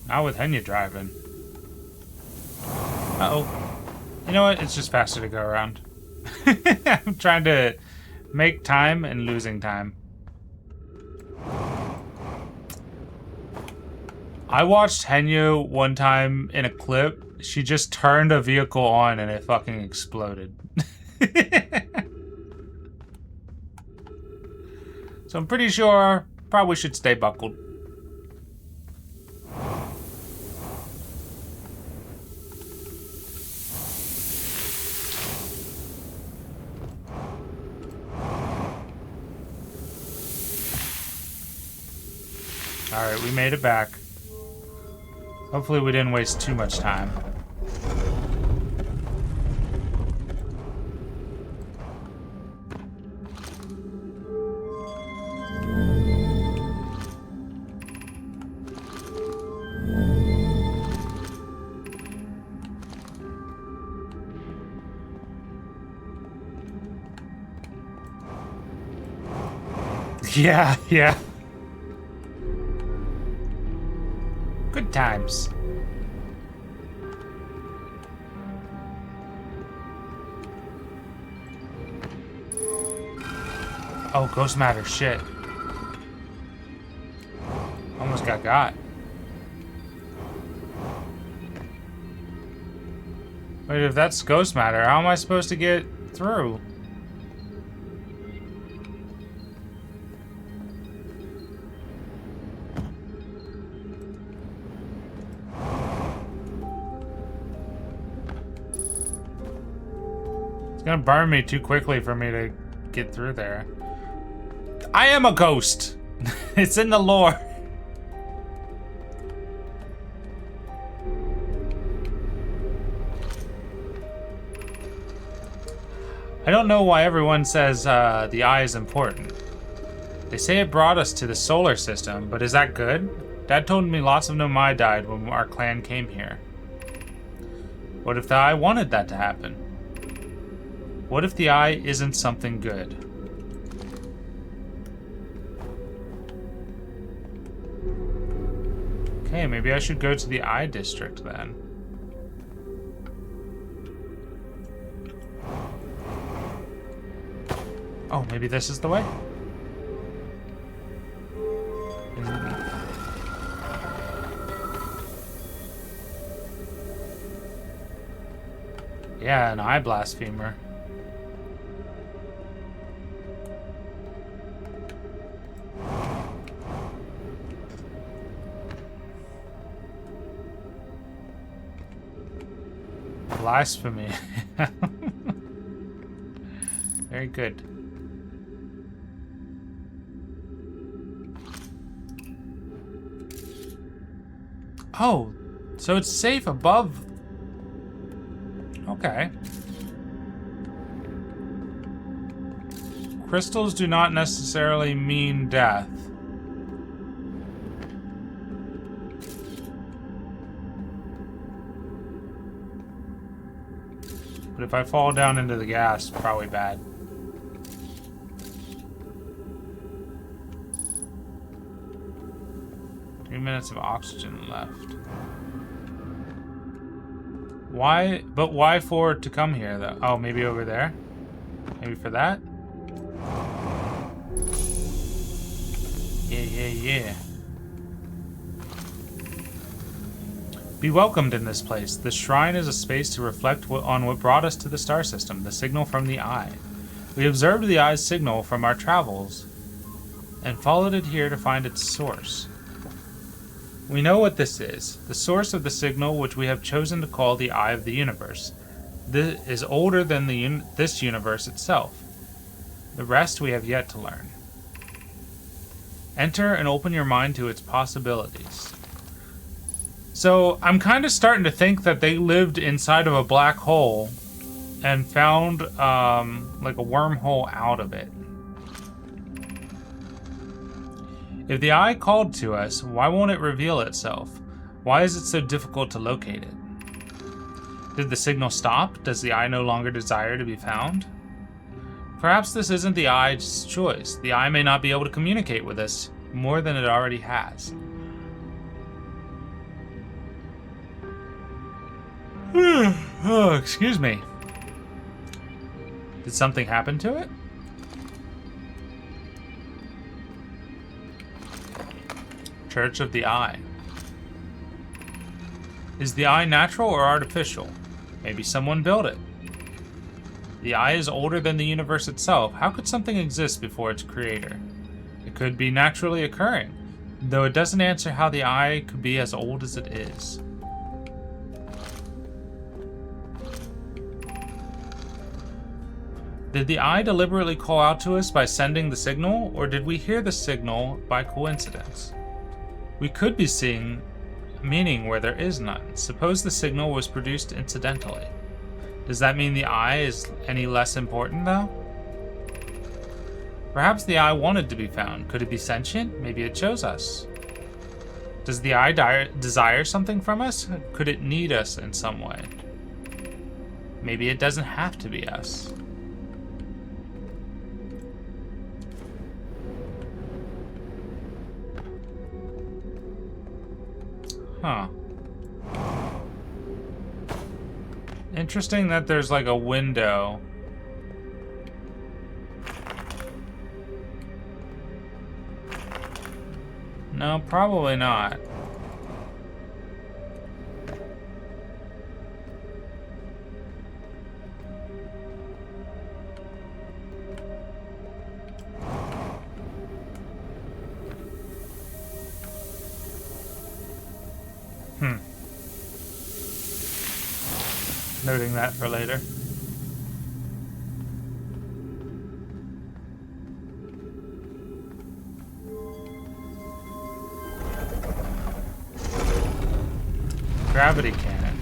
Not with Henya driving. Uh-oh. You know what? It's just faster to go around. I'm trying to make time and losing time. I watched Henya one time in a clip. She just turned a vehicle on and it fucking exploded. So I'm pretty sure probably should stay buckled. Alright, we made it back. Hopefully we didn't waste too much time. Yeah, yeah. Good times. Oh, ghost matter, shit. Almost got. Wait, if that's ghost matter, how am I supposed to get through? It's gonna burn me too quickly for me to get through there. I am a ghost! It's in the lore. I don't know why everyone says the eye is important. They say it brought us to the solar system, but is that good? Dad told me lots of Nomai died when our clan came here. What if the eye wanted that to happen? What if the eye isn't something good? Okay, maybe I should go to the eye district then. Oh, maybe this is the way? Yeah, an eye blasphemer. Blasphemy. Very good. Oh, so it's safe above. Okay. Crystals do not necessarily mean death. But if I fall down into the gas, probably bad. Minutes of oxygen left. Why? But why for to come here, though? Oh, maybe over there? Maybe for that? Yeah. Be welcomed in this place. The shrine is a space to reflect on what brought us to the star system, the signal from the eye. We observed the eye's signal from our travels and followed it here to find its source. We know what this is, the source of the signal which we have chosen to call the eye of the universe. This is older than this universe itself. The rest we have yet to learn. Enter and open your mind to its possibilities. So I'm kind of starting to think that they lived inside of a black hole and found like a wormhole out of it. If the eye called to us, why won't it reveal itself? Why is it so difficult to locate it? Did the signal stop? Does the eye no longer desire to be found? Perhaps this isn't the eye's choice. The eye may not be able to communicate with us more than it already has. Oh, excuse me. Did something happen to it? Church of the Eye. Is the eye natural or artificial? Maybe someone built it. The eye is older than the universe itself. How could something exist before its creator? It could be naturally occurring, though it doesn't answer how the eye could be as old as it is. Did the eye deliberately call out to us by sending the signal, or did we hear the signal by coincidence? We could be seeing meaning where there is none. Suppose the signal was produced incidentally. Does that mean the eye is any less important, though? Perhaps the eye wanted to be found. Could it be sentient? Maybe it chose us. Does the eye desire something from us? Could it need us in some way? Maybe it doesn't have to be us. Huh. Interesting that there's like a window. No, probably not. Noting that for later. Gravity cannon.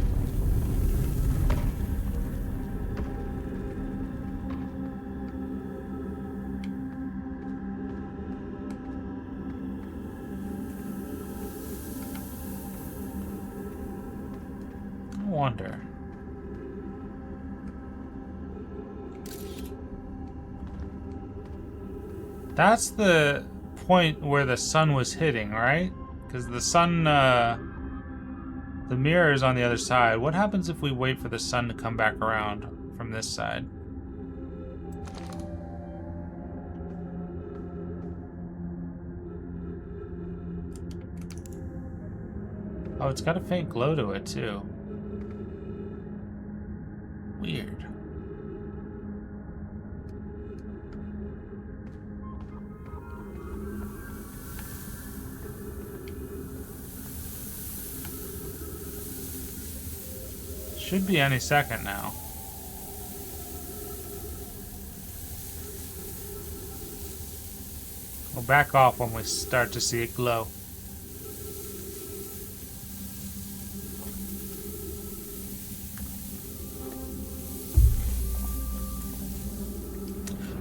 I wonder. That's the point where the sun was hitting, right? Because the sun, the mirror is on the other side. What happens if we wait for the sun to come back around from this side? Oh, it's got a faint glow to it, too. Weird. Should be any second now. We'll back off when we start to see it glow.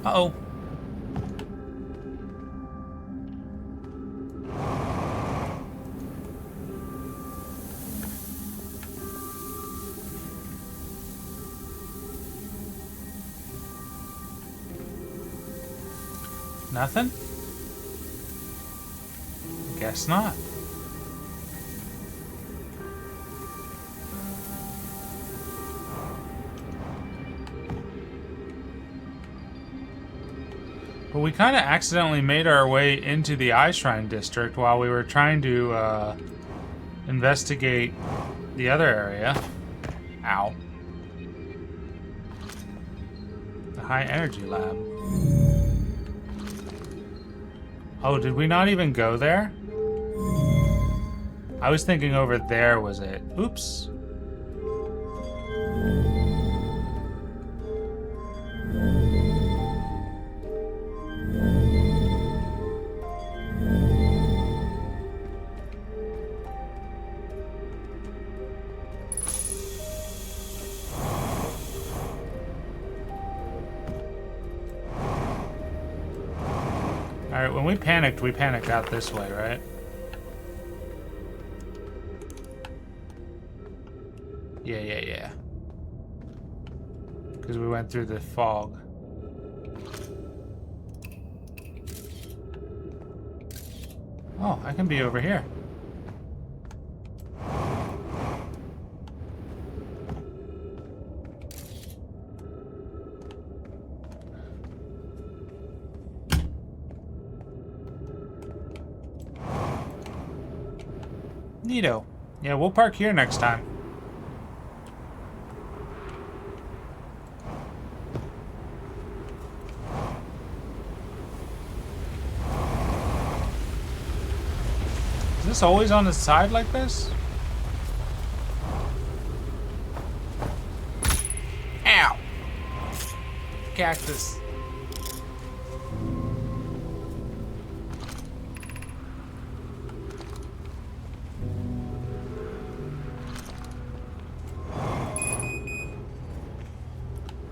Uh-oh. Nothing? Guess not. But we kind of accidentally made our way into the Eye Shrine district while we were trying to investigate the other area. Ow. The High Energy Lab. Oh, did we not even go there? I was thinking over there was it. Oops. Alright, when we panicked out this way, right? Yeah. Because we went through the fog. Oh, I can be over here. Neato. Yeah, we'll park here next time. Is this always on the side like this? Ow! Cactus.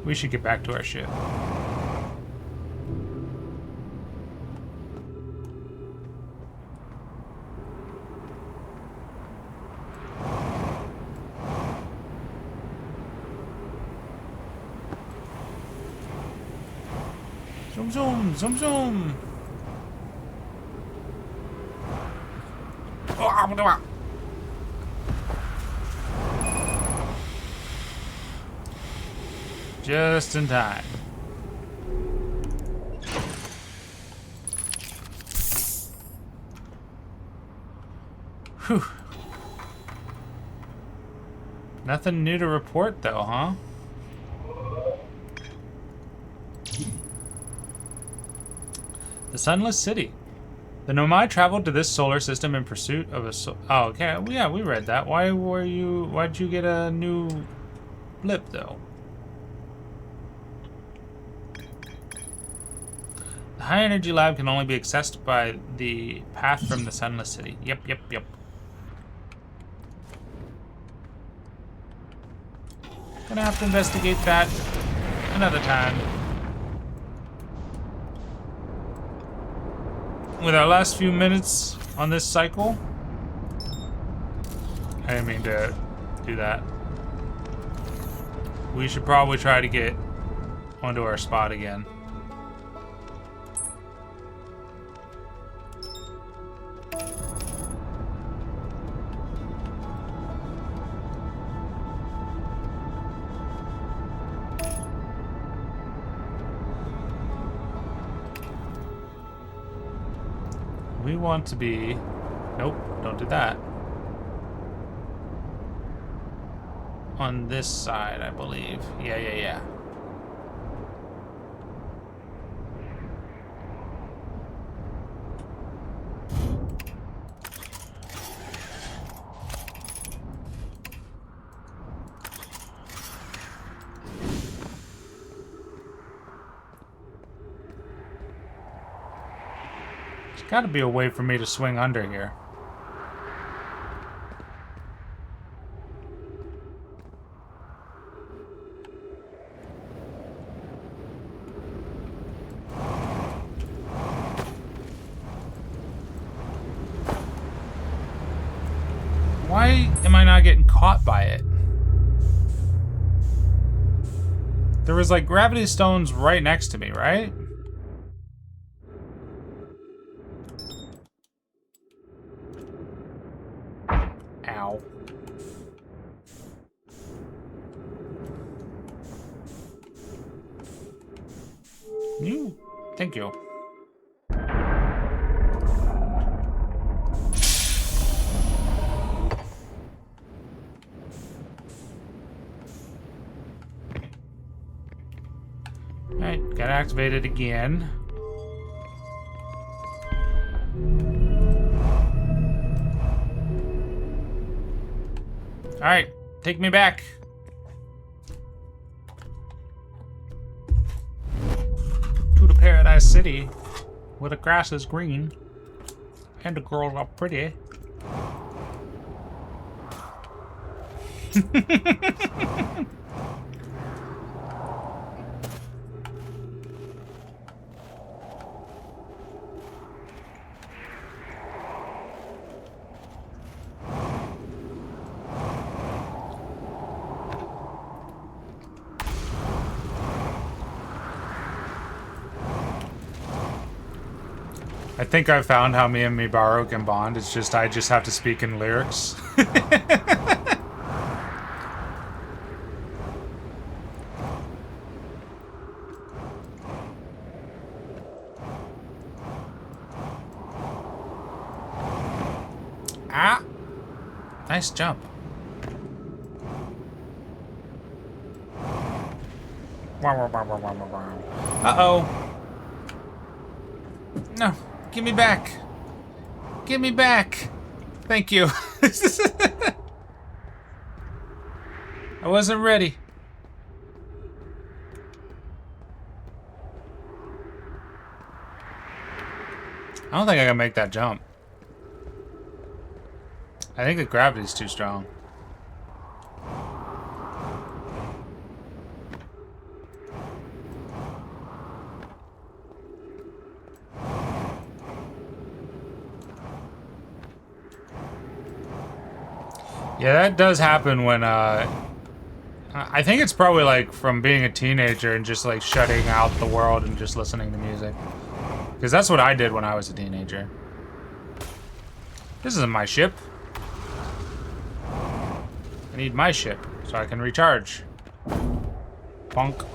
We should get back to our ship. Zoom, zoom, zoom, zoom. Oh, just in time. Whew. Nothing new to report, though, huh? The Sunless City. The Nomai traveled to this solar system in pursuit of a oh, okay. Well, yeah, we read that. Why'd you get a new blip, though? The High Energy Lab can only be accessed by the path from the Sunless City. Yep. Gonna have to investigate that another time. With our last few minutes on this cycle, I didn't mean to do that. We should probably try to get onto our spot again. We want to be... Nope, don't do that. On this side, I believe. Yeah. There's gotta be a way for me to swing under here. Why am I not getting caught by it? There was like gravity stones right next to me, right? Ow. Thank you. Alright, gotta activate it again. Alright, take me back. To the Paradise City, where the grass is green, and the girls are pretty. I think I found how me and Mibaro can bond. It's just I just have to speak in lyrics. Ah! Nice jump. Uh-oh. No. Give me back. Give me back. Thank you. I wasn't ready. I don't think I can make that jump. I think the gravity's too strong. Yeah, that does happen when, I think it's probably, like, from being a teenager and just, like, shutting out the world and just listening to music. Because that's what I did when I was a teenager. This isn't my ship. I need my ship so I can recharge. Bonk.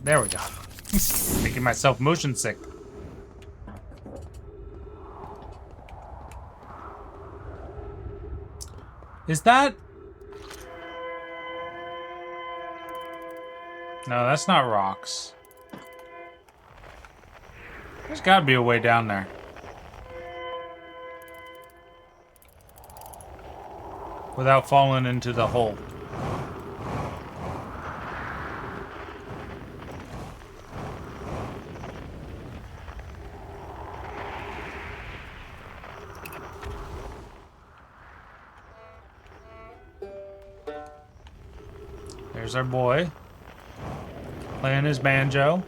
There we go. Making myself motion sick. Is that... No, that's not rocks. There's gotta be a way down there. Without falling into the hole. There's our boy. Playing his banjo.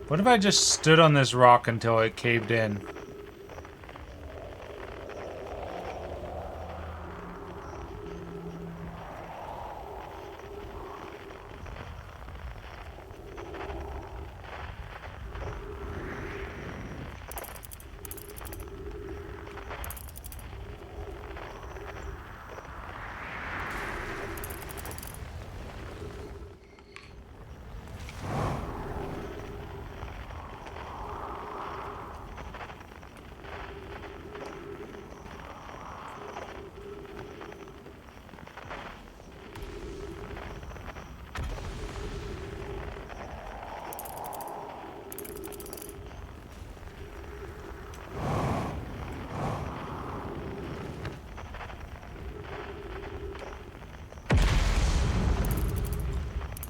What if I just stood on this rock until it caved in?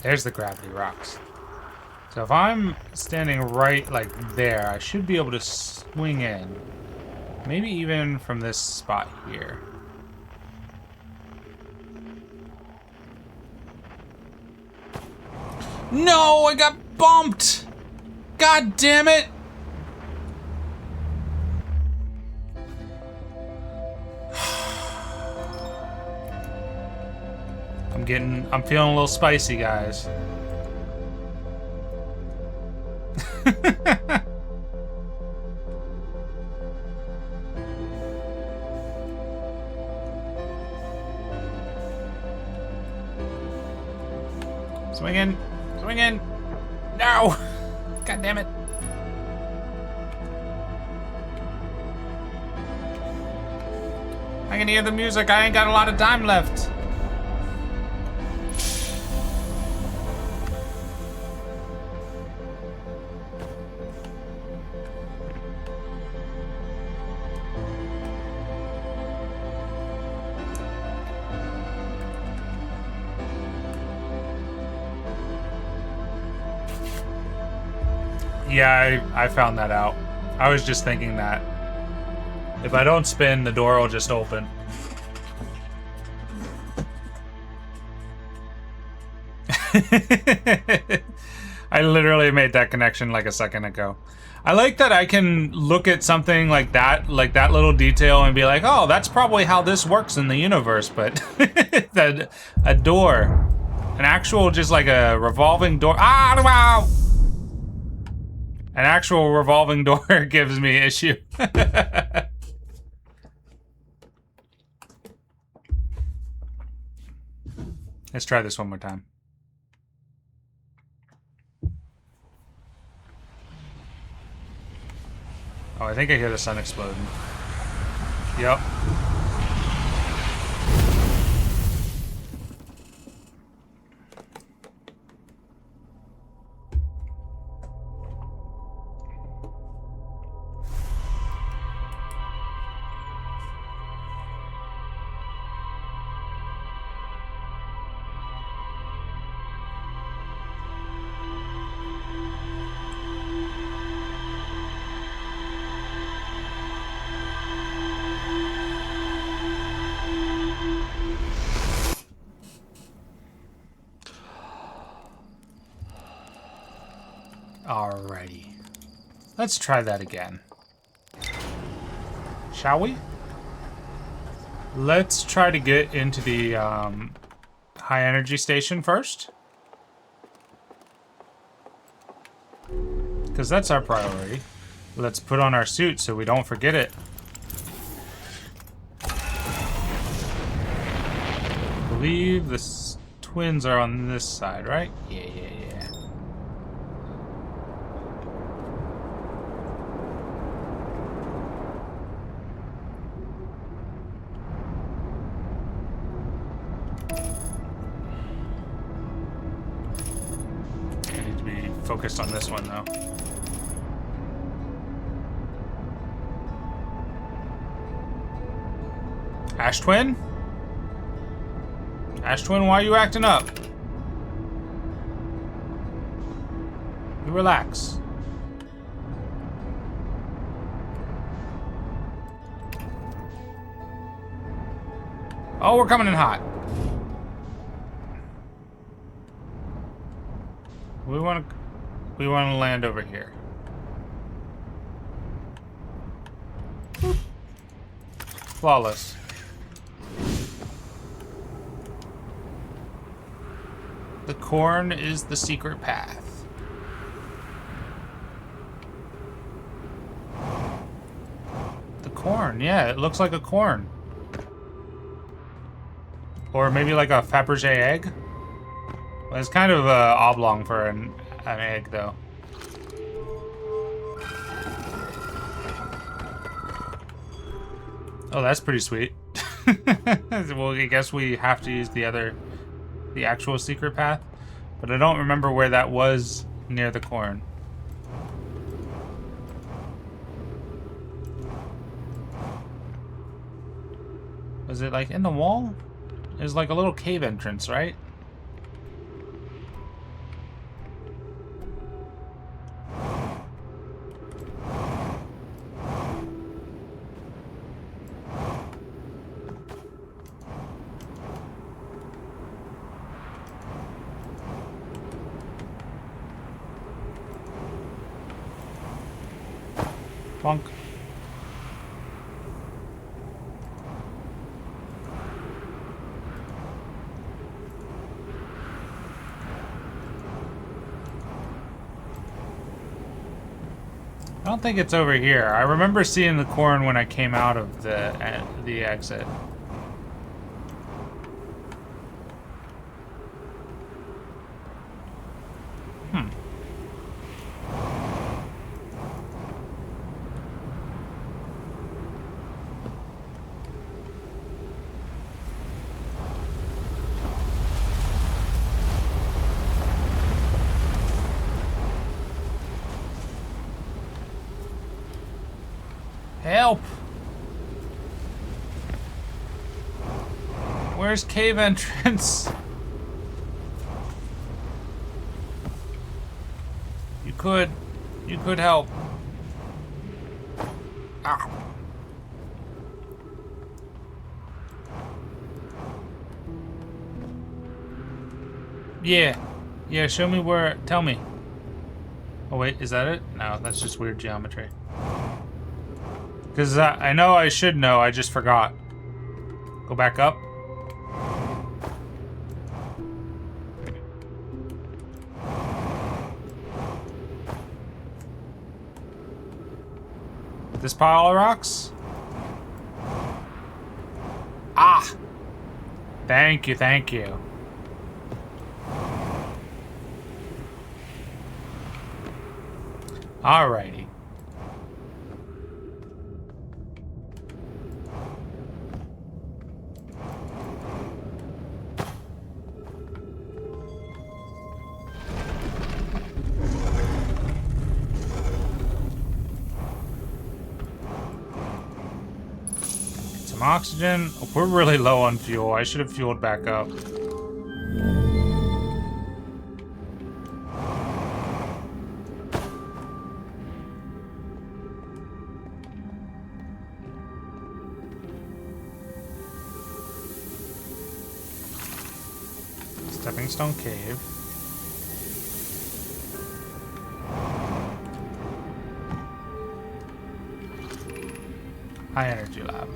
There's the gravity rocks. So if I'm standing right like there, I should be able to swing in. Maybe even from this spot here. No, I got bumped! God damn it! I'm feeling a little spicy, guys. Swing in! Swing in! No! God damn it! I can hear the music. I ain't got a lot of time left. Yeah, I found that out. I was just thinking that. If I don't spin, the door will just open. I literally made that connection like a second ago. I like that I can look at something like that little detail and be like, oh, that's probably how this works in the universe, but a door. An actual, just like a revolving door. Ah, wow! An actual revolving door gives me issue. Let's try this one more time. Oh, I think I hear the sun exploding. Yep. Alrighty. Let's try that again. Shall we? Let's try to get into the high energy station first. Because that's our priority. Let's put on our suit so we don't forget it. I believe the twins are on this side, right? Yeah. I need to be focused on this one, though. Ash Twin? Ash Twin, why are you acting up? You relax. Oh, we're coming in hot. We want to land over here. Flawless. The corn is the secret path. The corn, yeah, it looks like a corn. Or maybe like a Fabergé egg. Well, it's kind of oblong for an egg, though. Oh, that's pretty sweet. Well, I guess we have to use the actual secret path. But I don't remember where that was near the corn. Was it like in the wall? It was like a little cave entrance, right? Bonk. I don't think it's over here. I remember seeing the corn when I came out of the exit. Help! Where's cave entrance? You could help. Ah. Yeah. Yeah, show me where, tell me. Oh wait, is that it? No, that's just weird geometry. Because I know I should know, I just forgot. Go back up. This pile of rocks? Ah! Thank you, thank you. Alrighty. Some oxygen. Oh, we're really low on fuel. I should have fueled back up. Stepping Stone Cave. High Energy Lab.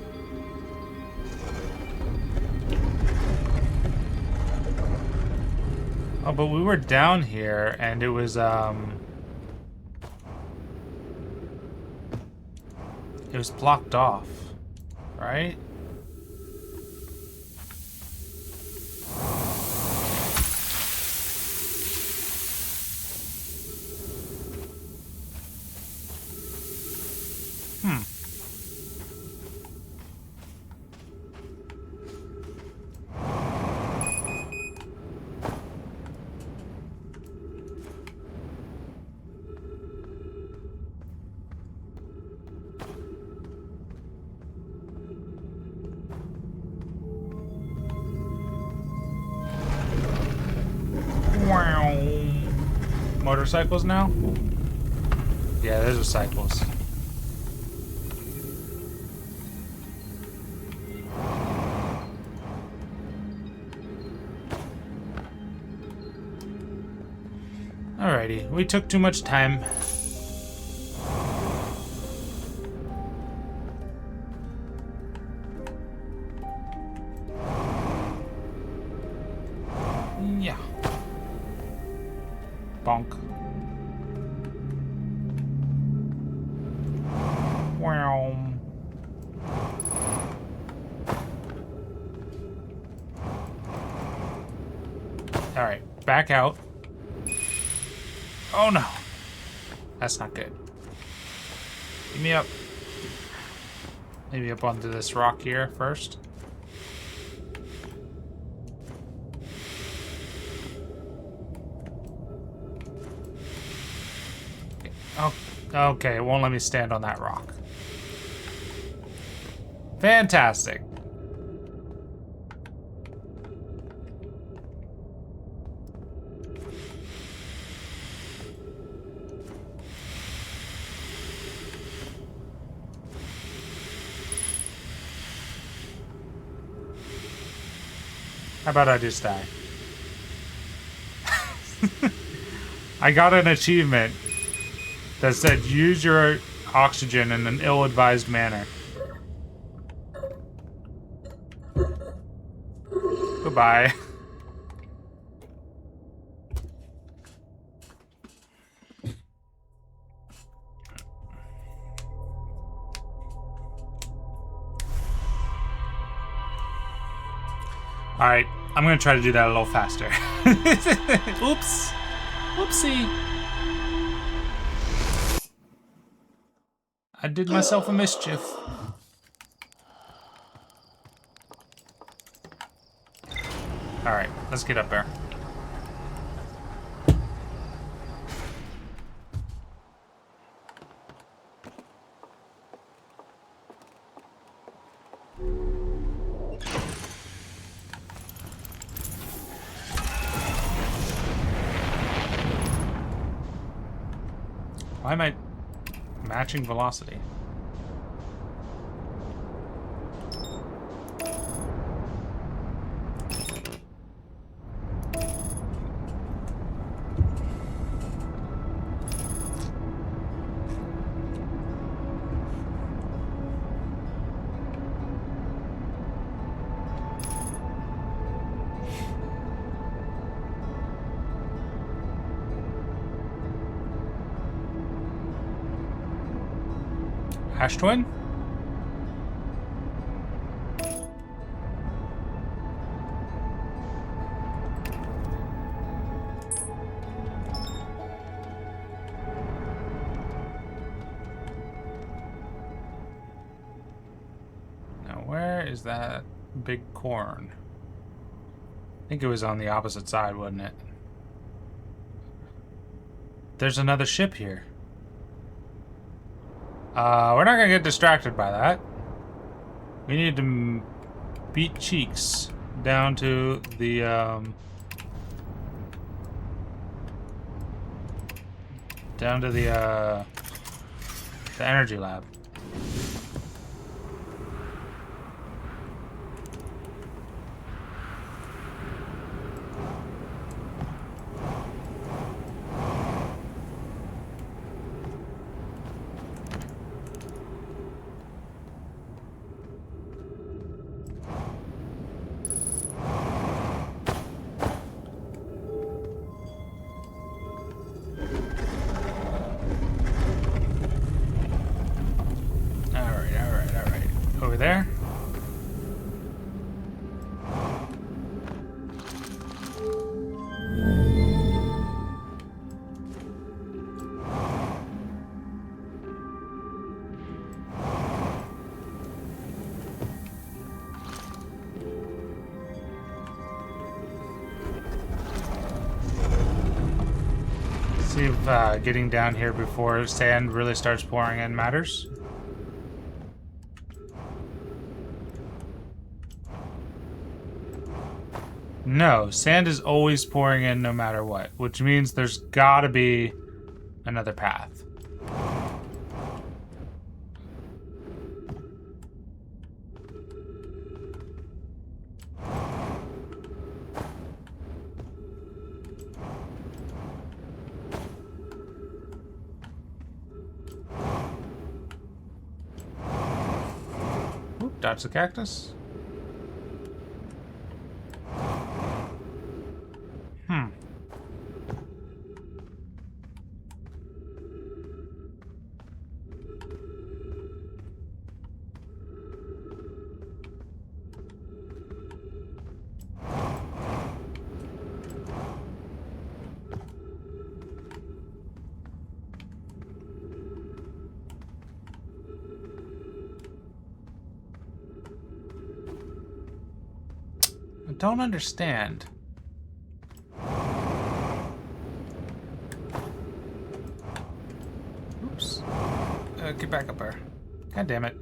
Oh, but we were down here and it was blocked off, right? Wow. Motorcycles now? Yeah, those are cycles. Alrighty, we took too much time. Yeah. Bonk. Wow. Alright, back out. Oh no. That's not good. Get me up. Maybe up onto this rock here first. Oh, okay, it won't let me stand on that rock. Fantastic. How about I just die? I got an achievement that said use your oxygen in an ill-advised manner. Goodbye. Alright, I'm gonna try to do that a little faster. Oops. Whoopsie. I did myself a mischief. Alright, let's get up there. Why am I matching velocity? Ash Twin? Now, where is that big corn? I think it was on the opposite side, wasn't it? There's another ship here. We're not gonna get distracted by that. We need to beat Cheeks down to the, the energy lab. Alright. Over there. See if getting down here before sand really starts pouring in matters. No, sand is always pouring in no matter what, which means there's gotta be another path. Oop, dodge the cactus. I don't understand. Oops. Get back up there. God damn it.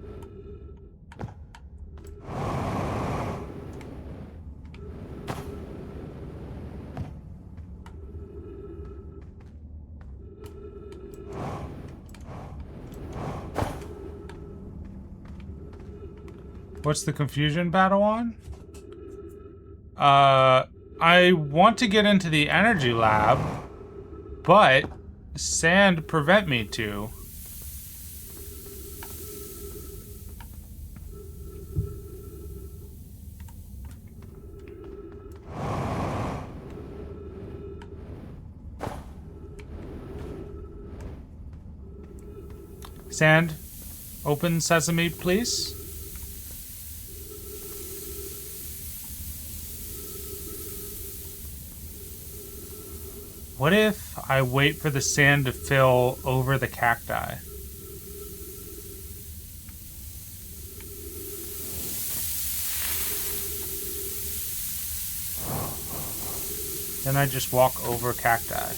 What's the confusion battle on? I want to get into the energy lab, but sand prevent me to. Sand, open sesame, please. What if I wait for the sand to fill over the cacti? Then I just walk over cacti.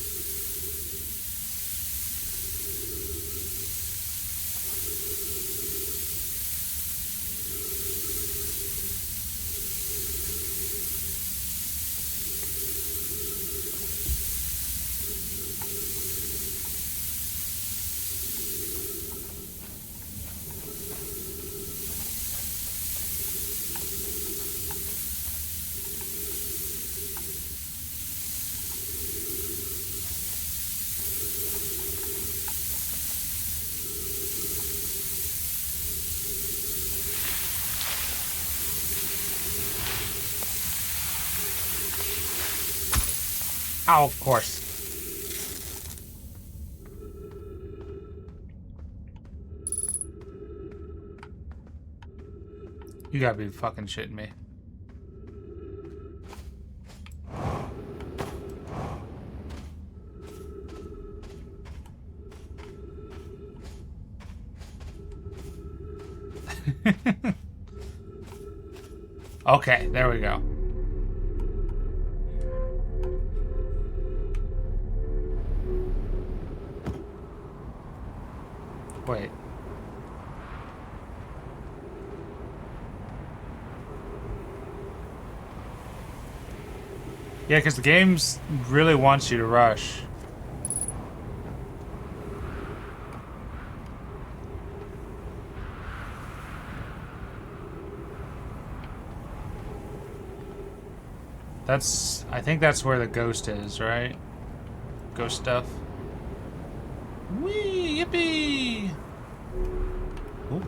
Oh, of course. You gotta be fucking shitting me. Okay, there we go. Wait. Yeah, because the game really wants you to rush. I think that's where the ghost is, right? Ghost stuff. Whee! Yippee! Ooh,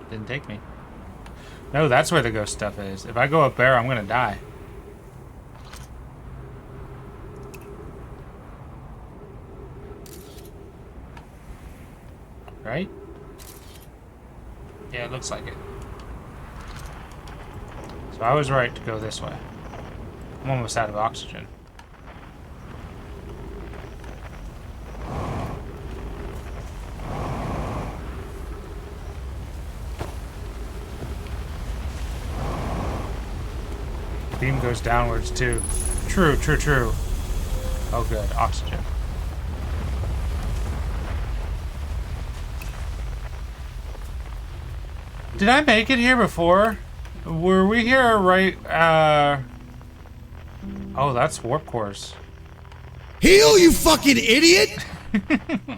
didn't take me. No, that's where the ghost stuff is. If I go up there, I'm gonna die. Right? Yeah, it looks like it. So I was right to go this way. I'm almost out of oxygen. Beam goes downwards too. True, true, true. Oh good, oxygen. Did I make it here before? Were we here right, Oh, that's warp course. Heal, you fucking idiot!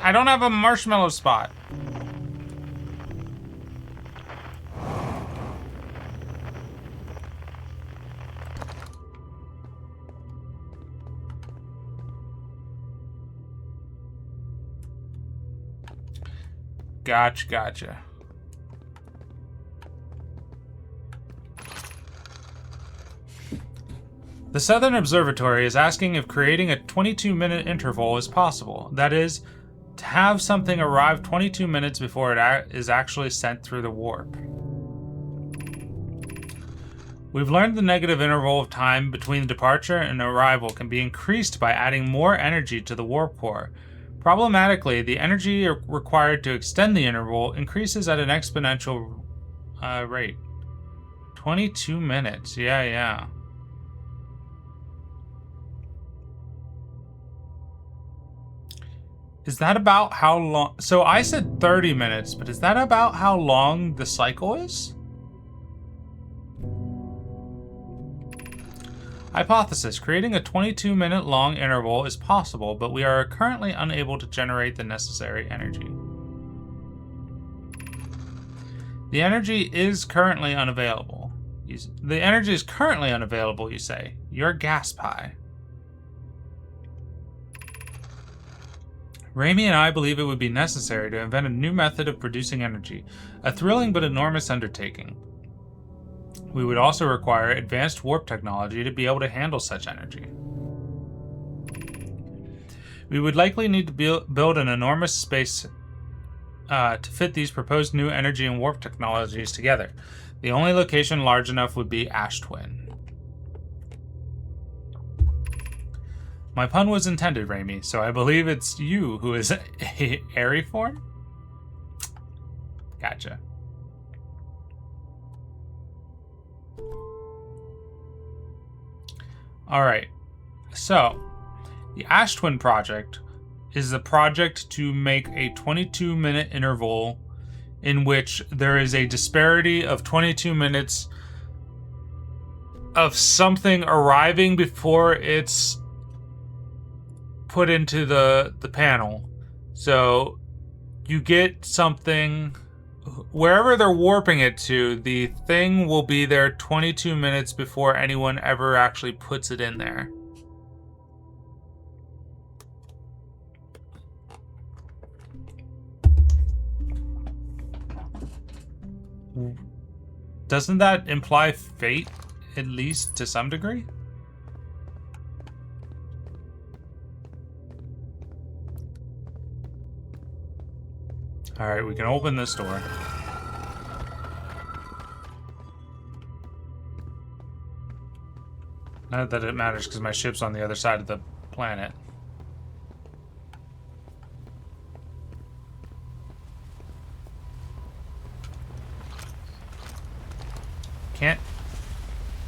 I don't have a marshmallow spot. Gotcha. The Southern Observatory is asking if creating a 22-minute interval is possible. That is, to have something arrive 22 minutes before it is actually sent through the warp. We've learned the negative interval of time between departure and arrival can be increased by adding more energy to the warp core. Problematically, the energy required to extend the interval increases at an exponential rate. 22 minutes, yeah. Is that about how long? So I said 30 minutes, but is that about how long the cycle is? Hypothesis. Creating a 22-minute long interval is possible, but we are currently unable to generate the necessary energy. The energy is currently unavailable. The energy is currently unavailable, you say. You're a gas pie. Raimi and I believe it would be necessary to invent a new method of producing energy, a thrilling but enormous undertaking. We would also require advanced warp technology to be able to handle such energy. We would likely need to build an enormous space to fit these proposed new energy and warp technologies together. The only location large enough would be Ash Twin. My pun was intended, Raimi, so I believe it's you who is a airy form? Gotcha. Alright, so the Ash Twin project is the project to make a 22-minute interval in which there is a disparity of 22 minutes of something arriving before it's put into the panel. So you get something wherever they're warping it to, the thing will be there 22 minutes before anyone ever actually puts it in there. Doesn't that imply fate, at least to some degree? Alright, we can open this door. Not that it matters because my ship's on the other side of the planet.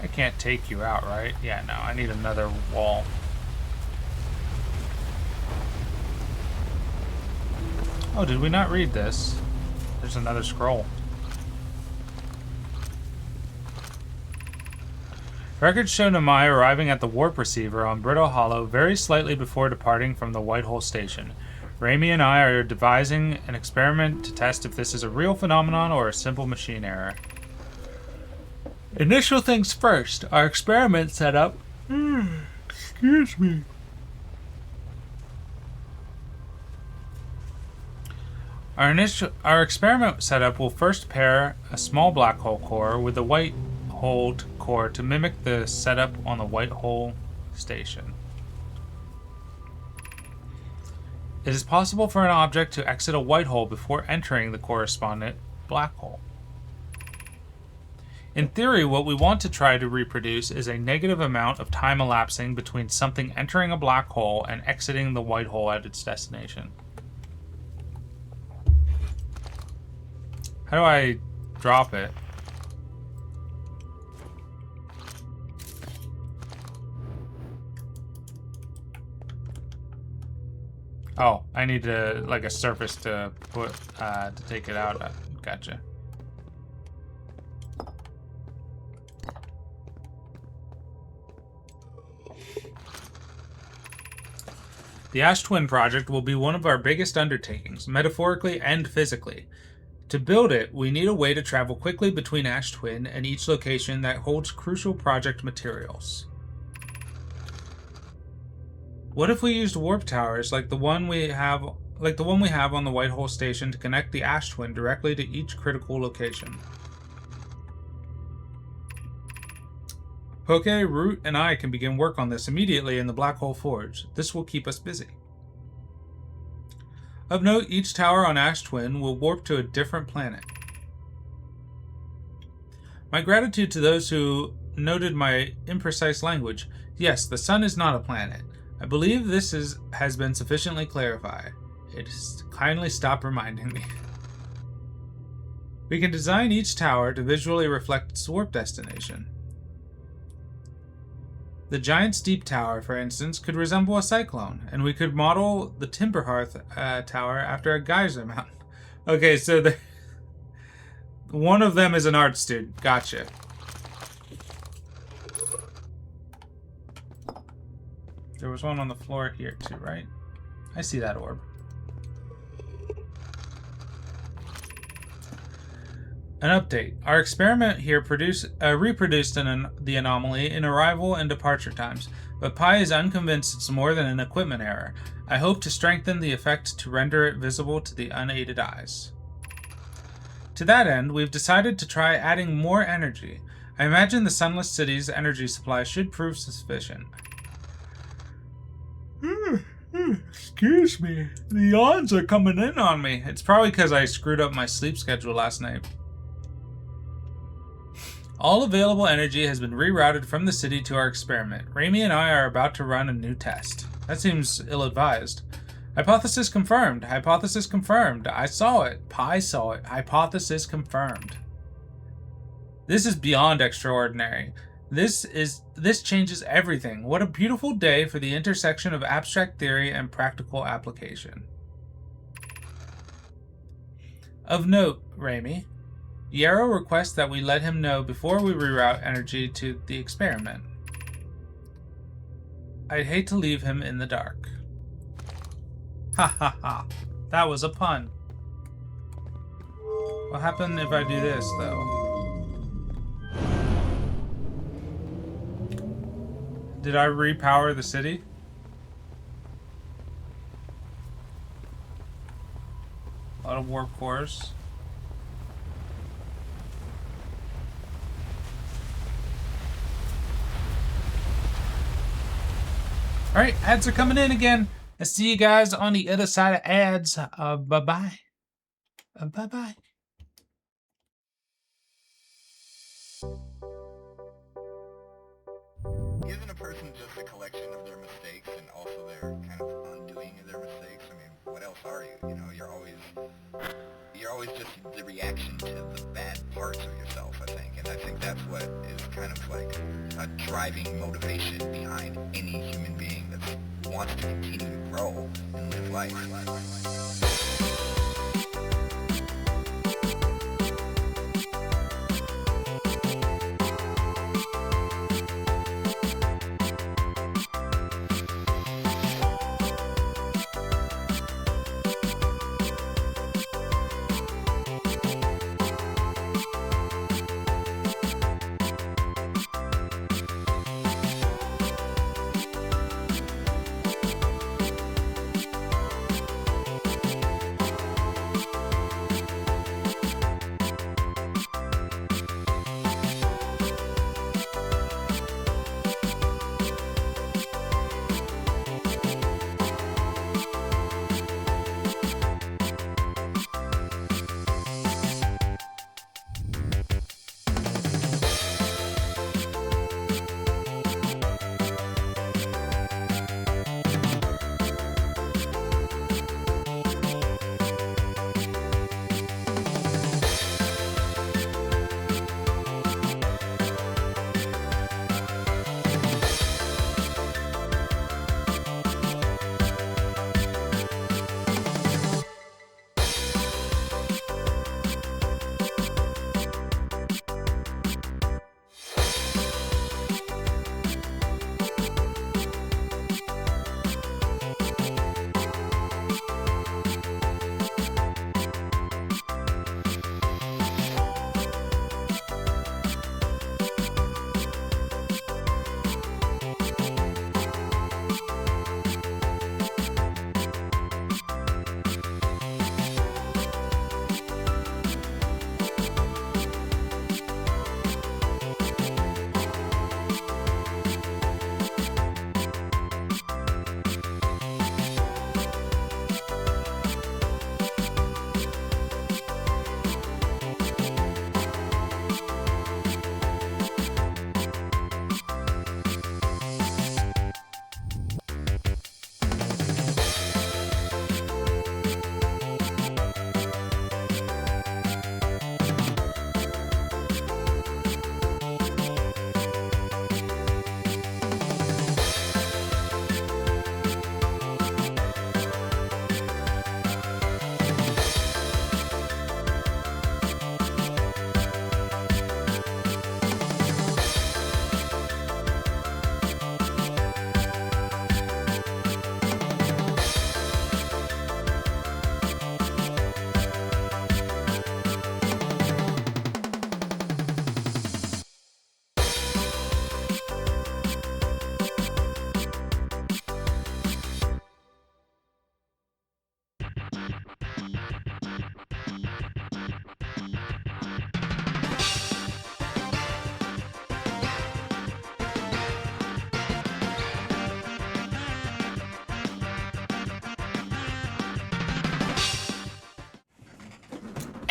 I can't take you out, right? Yeah, no, I need another wall. Oh, did we not read this? There's another scroll. Records show Namai arriving at the warp receiver on Brittle Hollow very slightly before departing from the Whitehole station. Raimi and I are devising an experiment to test if this is a real phenomenon or a simple machine error. Initial things first. Our experiment setup. Excuse me. Our experiment setup will first pair a small black hole core with the white hole core to mimic the setup on the Whitehole station. It is possible for an object to exit a white hole before entering the correspondent black hole. In theory, what we want to try to reproduce is a negative amount of time elapsing between something entering a black hole and exiting the white hole at its destination. How do I drop it? Oh, I need to, like, a surface to put, to take it out. Gotcha. The Ash Twin project will be one of our biggest undertakings, metaphorically and physically. To build it, we need a way to travel quickly between Ash Twin and each location that holds crucial project materials. What if we used warp towers like the one we have on the Whitehole station to connect the Ash Twin directly to each critical location? Poke, Root, and I can begin work on this immediately in the Black Hole Forge. This will keep us busy. Of note, each tower on Ash Twin will warp to a different planet. My gratitude to those who noted my imprecise language. Yes, the sun is not a planet. I believe this has been sufficiently clarified. Kindly stop reminding me. We can design each tower to visually reflect its warp destination. The giant steep tower, for instance, could resemble a cyclone, and we could model the Timberhearth tower after a geyser mountain. Okay, so one of them is an art student. Gotcha. There was one on the floor here too, right? I see that orb. An update. Our experiment here reproduced the anomaly in arrival and departure times, but Pi is unconvinced it's more than an equipment error. I hope to strengthen the effect to render it visible to the unaided eyes. To that end, we've decided to try adding more energy. I imagine the Sunless City's energy supply should prove sufficient. Excuse me. The yawns are coming in on me. It's probably because I screwed up my sleep schedule last night. All available energy has been rerouted from the city to our experiment. Raimi and I are about to run a new test. That seems ill-advised. Hypothesis confirmed. Hypothesis confirmed. I saw it. Pi saw it. Hypothesis confirmed. This is beyond extraordinary. This changes everything. What a beautiful day for the intersection of abstract theory and practical application. Of note, Raimi, Yarrow requests that we let him know before we reroute energy to the experiment. I'd hate to leave him in the dark. Ha ha ha. That was a pun. What happened if I do this, though? Did I repower the city? A lot of warp cores. Alright, ads are coming in again. I'll see you guys on the other side of ads. Bye-bye. Bye-bye. Isn't a person just a collection of their mistakes and also their kind of undoing of their mistakes? I mean, what else are you? You know, you're always just the reaction to the bad parts of yourself, I think. And I think that's what is kind of like a driving motivation behind any human being that wants to continue to grow and live life.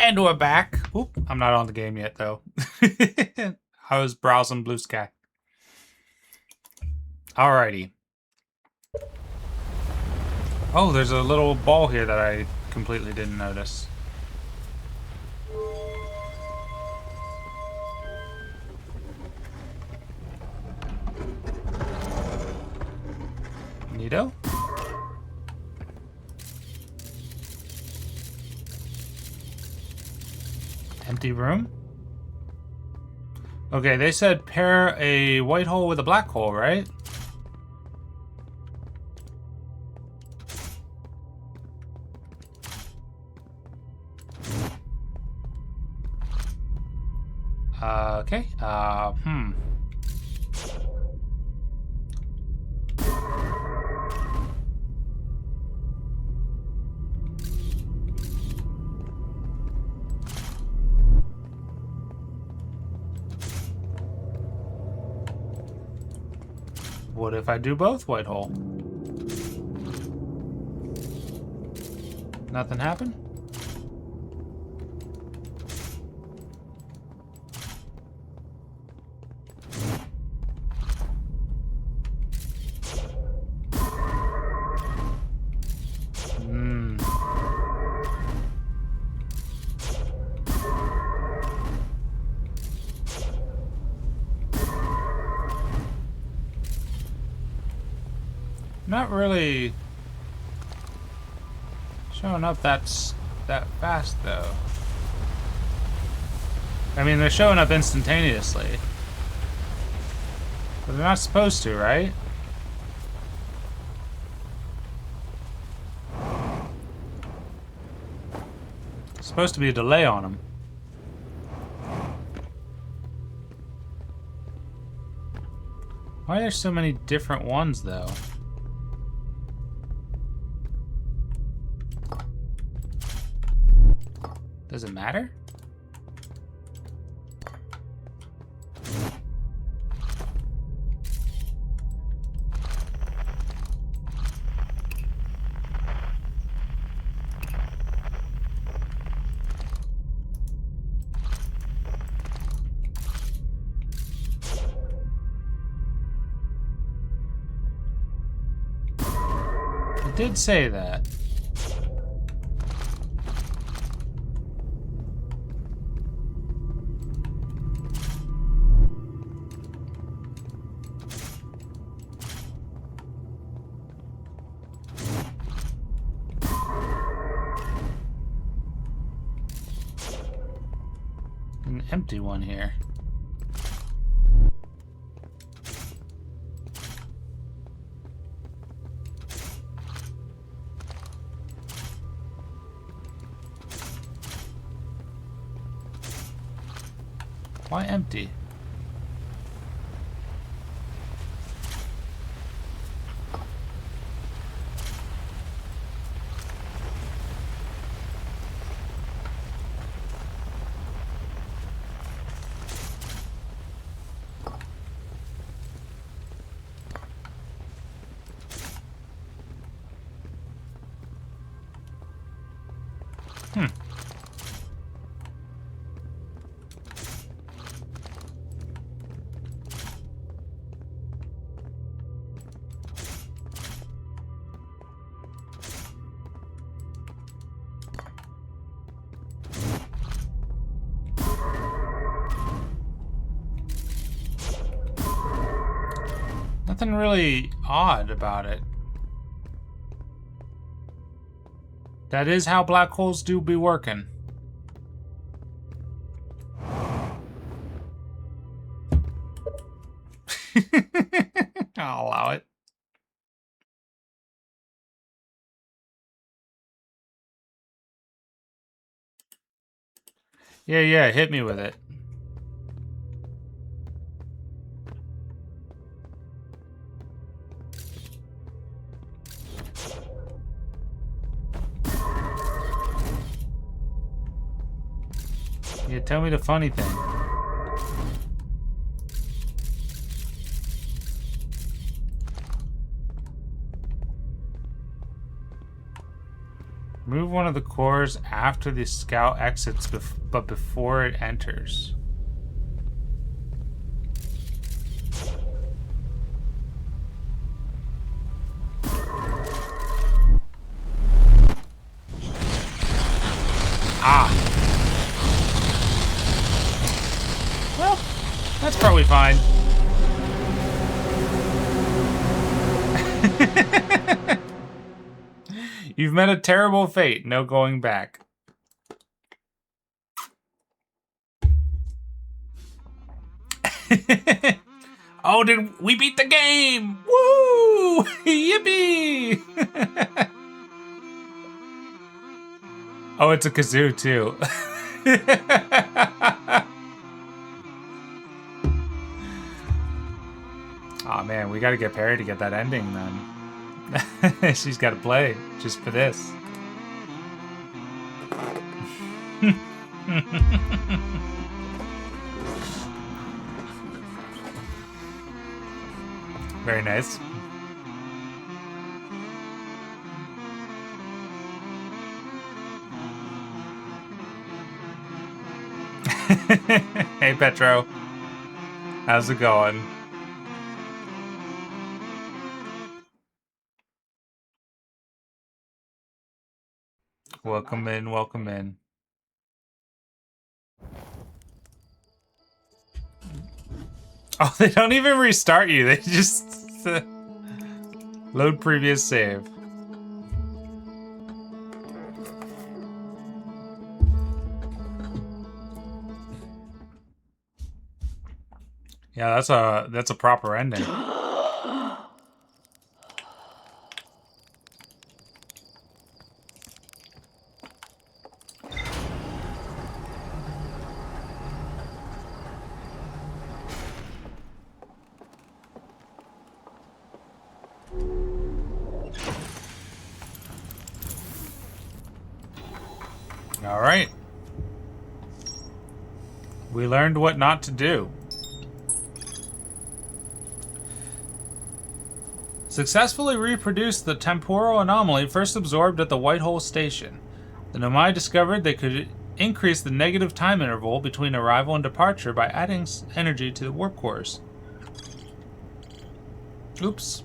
And we're back. Oop, I'm not on the game yet, though. I was browsing Blue Sky. Alrighty. Oh, there's a little ball here that I completely didn't notice. Neato. Empty room. Okay, they said pair a white hole with a black hole, right? Okay. What if I do both white hole? Nothing happened? Not really showing up that fast, though. I mean, they're showing up instantaneously. But they're not supposed to, right? There's supposed to be a delay on them. Why are there so many different ones, though? Does it matter? It did say that. An empty one here. Why empty? Hmm. Nothing really odd about it. That is how black holes do be working. I'll allow it. Yeah, hit me with it. Yeah, tell me the funny thing. Move one of the cores after the scout exits, but before it enters. Ah. Well, that's probably fine. You've met a terrible fate. No going back. Oh, did we beat the game? Woo! Yippee! Oh, it's a kazoo too. Oh man, we gotta get Perry to get that ending then. She's gotta play just for this. Very nice. Hey Petro, how's it going? Welcome in, welcome in. Oh, they don't even restart you. They just... Load previous save. Yeah, that's a proper ending. All right. We learned what not to do. Successfully reproduced the temporal anomaly first absorbed at the Whitehole Station. The Nomai discovered they could increase the negative time interval between arrival and departure by adding energy to the warp cores. Oops.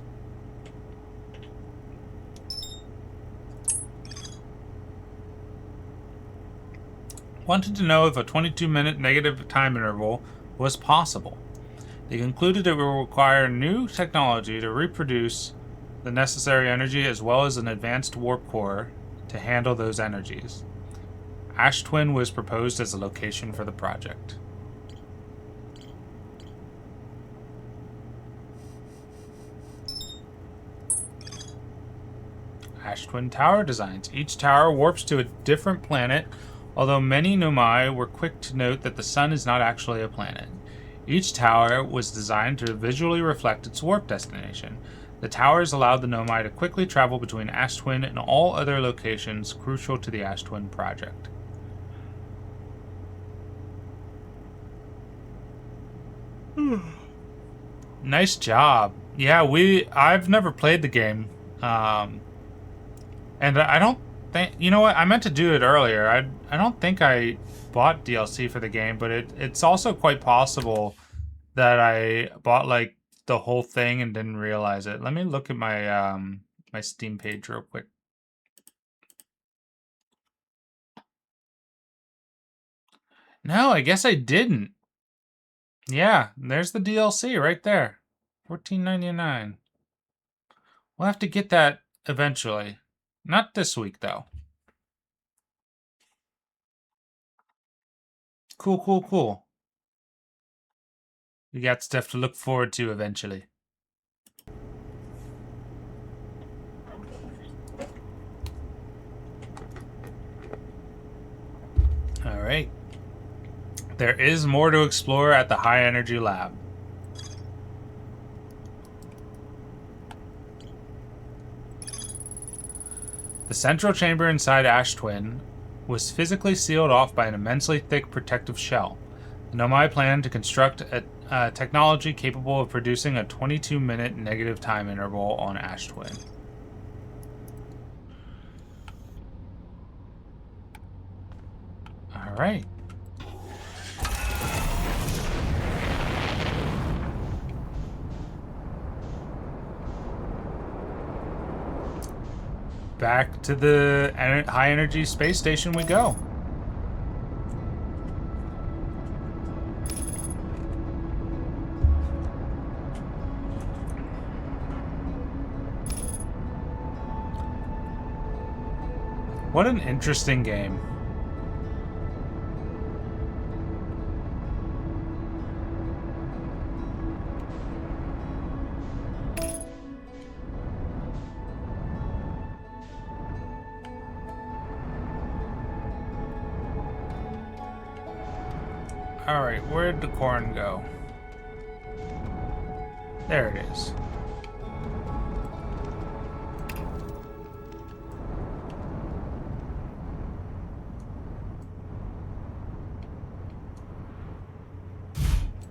Wanted to know if a 22-minute negative time interval was possible. They concluded it will require new technology to reproduce the necessary energy as well as an advanced warp core to handle those energies. Ash Twin was proposed as a location for the project. Ash Twin Tower designs. Each tower warps to a different planet, although many Nomai were quick to note that the sun is not actually a planet. Each tower was designed to visually reflect its warp destination. The towers allowed the Nomai to quickly travel between Ash Twin and all other locations crucial to the Ash Twin project. Nice job. Yeah, I've never played the game. And I don't think, you know what, I meant to do it earlier. I don't think I bought DLC for the game, but it's also quite possible that I bought like the whole thing and didn't realize it. Let me look at my my Steam page real quick. No, I guess I didn't. Yeah, there's the DLC right there. $14.99. We'll have to get that eventually. Not this week though. Cool, cool, cool. We got stuff to look forward to eventually. All right. There is more to explore at the High Energy Lab. The central chamber inside Ash Twin was physically sealed off by an immensely thick protective shell. The Nomai planned to construct a technology capable of producing a 22-minute negative time interval on Ash Twin. All right. Back to the high energy space station we go. What an interesting game. Alright, where'd the corn go? There it is.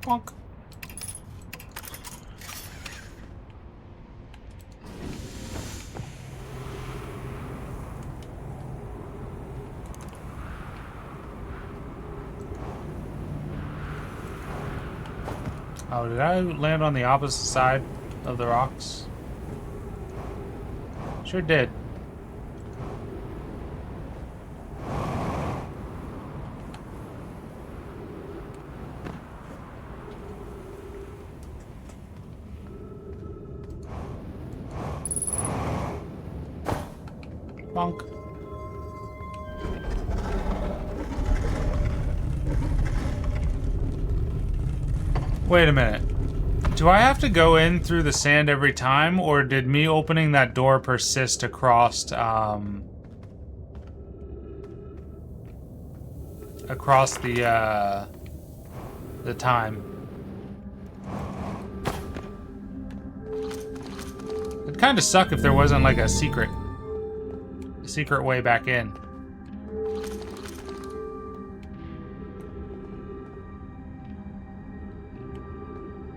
Bonk. Oh, did I land on the opposite side of the rocks? Sure did. Wait a minute. Do I have to go in through the sand every time, or did me opening that door persist across, across the time? It'd kind of suck if there wasn't like a secret way back in.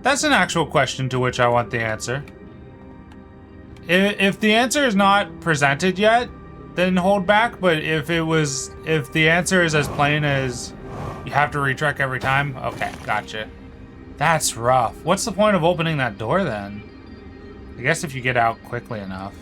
That's an actual question to which I want the answer. If the answer is not presented yet, then hold back. But if the answer is as plain as you have to retrek every time, okay, gotcha. That's rough. What's the point of opening that door then? I guess if you get out quickly enough.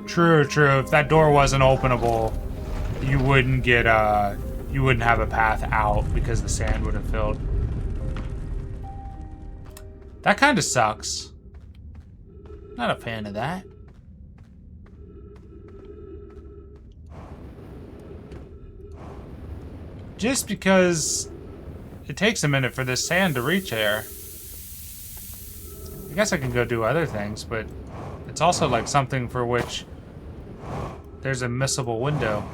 True, true. If that door wasn't openable, you wouldn't have a path out because the sand would have filled. That kind of sucks. Not a fan of that. Just because it takes a minute for this sand to reach there. I guess I can go do other things, but it's also like something for which there's a missable window.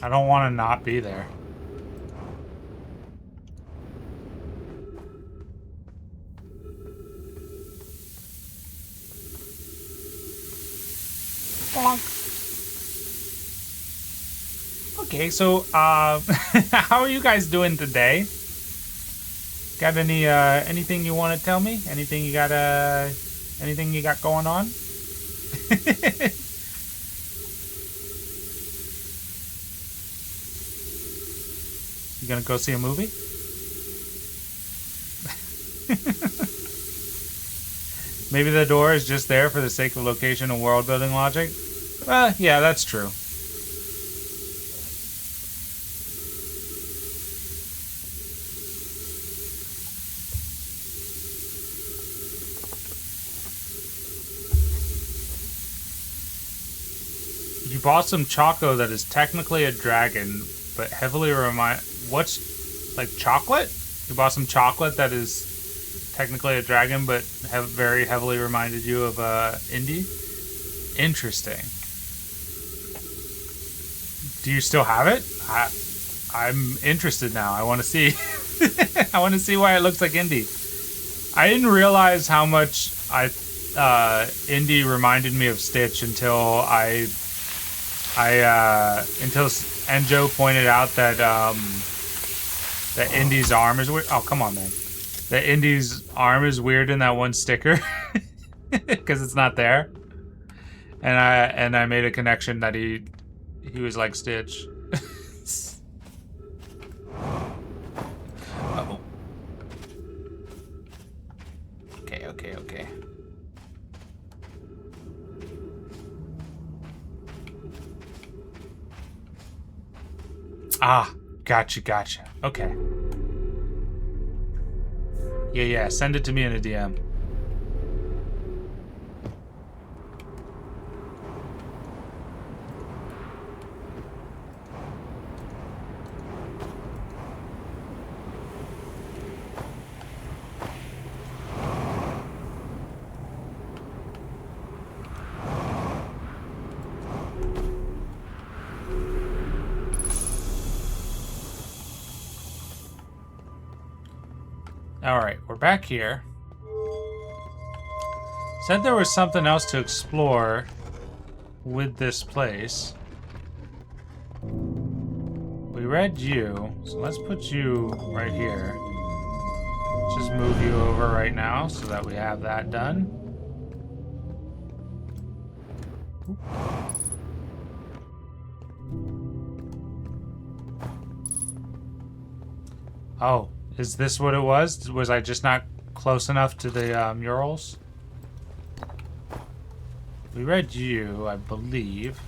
I don't want to not be there. Okay, so how are you guys doing today? Got any anything you want to tell me? Anything you got going on? You gonna go see a movie? Maybe the door is just there for the sake of location and world building logic? Well, yeah, that's true. You bought some Choco that is technically a dragon, but heavily what's like chocolate? You bought some chocolate that is technically a dragon, but very heavily reminded you of Indy. Interesting. Do you still have it? I'm interested now. I want to see. I want to see why it looks like Indy. I didn't realize how much Indy reminded me of Stitch until until Enjo pointed out that that Indy's arm is weird. Oh, come on, man. That Indy's arm is weird in that one sticker because it's not there. And I made a connection that he was like Stitch. Uh-oh. Okay. Ah, gotcha. Okay. Yeah, send it to me in a DM. Alright, we're back here. Said there was something else to explore with this place. We read you, so let's put you right here. Just move you over right now so that we have that done. Oh, is this what it was? Was I just not close enough to the murals? We read you, I believe.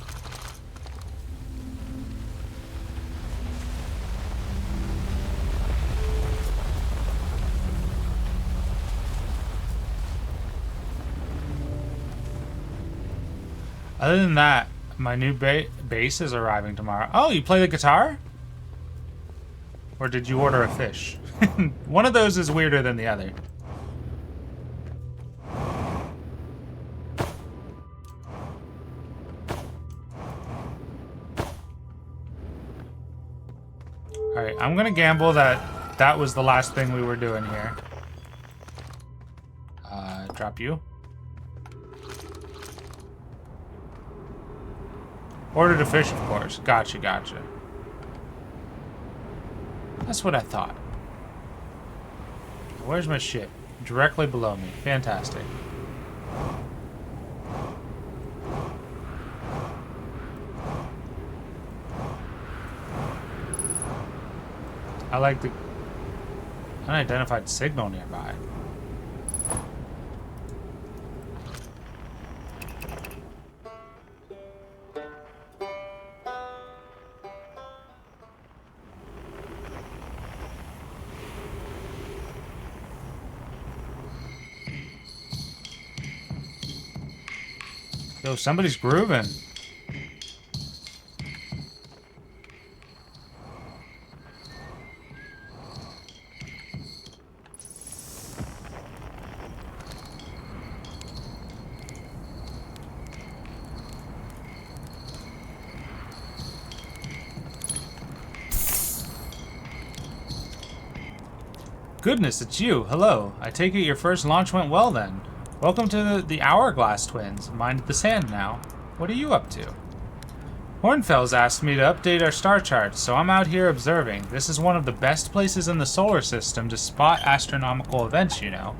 Other than that, my new bass is arriving tomorrow. Oh, you play the guitar? Or did you order a fish? One of those is weirder than the other. Alright, I'm gonna gamble that that was the last thing we were doing here. Drop you. Ordered a fish, of course. Gotcha, gotcha. That's what I thought. Where's my ship? Directly below me. Fantastic. I like the unidentified signal nearby. Yo, somebody's grooving. Goodness, it's you. Hello. I take it your first launch went well then. Welcome to the Hourglass Twins. Mind the sand now. What are you up to? Hornfels asked me to update our star charts, so I'm out here observing. This is one of the best places in the solar system to spot astronomical events, you know.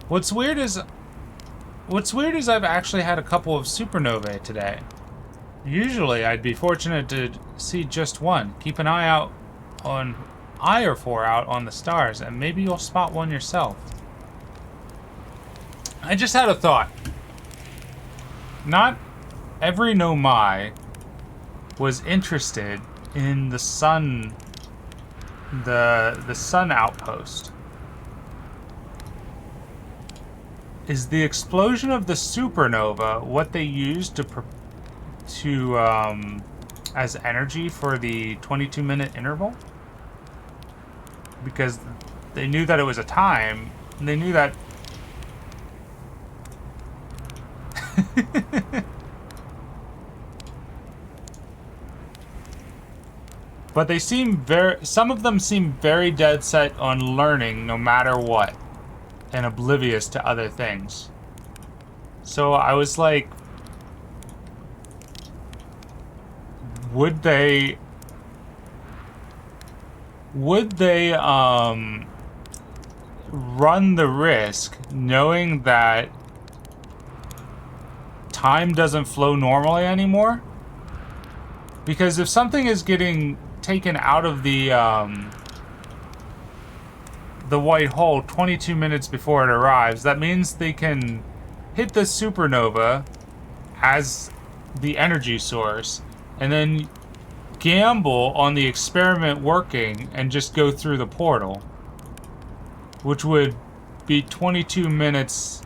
What's weird is I've actually had a couple of supernovae today. Usually I'd be fortunate to see just one. Keep an eye out on or four out on the stars, and maybe you'll spot one yourself. I just had a thought. Not every Nomai was interested in the sun, the sun outpost. Is the explosion of the supernova what they used as energy for the 22-minute interval? Because they knew that it was a time, and they knew that... But they seem some of them seem very dead set on learning no matter what, and oblivious to other things. So I was like, would they run the risk knowing that time doesn't flow normally anymore? Because if something is getting taken out of the white hole 22 minutes before it arrives, that means they can hit the supernova as the energy source and then gamble on the experiment working and just go through the portal, which would be 22 minutes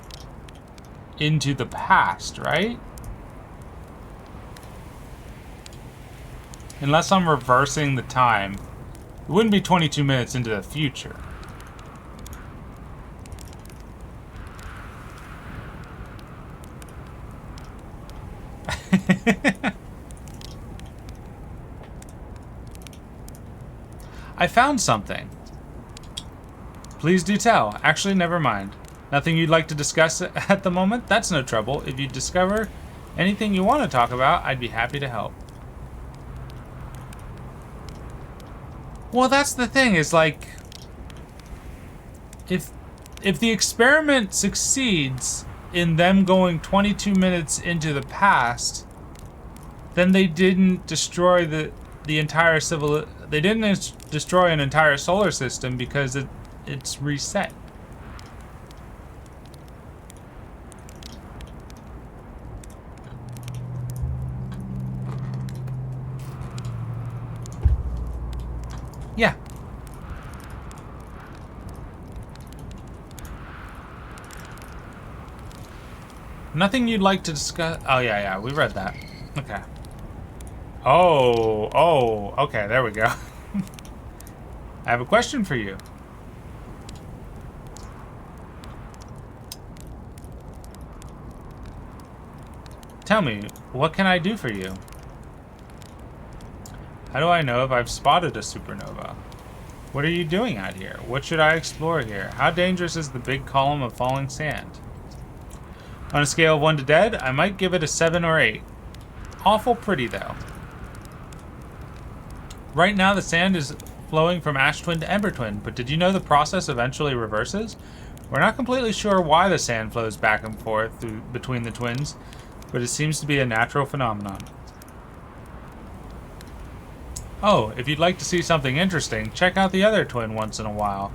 into the past, right? Unless I'm reversing the time, it wouldn't be 22 minutes into the future. I found something. Please do tell. Actually, never mind. Nothing you'd like to discuss at the moment? That's no trouble. If you discover anything you want to talk about, I'd be happy to help. Well, that's the thing, is like, if the experiment succeeds in them going 22 minutes into the past, then they didn't destroy the entire they didn't destroy an entire solar system because it's reset. Yeah. Nothing you'd like to discuss? Oh, yeah, we read that. Okay. Oh, okay, there we go. I have a question for you. Tell me, what can I do for you? How do I know if I've spotted a supernova? What are you doing out here? What should I explore here? How dangerous is the big column of falling sand? On a scale of 1 to dead, I might give it a 7 or 8. Awful pretty, though. Right now, the sand is flowing from ash twin to ember twin, but did you know the process eventually reverses? We're not completely sure why the sand flows back and forth between the twins, but it seems to be a natural phenomenon. Oh, if you'd like to see something interesting, check out the other twin once in a while.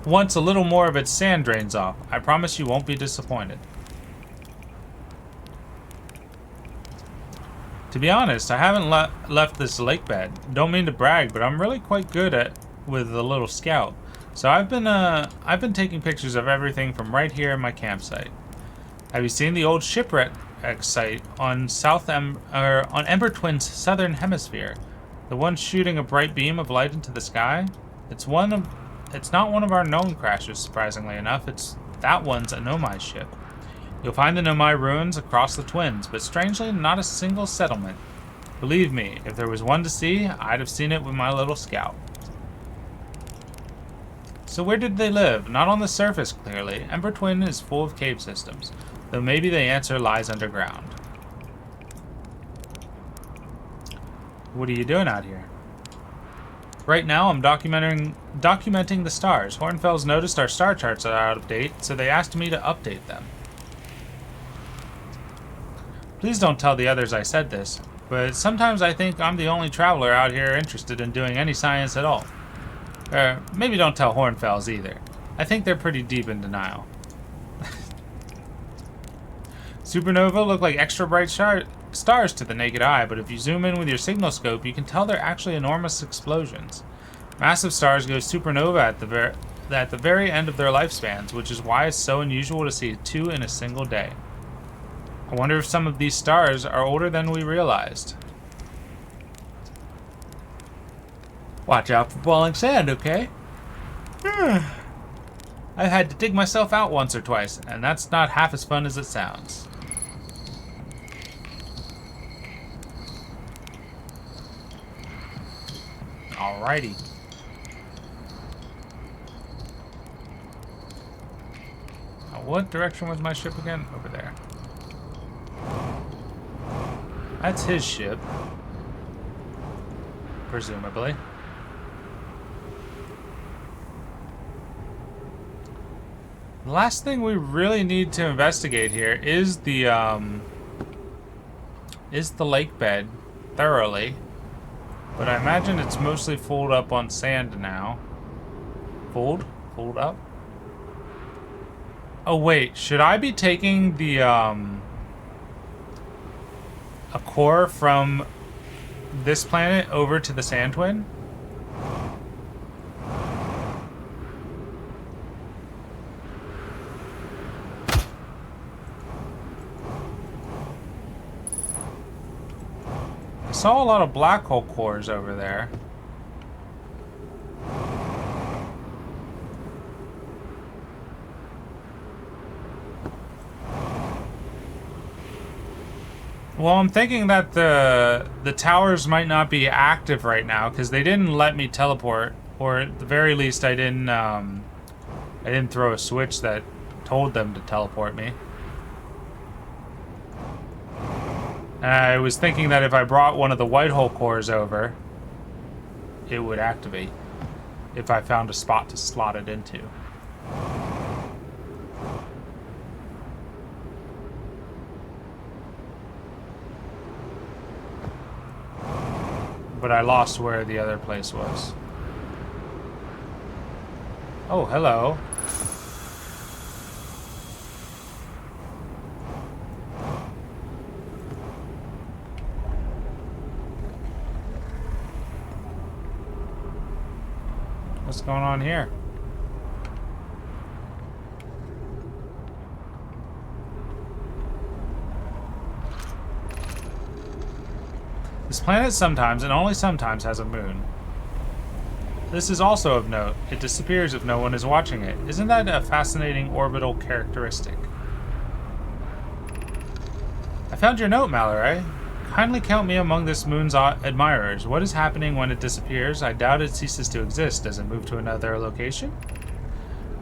Once a little more of its sand drains off. I promise you won't be disappointed. To be honest, I haven't left this lake bed. Don't mean to brag, but I'm really quite good with the little scout. So I've been taking pictures of everything from right here in my campsite. Have you seen the old shipwreck site on on Ember Twin's southern hemisphere? The one shooting a bright beam of light into the sky? It's not one of our gnome crashes, surprisingly enough. That one's a Nomai ship. You'll find the Nomai ruins across the twins, but strangely, not a single settlement. Believe me, if there was one to see, I'd have seen it with my little scout. So where did they live? Not on the surface, clearly. Ember Twin is full of cave systems, though maybe the answer lies underground. What are you doing out here? Right now, I'm documenting the stars. Hornfels noticed our star charts are out of date, so they asked me to update them. Please don't tell the others I said this, but sometimes I think I'm the only traveler out here interested in doing any science at all. Maybe don't tell Hornfels either. I think they're pretty deep in denial. Supernova look like extra bright stars to the naked eye, but if you zoom in with your signal scope, you can tell they're actually enormous explosions. Massive stars go supernova at the very end of their lifespans, which is why it's so unusual to see 2 in a single day. I wonder if some of these stars are older than we realized. Watch out for falling sand, okay? I've had to dig myself out once or twice, and that's not half as fun as it sounds. Alrighty. Now, what direction was my ship again? Over there. That's his ship. Presumably. The last thing we really need to investigate here is the lake bed thoroughly. But I imagine it's mostly folded up on sand now. Fold up? Oh wait, should I be taking the a core from this planet over to the sand twin? I saw a lot of black hole cores over there. Well, I'm thinking that the towers might not be active right now because they didn't let me teleport, or at the very least, I didn't throw a switch that told them to teleport me. And I was thinking that if I brought one of the white hole cores over, it would activate if I found a spot to slot it into. but I lost where the other place was. Oh, hello. What's going on here? This planet sometimes, and only sometimes, has a moon. This is also of note. It disappears if no one is watching it. Isn't that a fascinating orbital characteristic? I found your note, Mallory. Kindly count me among this moon's admirers. What is happening when it disappears? I doubt it ceases to exist. Does it move to another location?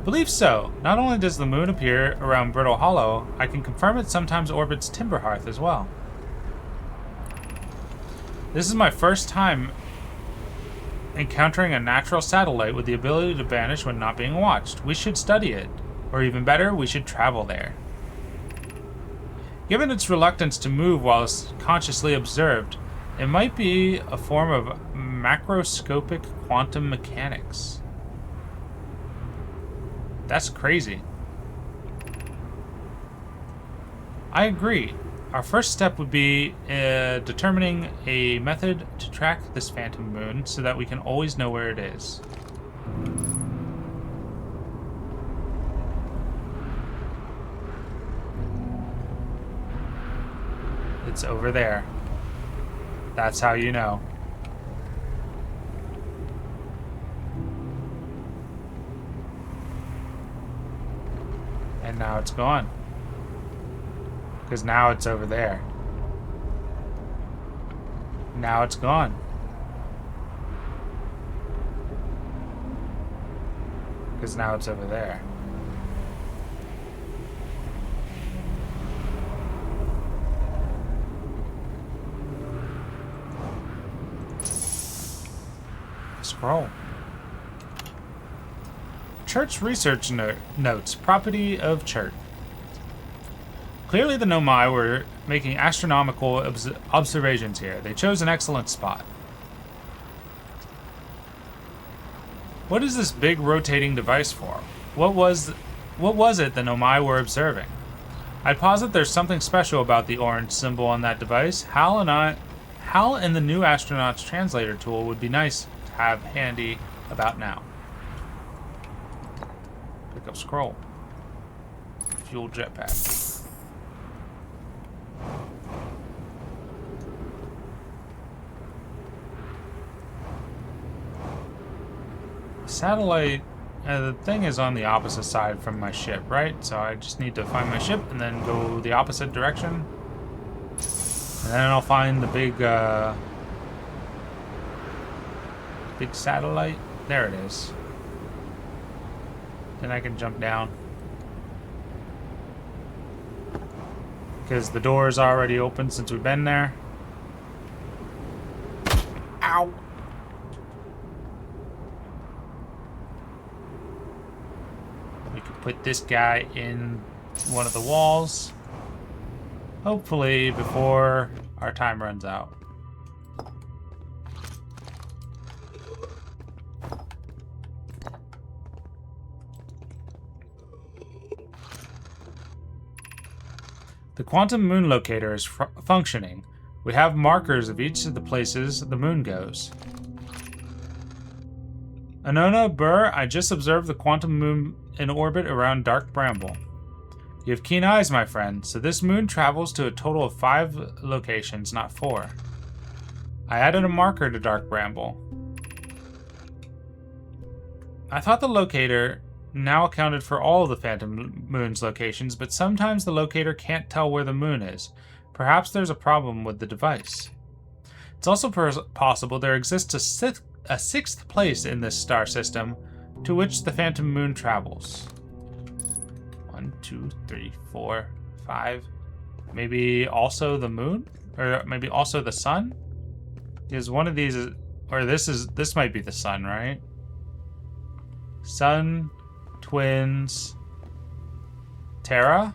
Believe so. Not only does the moon appear around Brittle Hollow, I can confirm it sometimes orbits Timberhearth as well. This is my first time encountering a natural satellite with the ability to vanish when not being watched. We should study it. Or even better, we should travel there. Given its reluctance to move while consciously observed, it might be a form of macroscopic quantum mechanics. That's crazy. I agree. Our first step would be determining a method to track this phantom moon so that we can always know where it is. It's over there. That's how you know. And now it's gone. Because now it's over there. Now it's gone. Because now it's over there. Scroll. Church research notes. Property of Church. Clearly the Nomai were making astronomical observations here. They chose an excellent spot. What is this big rotating device for? What was it the Nomai were observing? I'd posit there's something special about the orange symbol on that device. Hal and the new astronaut's translator tool would be nice to have handy about now. Pick up scroll. Fuel jetpack. Satellite, the thing is on the opposite side from my ship, right? So I just need to find my ship and then go the opposite direction. And then I'll find the big satellite. There it is. Then I can jump down. Because the door is already open since we've been there. Ow! We could put this guy in one of the walls. Hopefully before our time runs out. The quantum moon locator is functioning. We have markers of each of the places the moon goes. Anona Burr, I just observed the quantum moon in orbit around Dark Bramble. You have keen eyes, my friend, so this moon travels to a total of 5 locations, not 4. I added a marker to Dark Bramble. I thought the locator now accounted for all of the Phantom Moon's locations, but sometimes the locator can't tell where the moon is. Perhaps there's a problem with the device. It's also possible there exists a 6th place in this star system to which the Phantom Moon travels. 1, 2, 3, 4, 5. Maybe also the moon? Or maybe also the sun? Because one of these is, or this might be the sun, right? Sun, twins, Terra?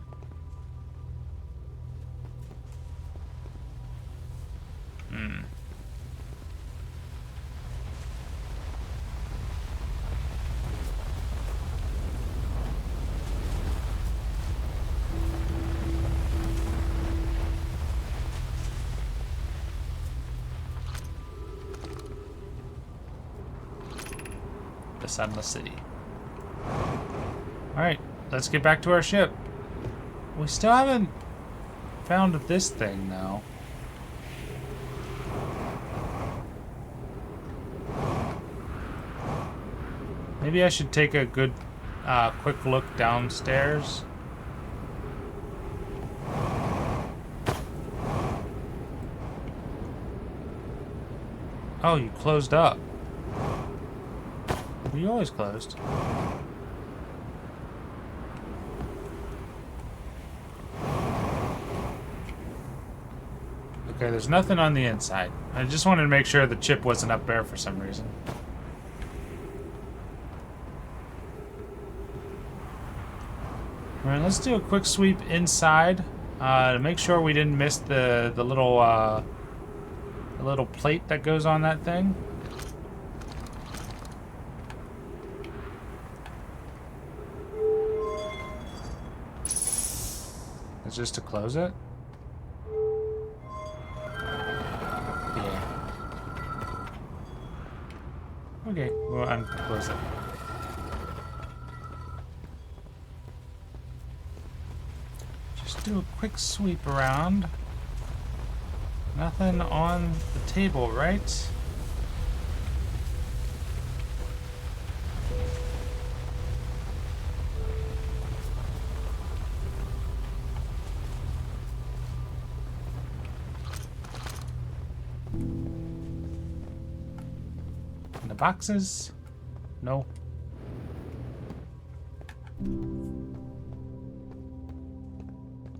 Sunless City. Alright, let's get back to our ship. We still haven't found this thing, though. Maybe I should take a good, quick look downstairs. Oh, you closed up. Were you always closed? Okay, there's nothing on the inside. I just wanted to make sure the chip wasn't up there for some reason. Alright, let's do a quick sweep inside to make sure we didn't miss the little plate that goes on that thing. It's just to close it? Yeah. Okay, we'll unclose it. Just do a quick sweep around. Nothing on the table, right? In the boxes? No.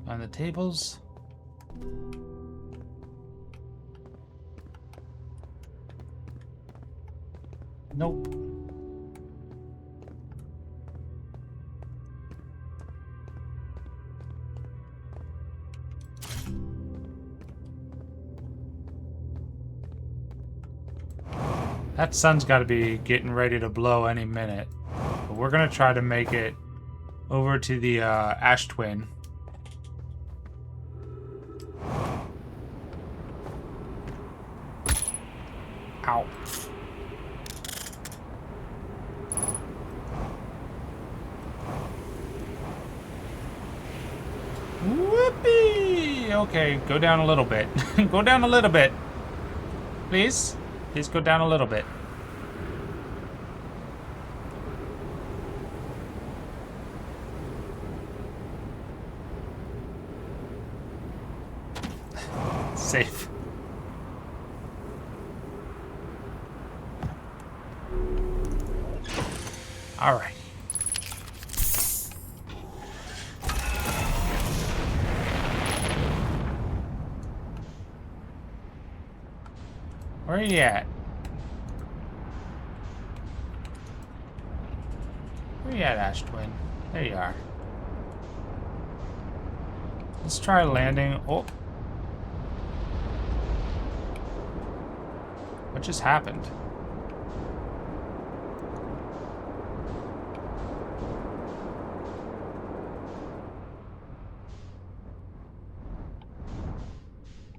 On the tables? Nope. That sun's got to be getting ready to blow any minute. But we're going to try to make it over to the Ash Twin. Ow. Whoopee! Okay, go down a little bit. Go down a little bit. Please? Please go down a little bit. Safe. All right. Where are you at? Where you at, Ash Twin? There you are. Let's try landing. Oh. What just happened?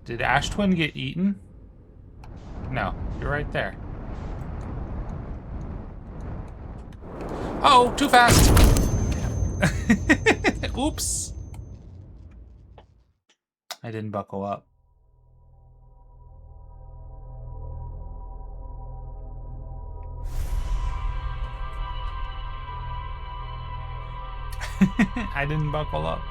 Did Ash Twin get eaten? No, you're right there. Oh, too fast! Oops. I didn't buckle up. I didn't buckle up.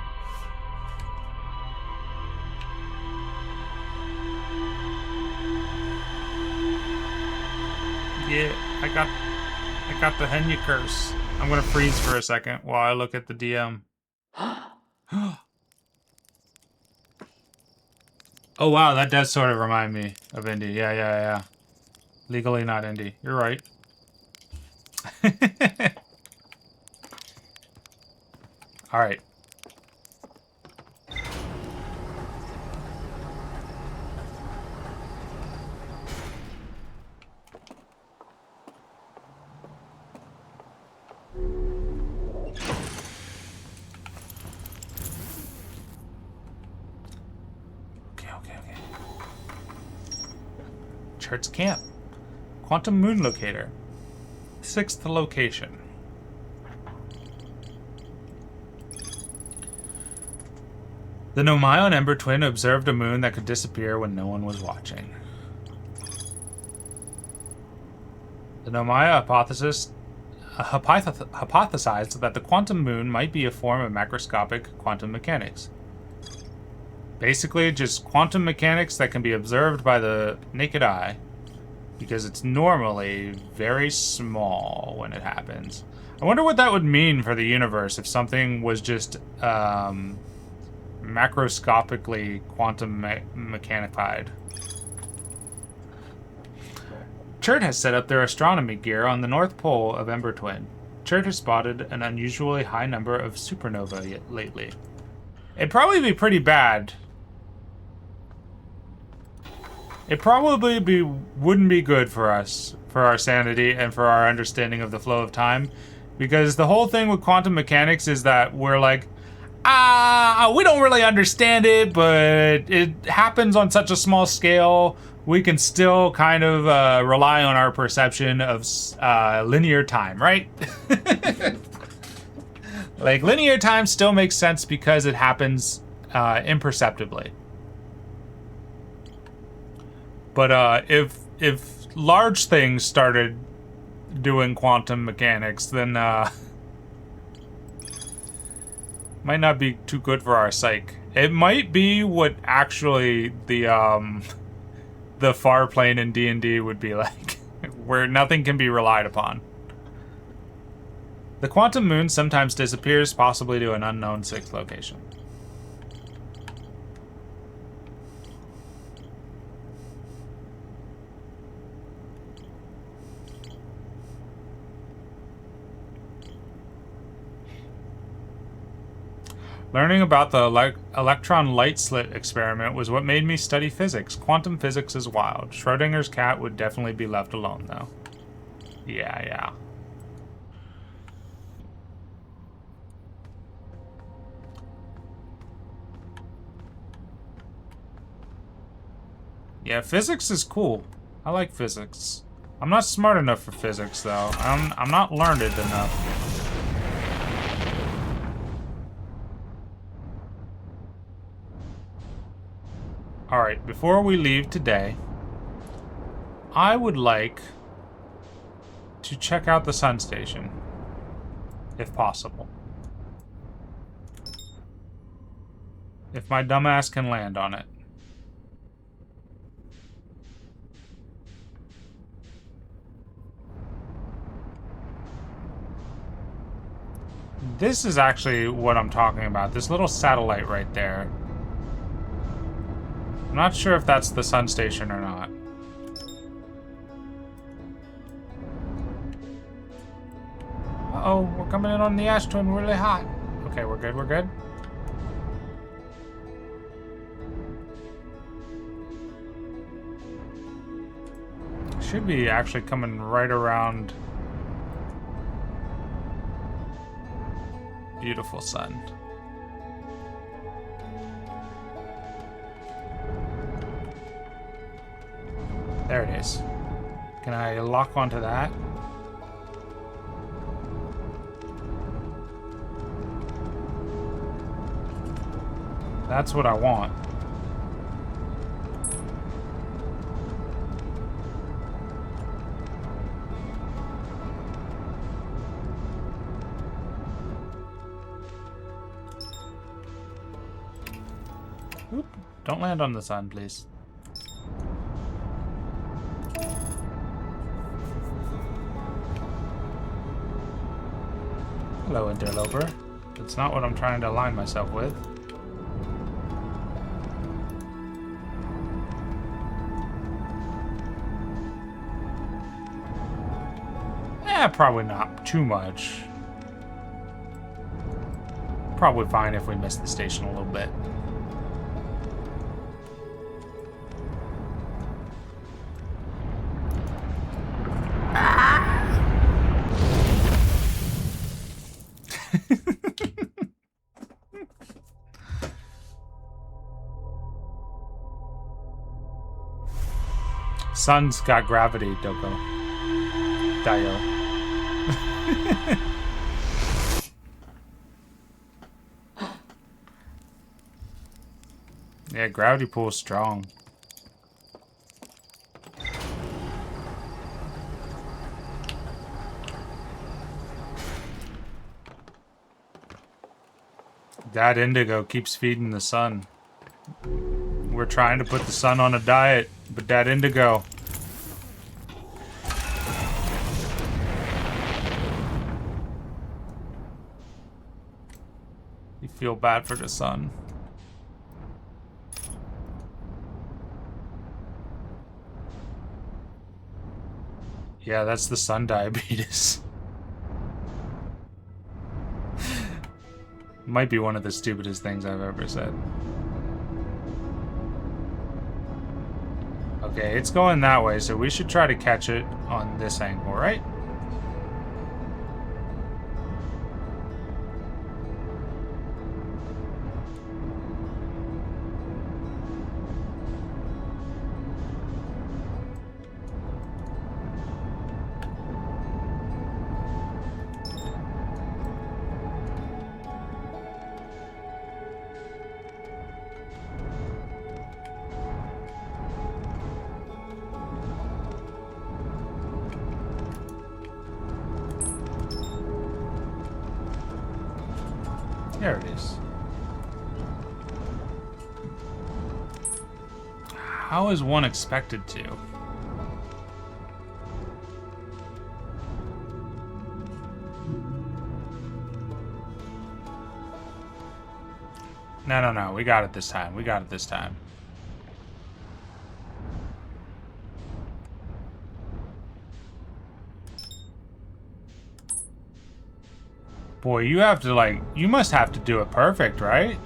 Yeah, I got the Henya curse. I'm gonna freeze for a second while I look at the DM. Oh wow, that does sort of remind me of Indy. Yeah. Legally not Indy. You're right. All right. Okay. Charts camp. Quantum moon locator. sixth location. The Nomai Ember Twin observed a moon that could disappear when no one was watching. The Nomai hypothesized that the quantum moon might be a form of macroscopic quantum mechanics. Basically, just quantum mechanics that can be observed by the naked eye, because it's normally very small when it happens. I wonder what that would mean for the universe if something was just macroscopically quantum mechanified. Chert has set up their astronomy gear on the North Pole of Ember Twin. Chert has spotted an unusually high number of supernovae lately. It'd probably be pretty bad. It probably wouldn't be good for us, for our sanity, and for our understanding of the flow of time. Because the whole thing with quantum mechanics is that we're like, we don't really understand it, but it happens on such a small scale, we can still kind of rely on our perception of linear time, right? Like, linear time still makes sense because it happens imperceptibly. But if large things started doing quantum mechanics, then might not be too good for our psyche. It might be what actually the far plane in D&D would be like, where nothing can be relied upon. The quantum moon sometimes disappears, possibly to an unknown sixth location. Learning about the electron light slit experiment was what made me study physics. Quantum physics is wild. Schrodinger's cat would definitely be left alone, though. Yeah. Yeah, physics is cool. I like physics. I'm not smart enough for physics, though. I'm not learned enough. Alright, before we leave today, I would like to check out the sun station, if possible. If my dumbass can land on it. This is actually what I'm talking about. This little satellite right there. I'm not sure if that's the sun station or not. Uh-oh, we're coming in on the ash twin really hot. Okay, we're good. Should be actually coming right around. Beautiful sun. There it is. Can I lock onto that? That's what I want. Oop. Don't land on the sun, please. Hello, interloper. That's not what I'm trying to align myself with. Probably not too much. Probably fine if we miss the station a little bit. Sun's got gravity, Dio. Yeah, gravity pool's strong. That indigo keeps feeding the sun. We're trying to put the sun on a diet, but that indigo. You feel bad for the sun. Yeah, that's the sun diabetes. Might be one of the stupidest things I've ever said. Okay, it's going that way, so we should try to catch it on this angle, right? There it is. How is one expected to? No. We got it this time. We got it this time. Boy, you have to, like, you must have to do it perfect, right?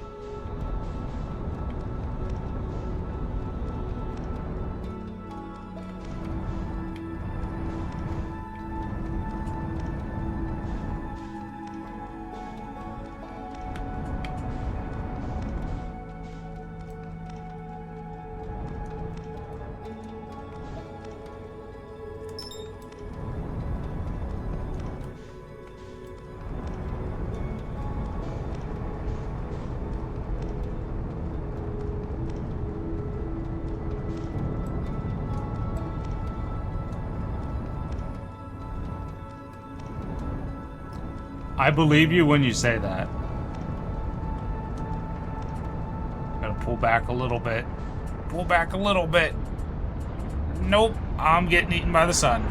I believe you when you say that. Gotta pull back a little bit. Pull back a little bit. Nope, I'm getting eaten by the sun.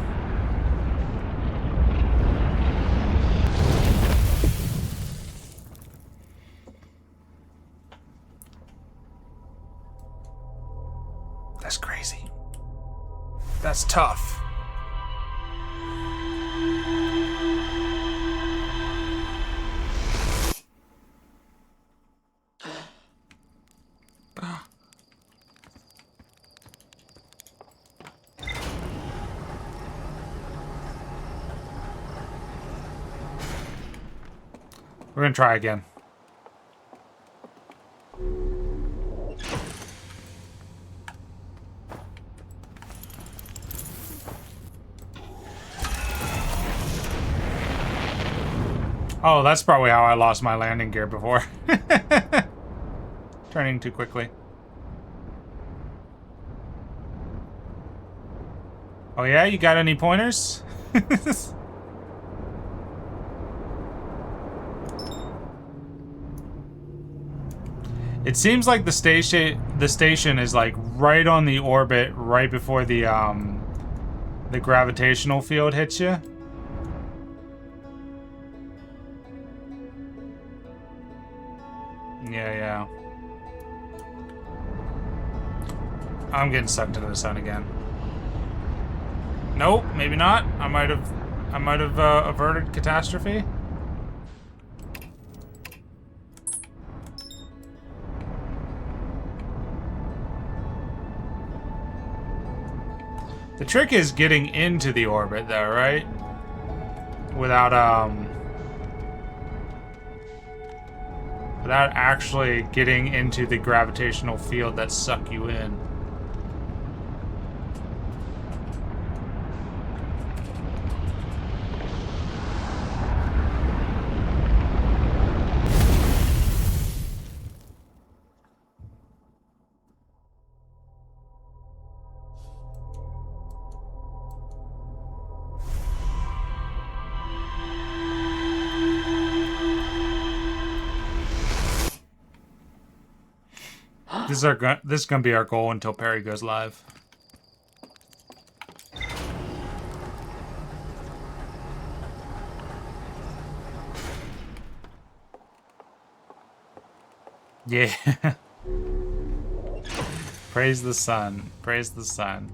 That's crazy. That's tough. We're gonna try again. Oh, that's probably how I lost my landing gear before. Turning too quickly. Oh yeah, you got any pointers? It seems like the station is like right on the orbit, right before the gravitational field hits you. Yeah. I'm getting sucked into the sun again. Nope, maybe not. I might have averted catastrophe. The trick is getting into the orbit, though, right? Without actually getting into the gravitational field that suck you in. This is gonna be our goal until Perry goes live. Yeah. Praise the sun. Praise the sun.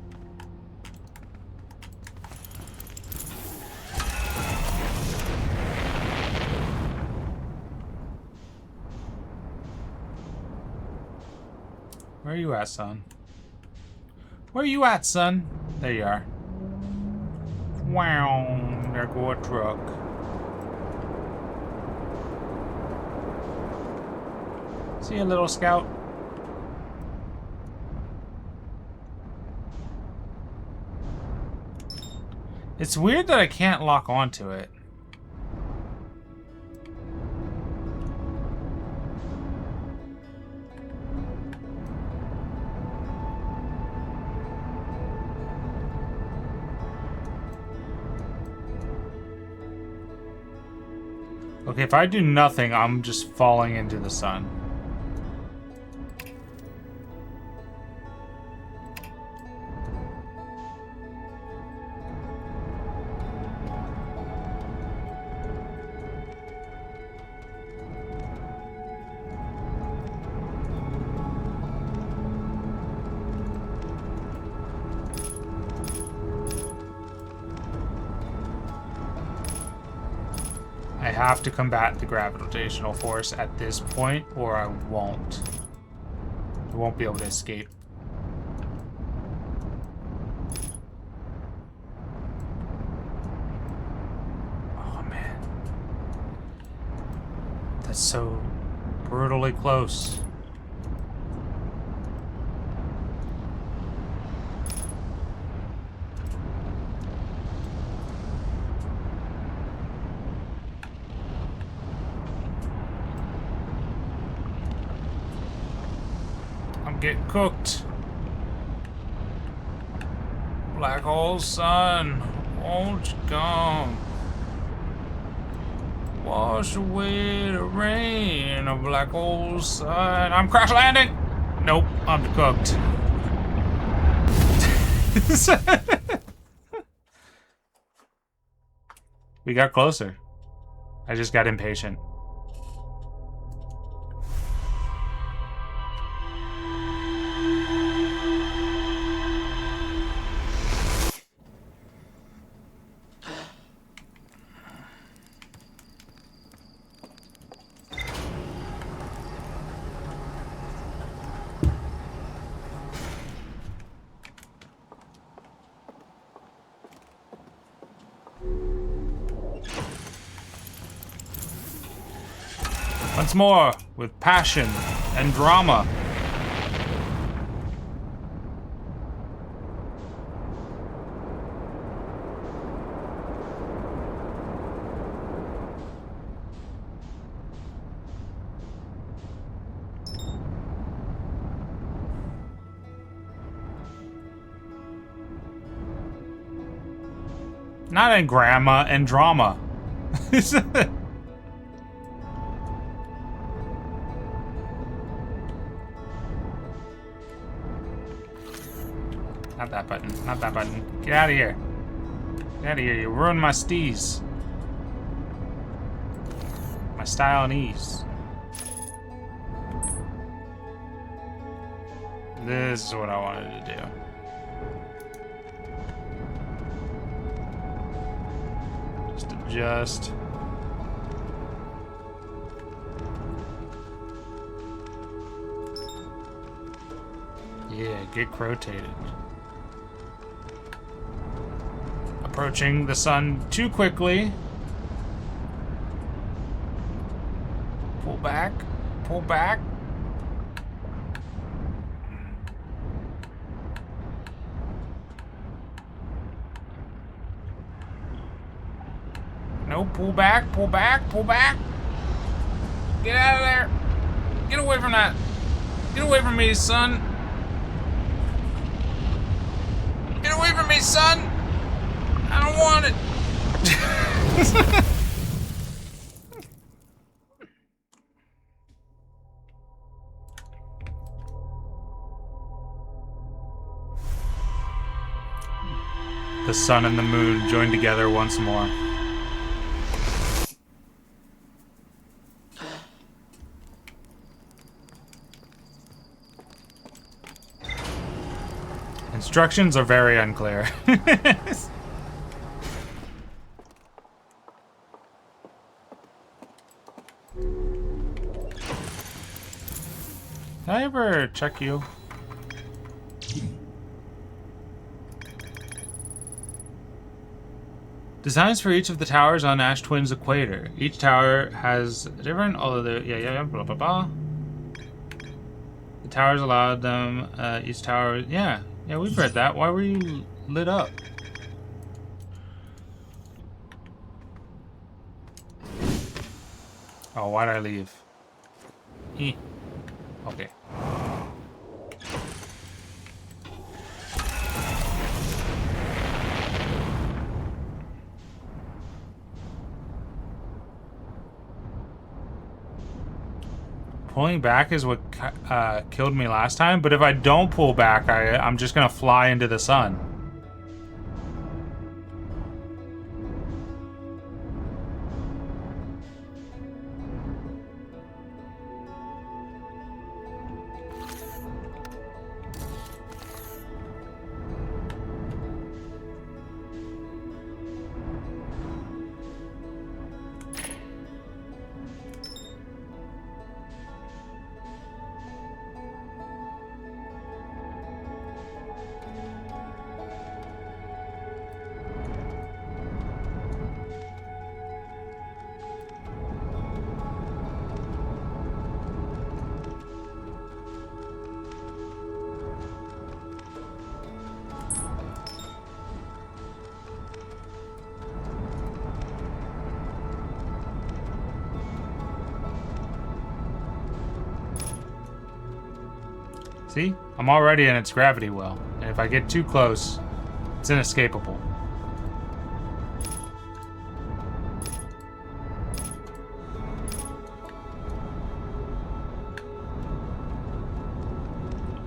Where are you at, son? Where are you at, son? There you are. Wow, there go a truck. See you, little scout. It's weird that I can't lock onto it. Okay, if I do nothing, I'm just falling into the sun. I have to combat the gravitational force at this point, or I won't. I won't be able to escape. Oh, man. That's so brutally close. Get cooked. Black hole sun, won't you come? Wash away the rain of black hole sun. I'm crash landing. Nope, I'm cooked. We got closer. I just got impatient. Once more, with passion and drama. Not in grandma and drama. Not that button. Not that button. Get out of here. Get out of here. You ruined my steez. My style and ease. This is what I wanted to do. Just adjust. Yeah, get rotated. Approaching the sun too quickly. Pull back. Pull back. No, pull back, pull back, pull back. Get out of there. Get away from that. Get away from me, son. Get away from me, son. I don't want it. The sun and the moon join together once more. Instructions are very unclear. Did I ever check you? Designs for each of the towers on Ash Twin's equator. Each tower has a different, yeah, blah, blah, blah. The towers allowed them, each tower, yeah, we've read that. Why were you lit up? Oh, why'd I leave? Okay. Pulling back is what killed me last time, but if I don't pull back, I'm just gonna fly into the sun. See? I'm already in its gravity well. And if I get too close, it's inescapable.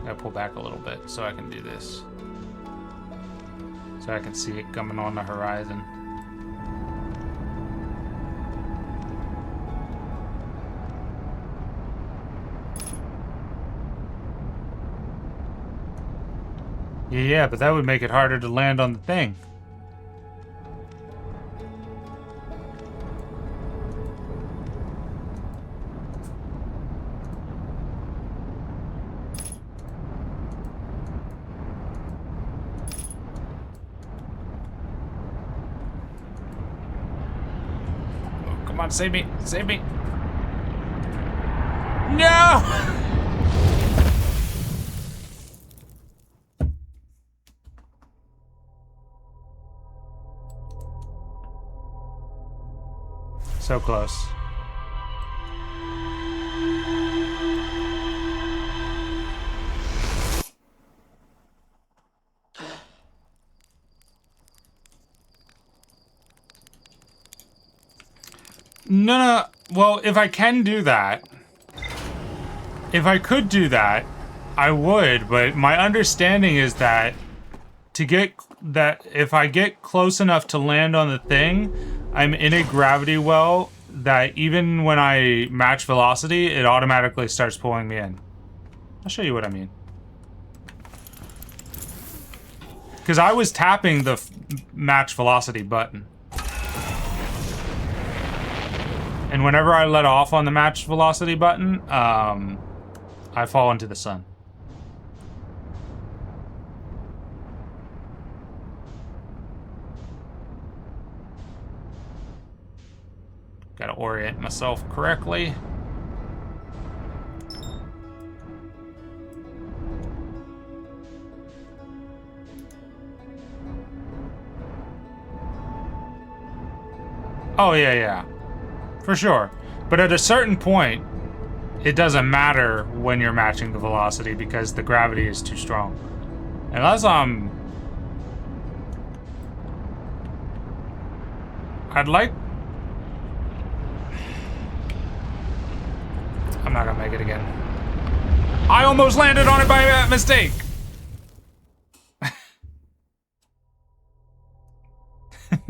Gotta pull back a little bit so I can do this. So I can see it coming on the horizon. Yeah, but that would make it harder to land on the thing. Oh, come on, save me! Save me! No! So close. No. Well, if I can do that, if I could do that, I would, but my understanding is that if I get close enough to land on the thing, I'm in a gravity well that even when I match velocity, it automatically starts pulling me in. I'll show you what I mean. Because I was tapping the match velocity button. And whenever I let off on the match velocity button, I fall into the sun. Gotta orient myself correctly. Oh, yeah. For sure. But at a certain point, it doesn't matter when you're matching the velocity because the gravity is too strong. Unless I'd like... I'm not gonna make it again. I almost landed on it by mistake!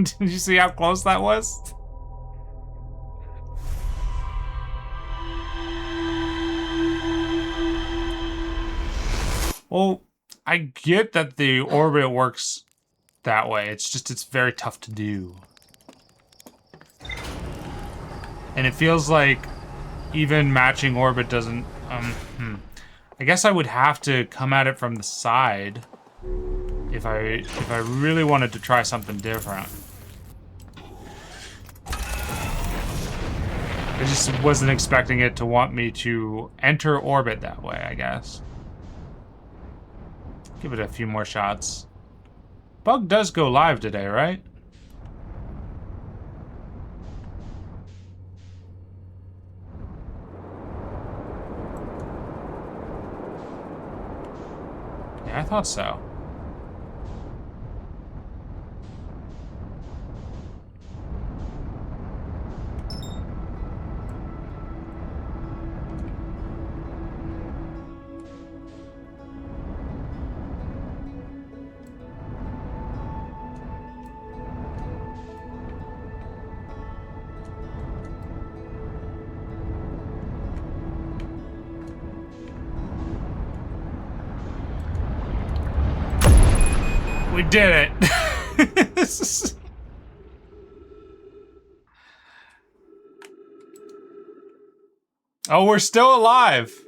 Did you see how close that was? Well, I get that the orbit works that way. It's just, it's very tough to do. And it feels like even matching orbit doesn't, I guess I would have to come at it from the side if I really wanted to try something different. I just wasn't expecting it to want me to enter orbit that way, I guess. Give it a few more shots. Bug does go live today, right? Yeah, I thought so. We did it! Oh, we're still alive!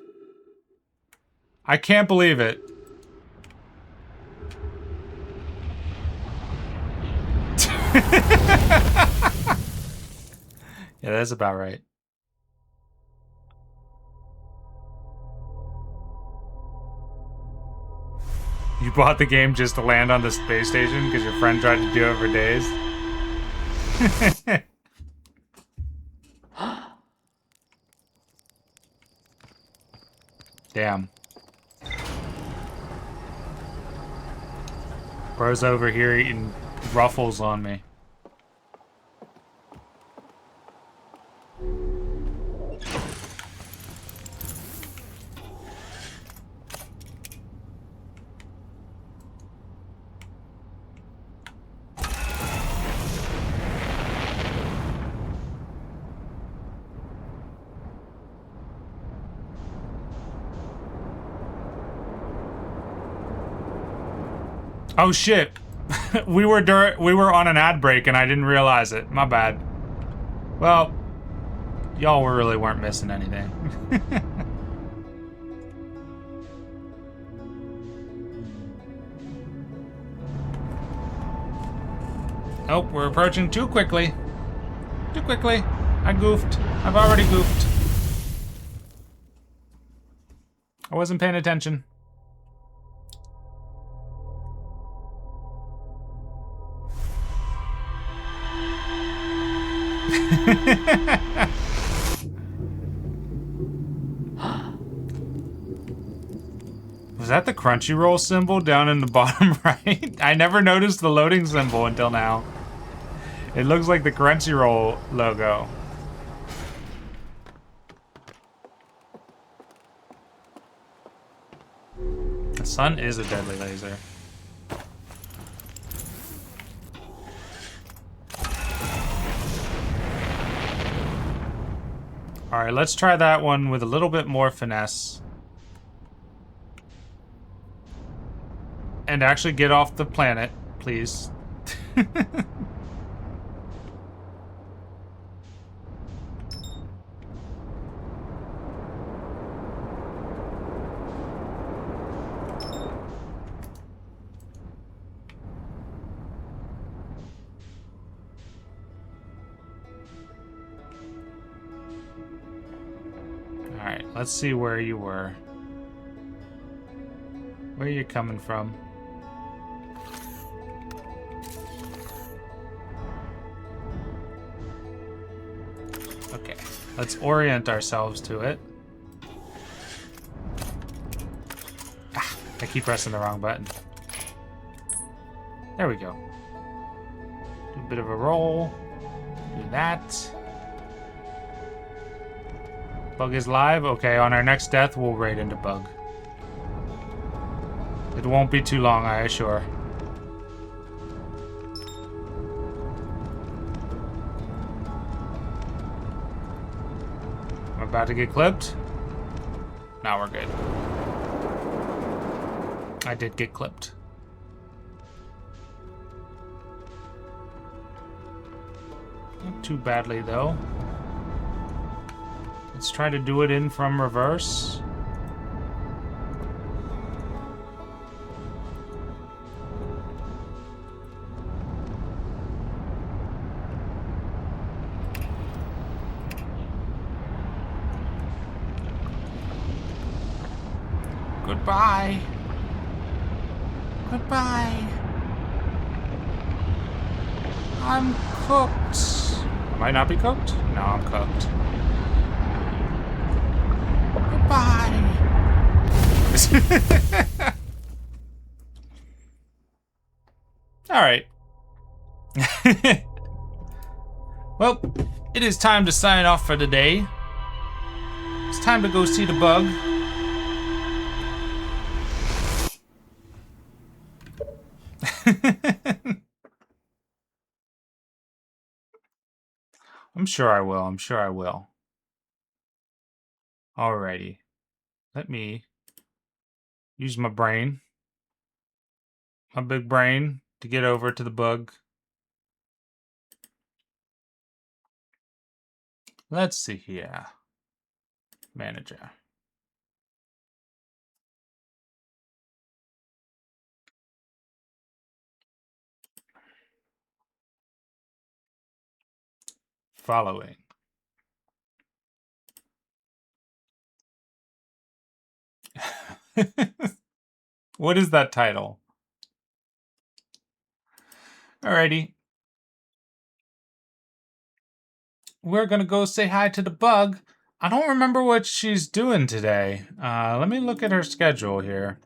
I can't believe it. Yeah, that's about right. You bought the game just to land on the space station because your friend tried to do it for days? Damn. Bro's over here eating Ruffles on me. Oh shit. we were on an ad break and I didn't realize it. My bad. Well, y'all really weren't missing anything. Oh, we're approaching too quickly. Too quickly. I goofed. I've already goofed. I wasn't paying attention. Was that the Crunchyroll symbol down in the bottom right? I never noticed the loading symbol until now. It looks like the Crunchyroll logo. The sun is a deadly laser. Alright, let's try that one with a little bit more finesse. And actually get off the planet, please. Alright, let's see where you were. Where are you coming from? Okay, let's orient ourselves to it. Ah, I keep pressing the wrong button. There we go. Do a bit of a roll. Do that. Bug is live? Okay, on our next death, we'll raid into Bug. It won't be too long, I assure. About to get clipped? Now we're good. I did get clipped. Not too badly, though. Let's try to do it in from reverse. Goodbye. Goodbye. I'm cooked. Might not be cooked? No, I'm cooked. Goodbye. All right. Well, it is time to sign off for the day. It's time to go see the bug. I'm sure I will. I'm sure I will. Alrighty. Let me use my brain. My big brain to get over to the bug. Let's see here. Manager. Following. What is that title? Alrighty. We're gonna go say hi to the bug. I don't remember what she's doing today. Let me look at her schedule here.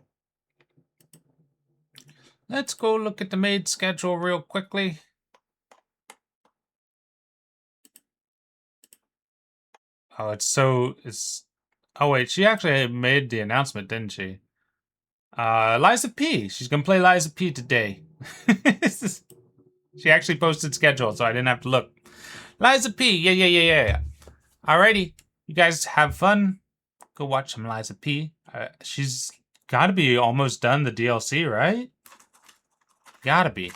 Let's go look at the maid schedule real quickly. Oh, it's... Oh, wait, she actually made the announcement, didn't she? Liza P. She's gonna play Liza P today. She actually posted schedule, so I didn't have to look. Liza P. Yeah. Alrighty. You guys have fun. Go watch some Liza P. She's gotta be almost done the DLC, right? Gotta be.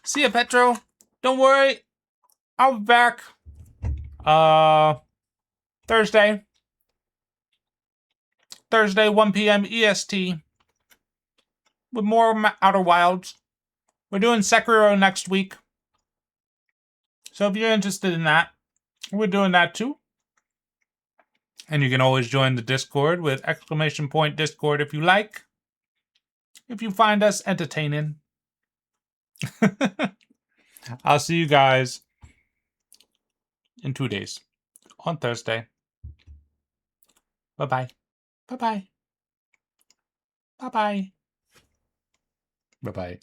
See ya, Petro. Don't worry. I'll be back. Thursday. Thursday, 1 p.m. EST. With more Outer Wilds. We're doing Sekiro next week. So if you're interested in that, we're doing that too. And you can always join the Discord with !Discord if you like. If you find us entertaining. I'll see you guys in 2 days. On Thursday. Bye-bye. Bye-bye. Bye-bye. Bye-bye.